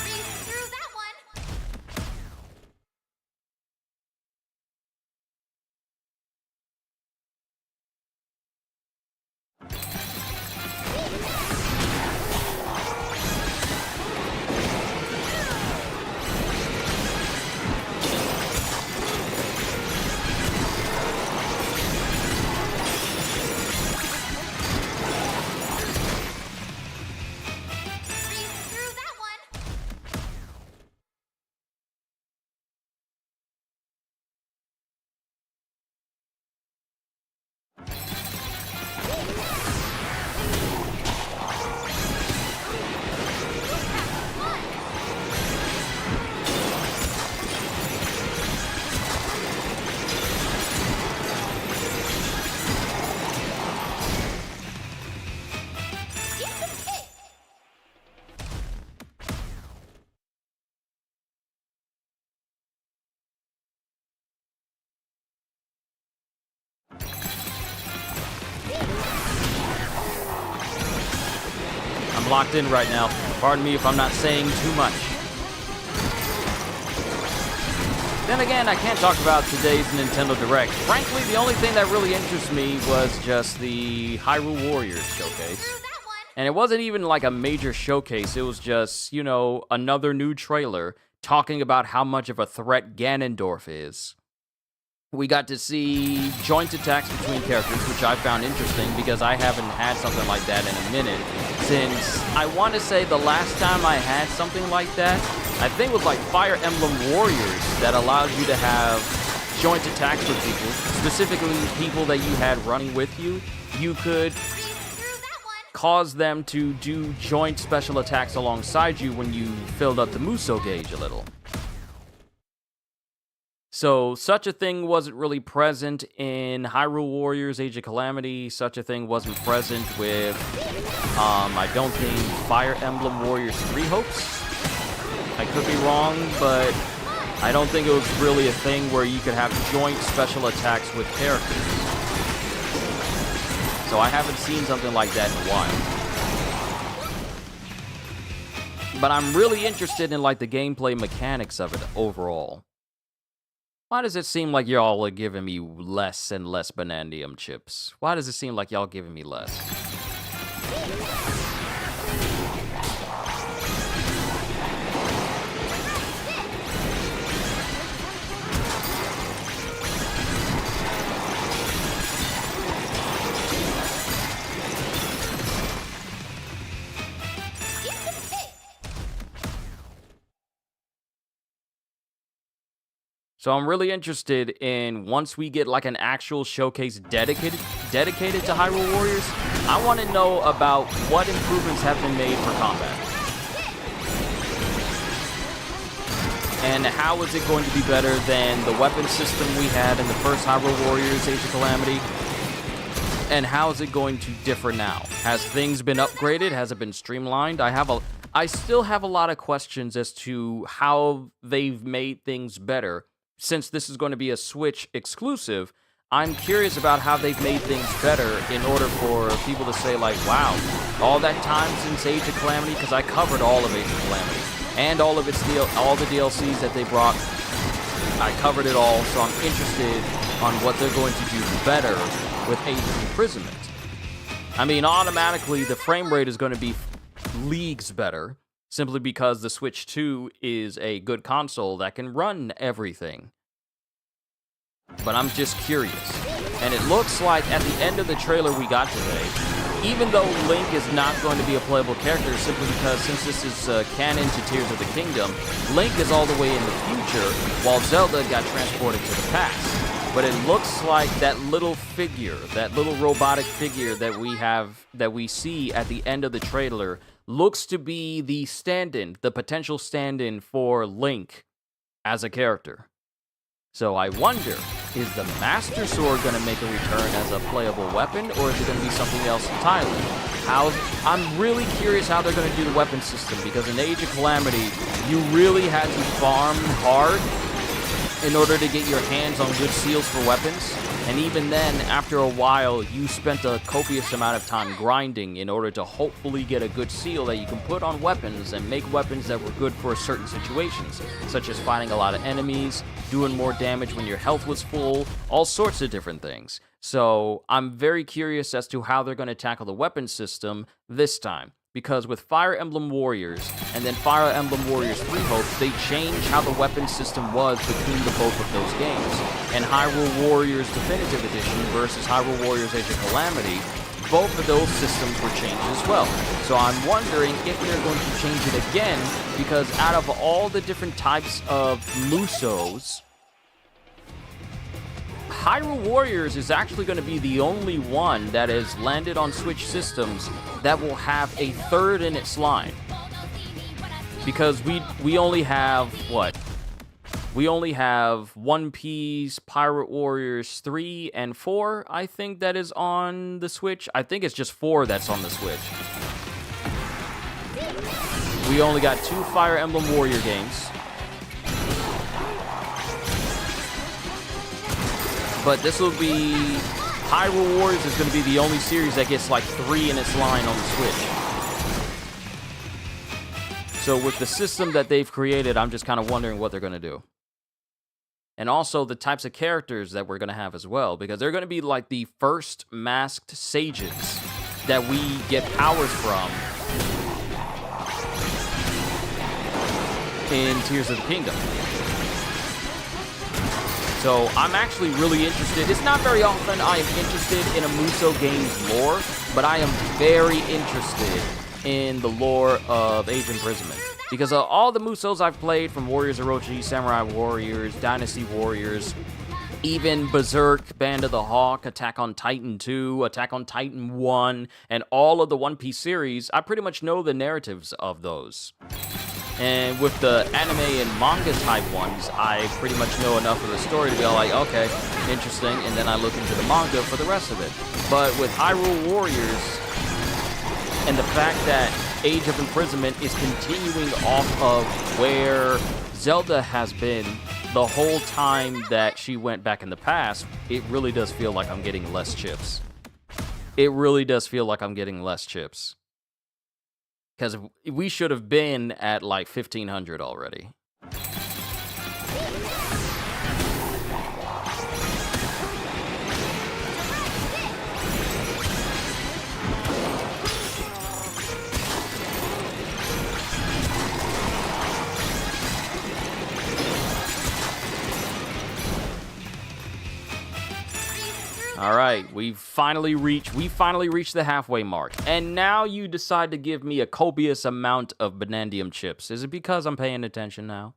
S2: Breeze through that one. Breeze through that one. Piece of cake.
S1: I'm locked in right now. Pardon me if I'm not saying too much. Then again, I can't talk about today's Nintendo Direct. Frankly, the only thing that really interests me was just the Hyrule Warriors showcase.
S2: Through that one.
S1: And it wasn't even like a major showcase. It was just, you know, another new trailer talking about how much of a threat Ganondorf is. We got to see joint attacks between characters, which I found interesting because I haven't had something like that in a minute. Since I want to say the last time I had something like that, I think it was like Fire Emblem Warriors that allows you to have joint attacks with people, specifically people that you had running with you. You could
S2: Breeze through that one.
S1: cause them to do joint special attacks alongside you when you filled up the Muso gauge a little. So, such a thing wasn't really present in Hyrule Warriors Age of Calamity. Such a thing wasn't present with, I don't think, Fire Emblem Warriors 3 Hopes. I could be wrong, but I don't think it was really a thing where you could have joint special attacks with characters. So I haven't seen something like that in a while. But I'm really interested in like the gameplay mechanics of it overall. Why does it seem like y'all are giving me less and less Banandium chips? Why does it seem like y'all giving me less?
S2: Piece of cake.
S1: So I'm really interested in, once we get like an actual showcase dedicated to Hyrule Warriors, I want to know about what improvements have been made for combat. And how is it going to be better than the weapon system we had in the first Hyrule Warriors Age of Calamity? And how is it going to differ now? Has things been upgraded? Has it been streamlined? I still have a lot of questions as to how they've made things better. Since this is going to be a Switch exclusive, I'm curious about how they've made things better in order for people to say, like, wow, all that time since Age of Calamity, because I covered all of Age of Calamity, and all of all the DLCs that they brought, I covered it all, so I'm interested on what they're going to do better with Age of Imprisonment. I mean, automatically, the frame rate is going to be leagues better, simply because the Switch 2 is a good console that can run everything. But I'm just curious. And it looks like at the end of the trailer we got today, even though Link is not going to be a playable character, simply because since this is canon to Tears of the Kingdom, Link is all the way in the future, while Zelda got transported to the past. But it looks like that little figure, that little robotic figure that we see at the end of the trailer, looks to be the stand-in, the potential stand-in for Link as a character. So I wonder, is the Master Sword going to make a return as a playable weapon, or is it going to be something else entirely? I'm really curious how they're going to do the weapon system, because in Age of Calamity, you really had to farm hard in order to get your hands on good seals for weapons. And even then, after a while, you spent a copious amount of time grinding in order to hopefully get a good seal that you can put on weapons and make weapons that were good for certain situations, such as fighting a lot of enemies, doing more damage when your health was full, all sorts of different things. So I'm very curious as to how they're going to tackle the weapon system this time. Because with Fire Emblem Warriors and then Fire Emblem Warriors 3 Hopes, they changed how the weapon system was between the both of those games. And Hyrule Warriors Definitive Edition versus Hyrule Warriors Age of Calamity, both of those systems were changed as well. So I'm wondering if they're going to change it again, because out of all the different types of Musos, Hyrule Warriors is actually going to be the only one that has landed on Switch systems that will have a third in its line. Because we only have, what? We only have One Piece, Pirate Warriors 3, and 4, I think, that is on the Switch. I think it's just 4 that's on the Switch. We only got 2 Fire Emblem Warrior games. But this will be... Hyrule Warriors is going to be the only series that gets like 3 in its line on the Switch. So with the system that they've created, I'm just kind of wondering what they're going to do. And also the types of characters that we're going to have as well. Because they're going to be like the first masked sages that we get powers from in Tears of the Kingdom. So I'm actually really interested. It's not very often I am interested in a Muso game's lore, but I am very interested in the lore of Age of Imprisonment. Because all the Musos I've played, from Warriors Orochi, Samurai Warriors, Dynasty Warriors, even Berserk, Band of the Hawk, Attack on Titan 2, Attack on Titan 1, and all of the One Piece series, I pretty much know the narratives of those. And with the anime and manga type ones, I pretty much know enough of the story to be all like, okay, interesting, and then I look into the manga for the rest of it. But with Hyrule Warriors, and the fact that Age of Imprisonment is continuing off of where Zelda has been the whole time that she went back in the past, it really does feel like I'm getting less chips. It really does feel like I'm getting less chips. Because we should have been at like 1,500 already. All right, we finally reached the halfway mark. And now you decide to give me a copious amount of Banandium chips. Is it because I'm paying attention now?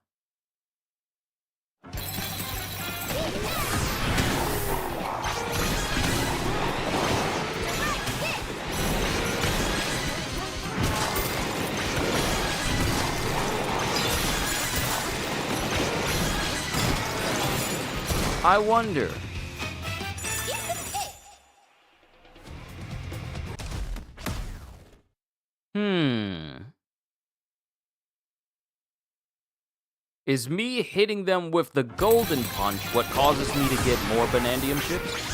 S1: I wonder. Is me hitting them with the golden punch what causes me to get more Banandium chips?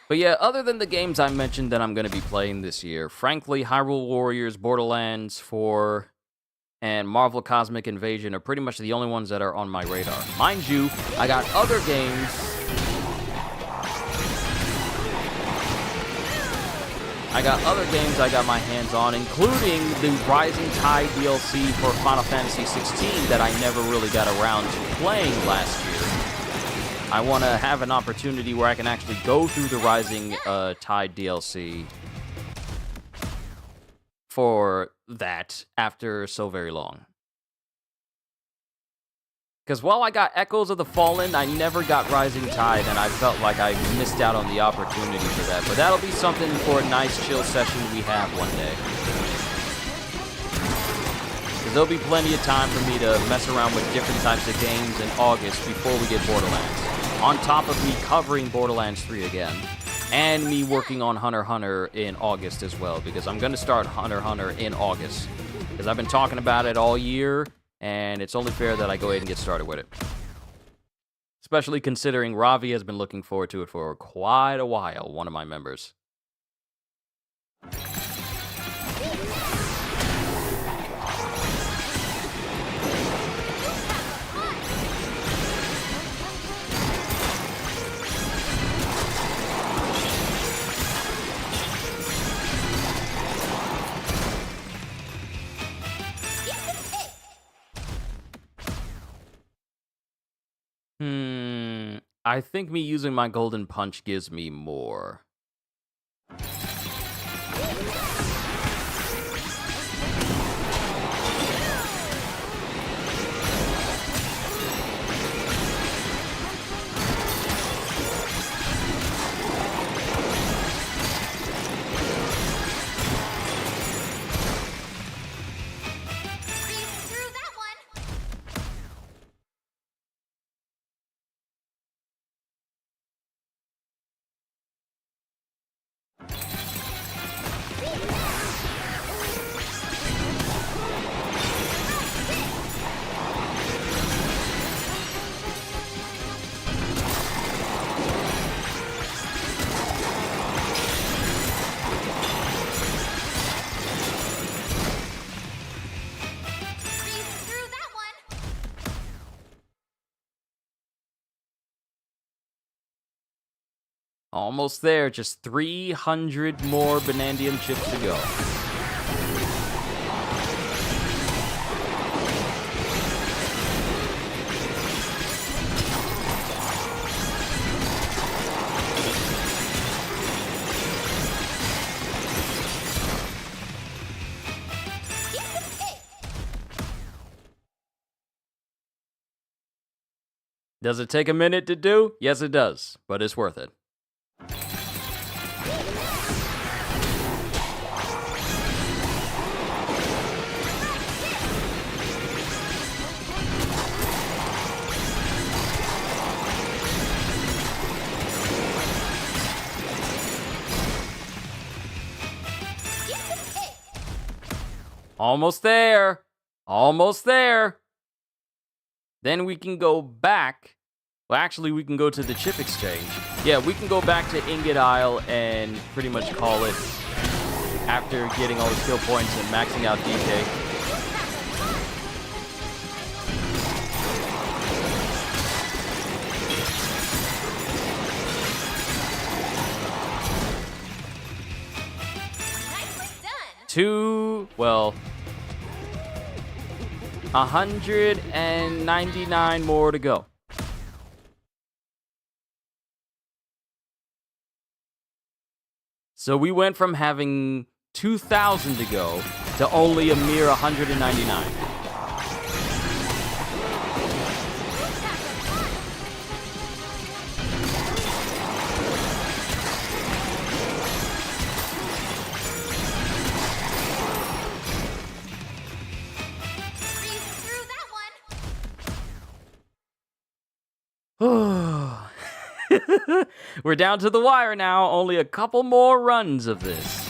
S1: But yeah, other than the games I mentioned that I'm going to be playing this year, frankly, Hyrule Warriors, Borderlands 4, and Marvel Cosmic Invasion are pretty much the only ones that are on my radar. Mind you, I got other games. I got my hands on, including the Rising Tide DLC for Final Fantasy 16 that I never really got around to playing last year. I want to have an opportunity where I can actually go through the Rising Tide DLC for that after so very long. Because while I got Echoes of the Fallen, I never got Rising Tide, and I felt like I missed out on the opportunity for that. But that'll be something for a nice chill session we have one day. Because there'll be plenty of time for me to mess around with different types of games in August before we get Borderlands. On top of me covering Borderlands 3 again. And me working on Hunter x Hunter in August as well. Because I'm going to start Hunter x Hunter in August. Because I've been talking about it all year. And it's only fair that I go ahead and get started with it. Especially considering Ravi has been looking forward to it for quite a while. One of my members. I think me using my golden punch gives me more. Almost there, just 300 more Banandium chips to go. Does it take a minute to do? Yes, it does, but it's worth it. Almost there. Almost there. Then we can go back. Well, actually, we can go to the chip exchange. Yeah, we can go back to Ingot Isle and pretty much call it after getting all the skill points and maxing out DK. Well, 199 more to go. So we went from having 2,000 to go to only a mere 199. We're down to the wire now. Only a couple more runs of this.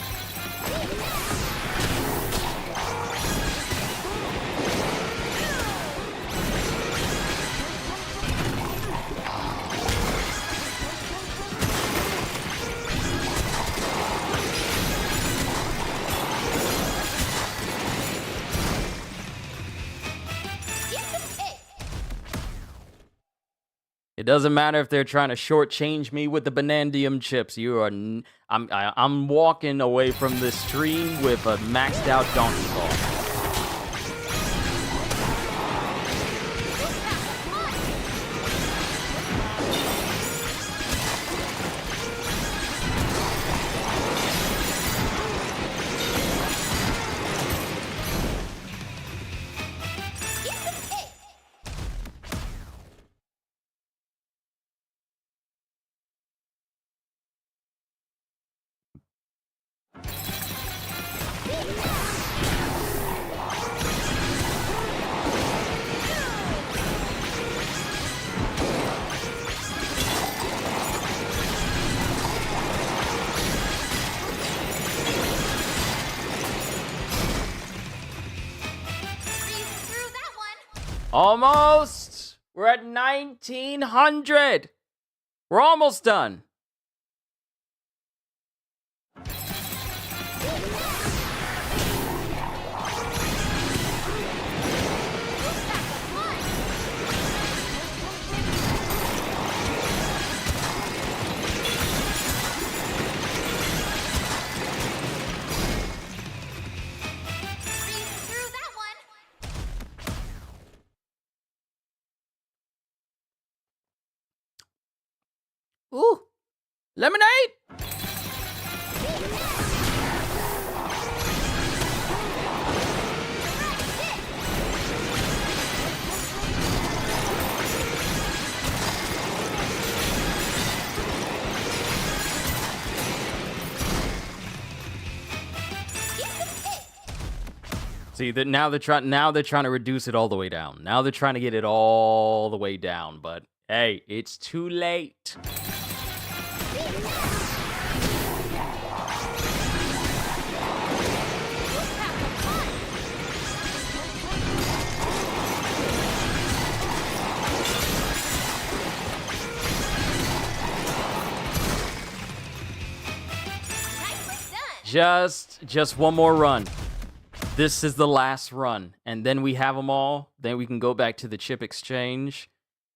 S1: It doesn't matter if they're trying to shortchange me with the Banandium chips. I'm walking away from this stream with a maxed out Donkey Ball. Almost! We're at 1900! We're almost done. Ooh, lemonade! See that now they're trying to reduce it all the way down. Now they're trying to get it all the way down, but hey, it's too late. Just one more run. This is the last run, and then we have them all. Then we can go back to the chip exchange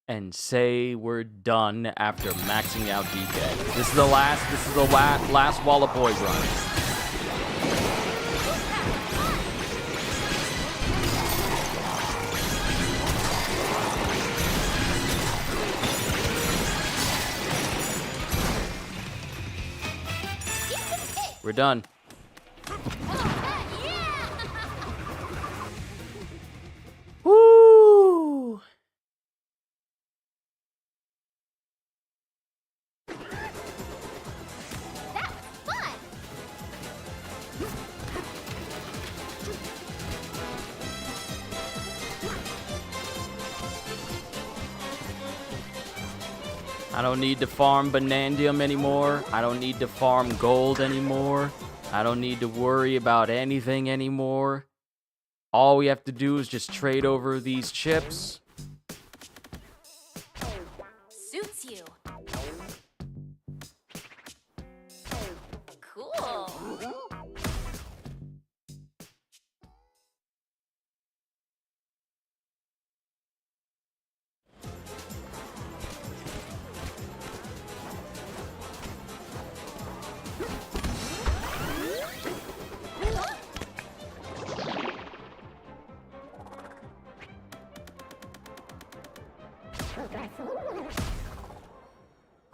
S1: and say we're done after maxing out DK. This is the last Wall of Boy run. We're done. Woo!
S2: That was fun!
S1: I don't need to farm Banandium anymore. I don't need to farm gold anymore. I don't need to worry about anything anymore. All we have to do is just trade over these chips.
S2: Suits you. Cool.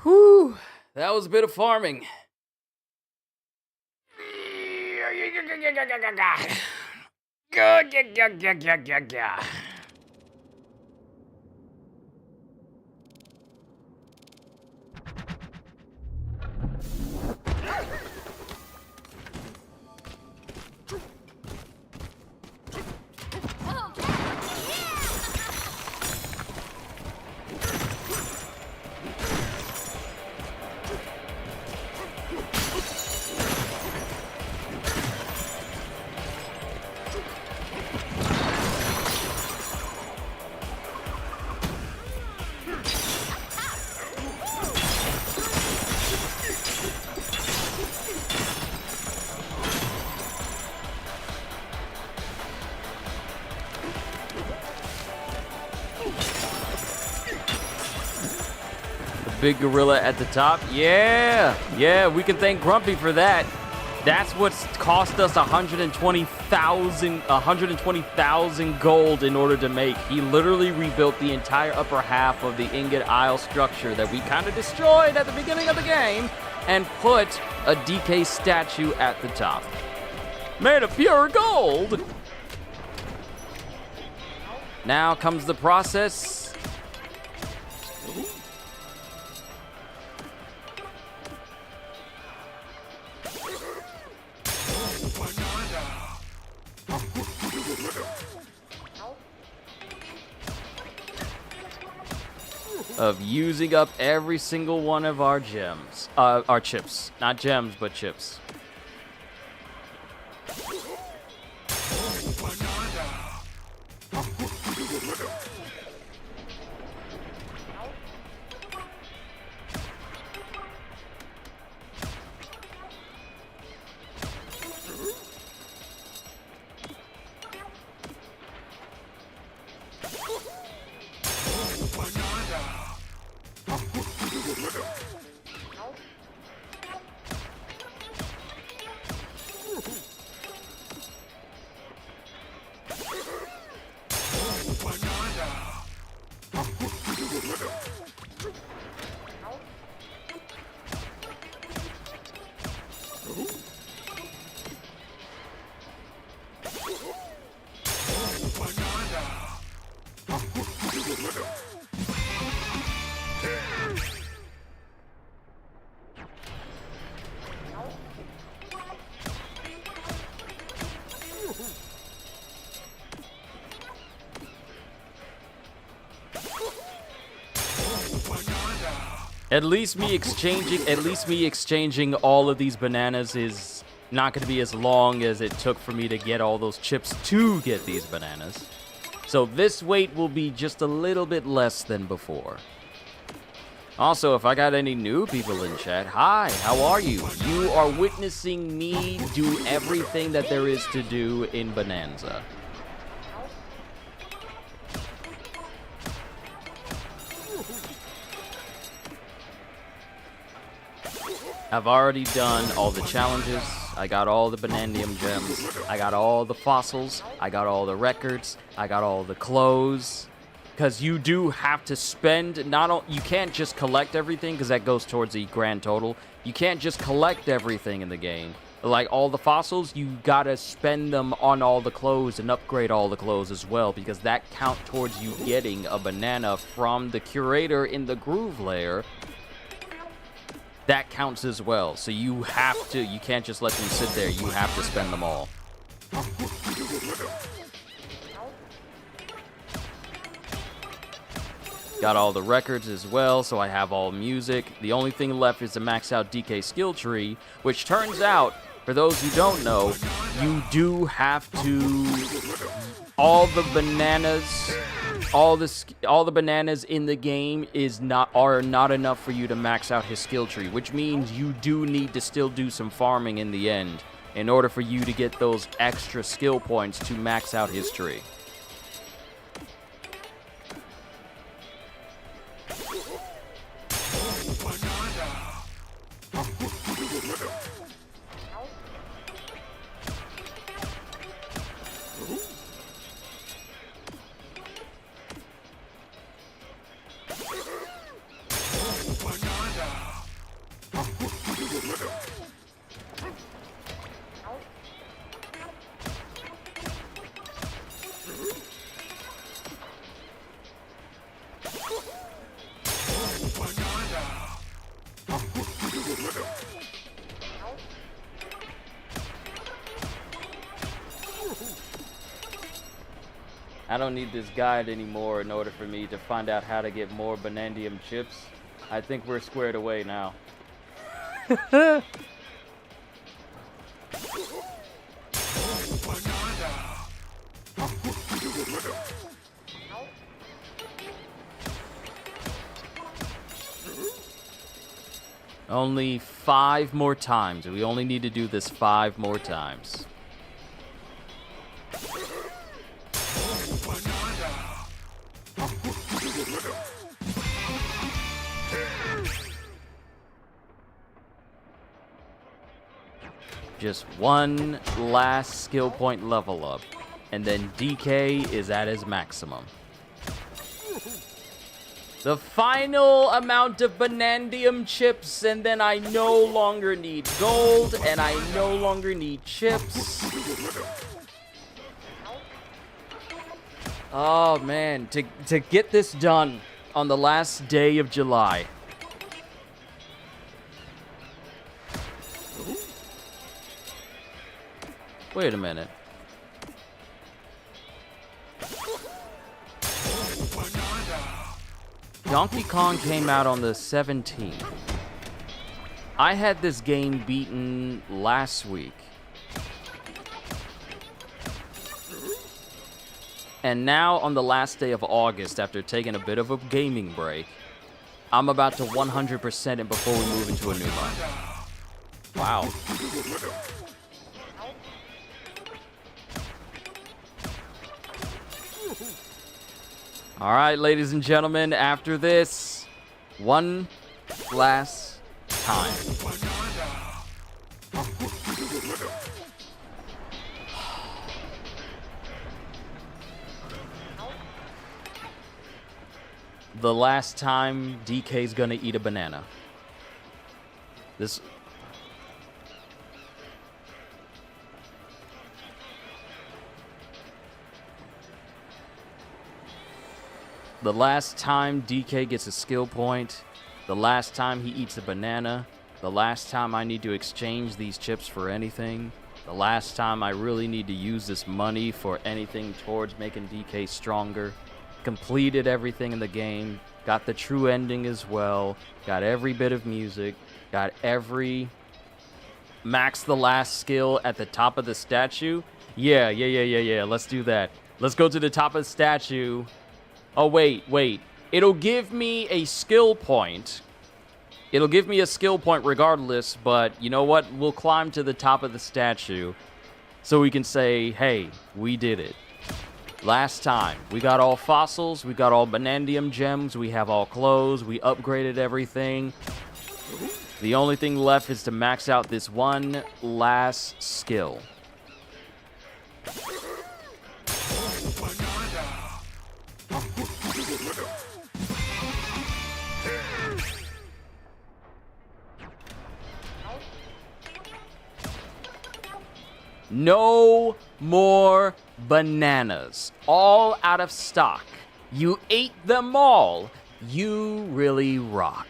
S1: Whew, that was a bit of farming. big gorilla at the top. Yeah, we can thank Grumpy for that. That's what's cost us 120,000 gold in order to make. He literally rebuilt the entire upper half of the ingot aisle structure that we kind of destroyed at the beginning of the game and put a DK statue at the top. Made of pure gold! Now comes the process of using up every single one of our gems. Our chips. Not gems, but chips. At least me exchanging all of these bananas is not going to be as long as it took for me to get all those chips to get these bananas. So this wait will be just a little bit less than before. Also, if I got any new people in chat, hi, how are you? You are witnessing me do everything that there is to do in Bonanza. I've already done all the challenges. I got all the Banandium gems. I got all the fossils. I got all the records. I got all the clothes. Because you do have to spend, you can't just collect everything because that goes towards the grand total. You can't just collect everything in the game. Like all the fossils, you gotta spend them on all the clothes and upgrade all the clothes as well, because that count towards you getting a banana from the curator in the groove layer. That counts as well. So you can't just let them sit there. You have to spend them all. Got all the records as well, so I have all music. The only thing left is to max out DK skill tree, which turns out, for those who don't know, you do have to... All the bananas in the game are not enough for you to max out his skill tree, which means you do need to still do some farming in the end in order for you to get those extra skill points to max out his tree. I don't need this guide anymore in order for me to find out how to get more Banandium chips. I think we're squared away now. Only 5 more times. We only need to do this 5 more times. Just one last skill point level up, and then DK is at his maximum. The final amount of Banandium chips, and then I no longer need gold, and I no longer need chips. Oh man, to get this done on the last day of July. Wait a minute. Donkey Kong came out on the 17th. I had this game beaten last week. And now on the last day of August, after taking a bit of a gaming break, I'm about to 100% it before we move into a new month. Wow. All right, ladies and gentlemen, after this, one last time. The last time DK's gonna eat a banana. This... The last time DK gets a skill point, the last time he eats a banana, the last time I need to exchange these chips for anything, the last time I really need to use this money for anything towards making DK stronger, completed everything in the game, got the true ending as well, got every bit of music, got every max the last skill at the top of the statue. Yeah, let's do that. Let's go to the top of the statue. Oh, wait. It'll give me a skill point. It'll give me a skill point regardless, but you know what? We'll climb to the top of the statue so we can say, hey, we did it. Last time, we got all fossils, we got all Banandium gems, we have all clothes, we upgraded everything. The only thing left is to max out this one last skill. No more bananas. All out of stock. You ate them all. You really rock.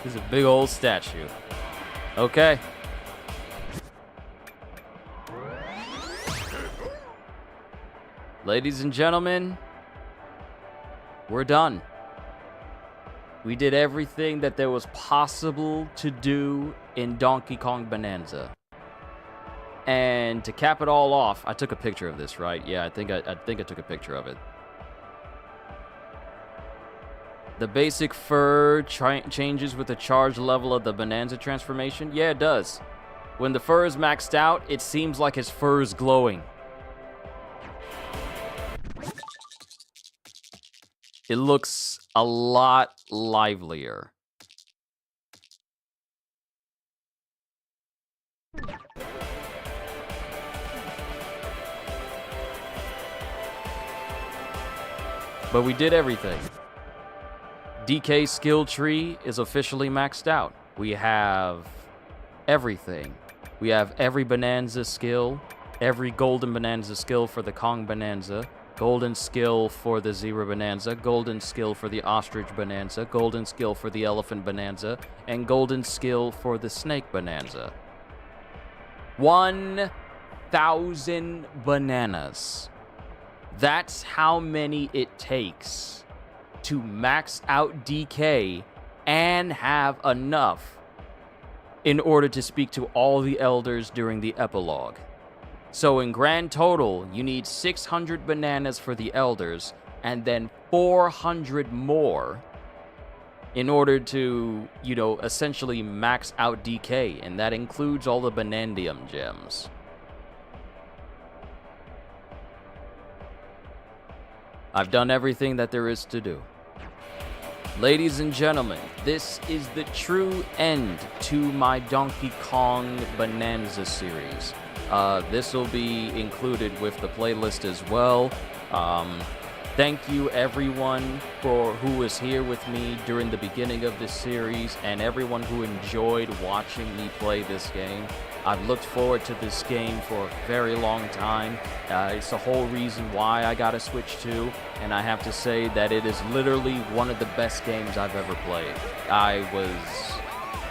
S1: This is a big old statue. Okay. Ladies and gentlemen, we're done. We did everything that there was possible to do in Donkey Kong Bonanza. And to cap it all off, I took a picture of this, right? Yeah, I think I took a picture of it. The basic fur changes with the charge level of the Bonanza transformation. Yeah, it does. When the fur is maxed out, it seems like his fur is glowing. It looks a lot livelier. But we did everything. DK's skill tree is officially maxed out. We have everything. We have every Bonanza skill, every golden Bonanza skill for the Kong Bonanza, golden skill for the Zebra Bonanza, golden skill for the Ostrich Bonanza, golden skill for the Elephant Bonanza, and golden skill for the Snake Bonanza. 1,000 bananas. That's how many it takes to max out DK and have enough in order to speak to all the elders during the epilogue. So in grand total, you need 600 bananas for the elders and then 400 more in order to, essentially max out DK, and that includes all the Banandium gems. I've done everything that there is to do. Ladies and gentlemen, this is the true end to my Donkey Kong Bonanza series. This will be included with the playlist as well. Thank you everyone who was here with me during the beginning of this series, and everyone who enjoyed watching me play this game. I've looked forward to this game for a very long time. It's the whole reason why I got a Switch 2, and I have to say that it is literally one of the best games I've ever played. I was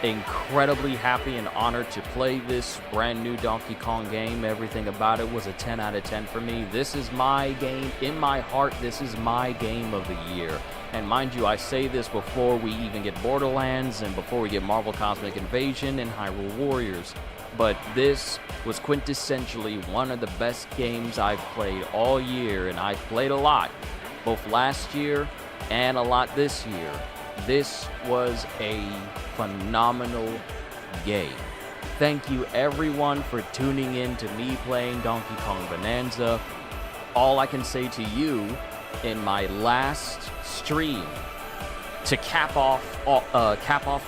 S1: incredibly happy and honored to play this brand new Donkey Kong game. Everything about it was a 10 out of 10 for me. This is my game. In my heart, this is my game of the year. And mind you, I say this before we even get Borderlands and before we get Marvel Cosmic Invasion and Hyrule Warriors. But this was quintessentially one of the best games I've played all year, and I've played a lot, both last year and a lot this year. This was a phenomenal game. Thank you everyone for tuning in to me playing Donkey Kong Bonanza. All I can say to you in my last stream to cap off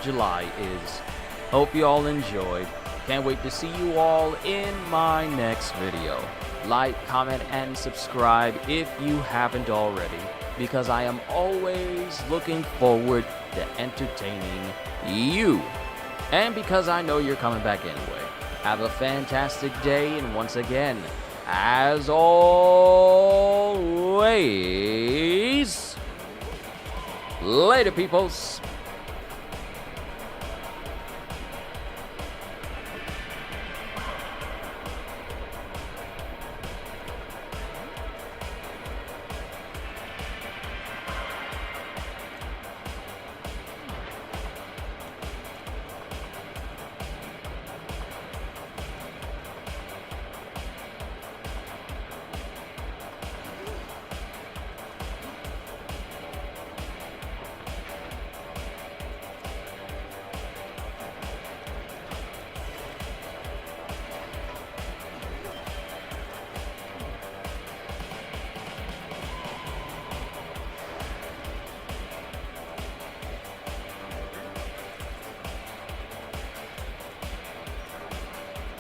S1: July is, hope you all enjoyed. Can't wait to see you all in my next video. Like, comment, and subscribe if you haven't already, because I am always looking forward to entertaining you. And because I know you're coming back anyway. Have a fantastic day, and once again, as always, later peoples.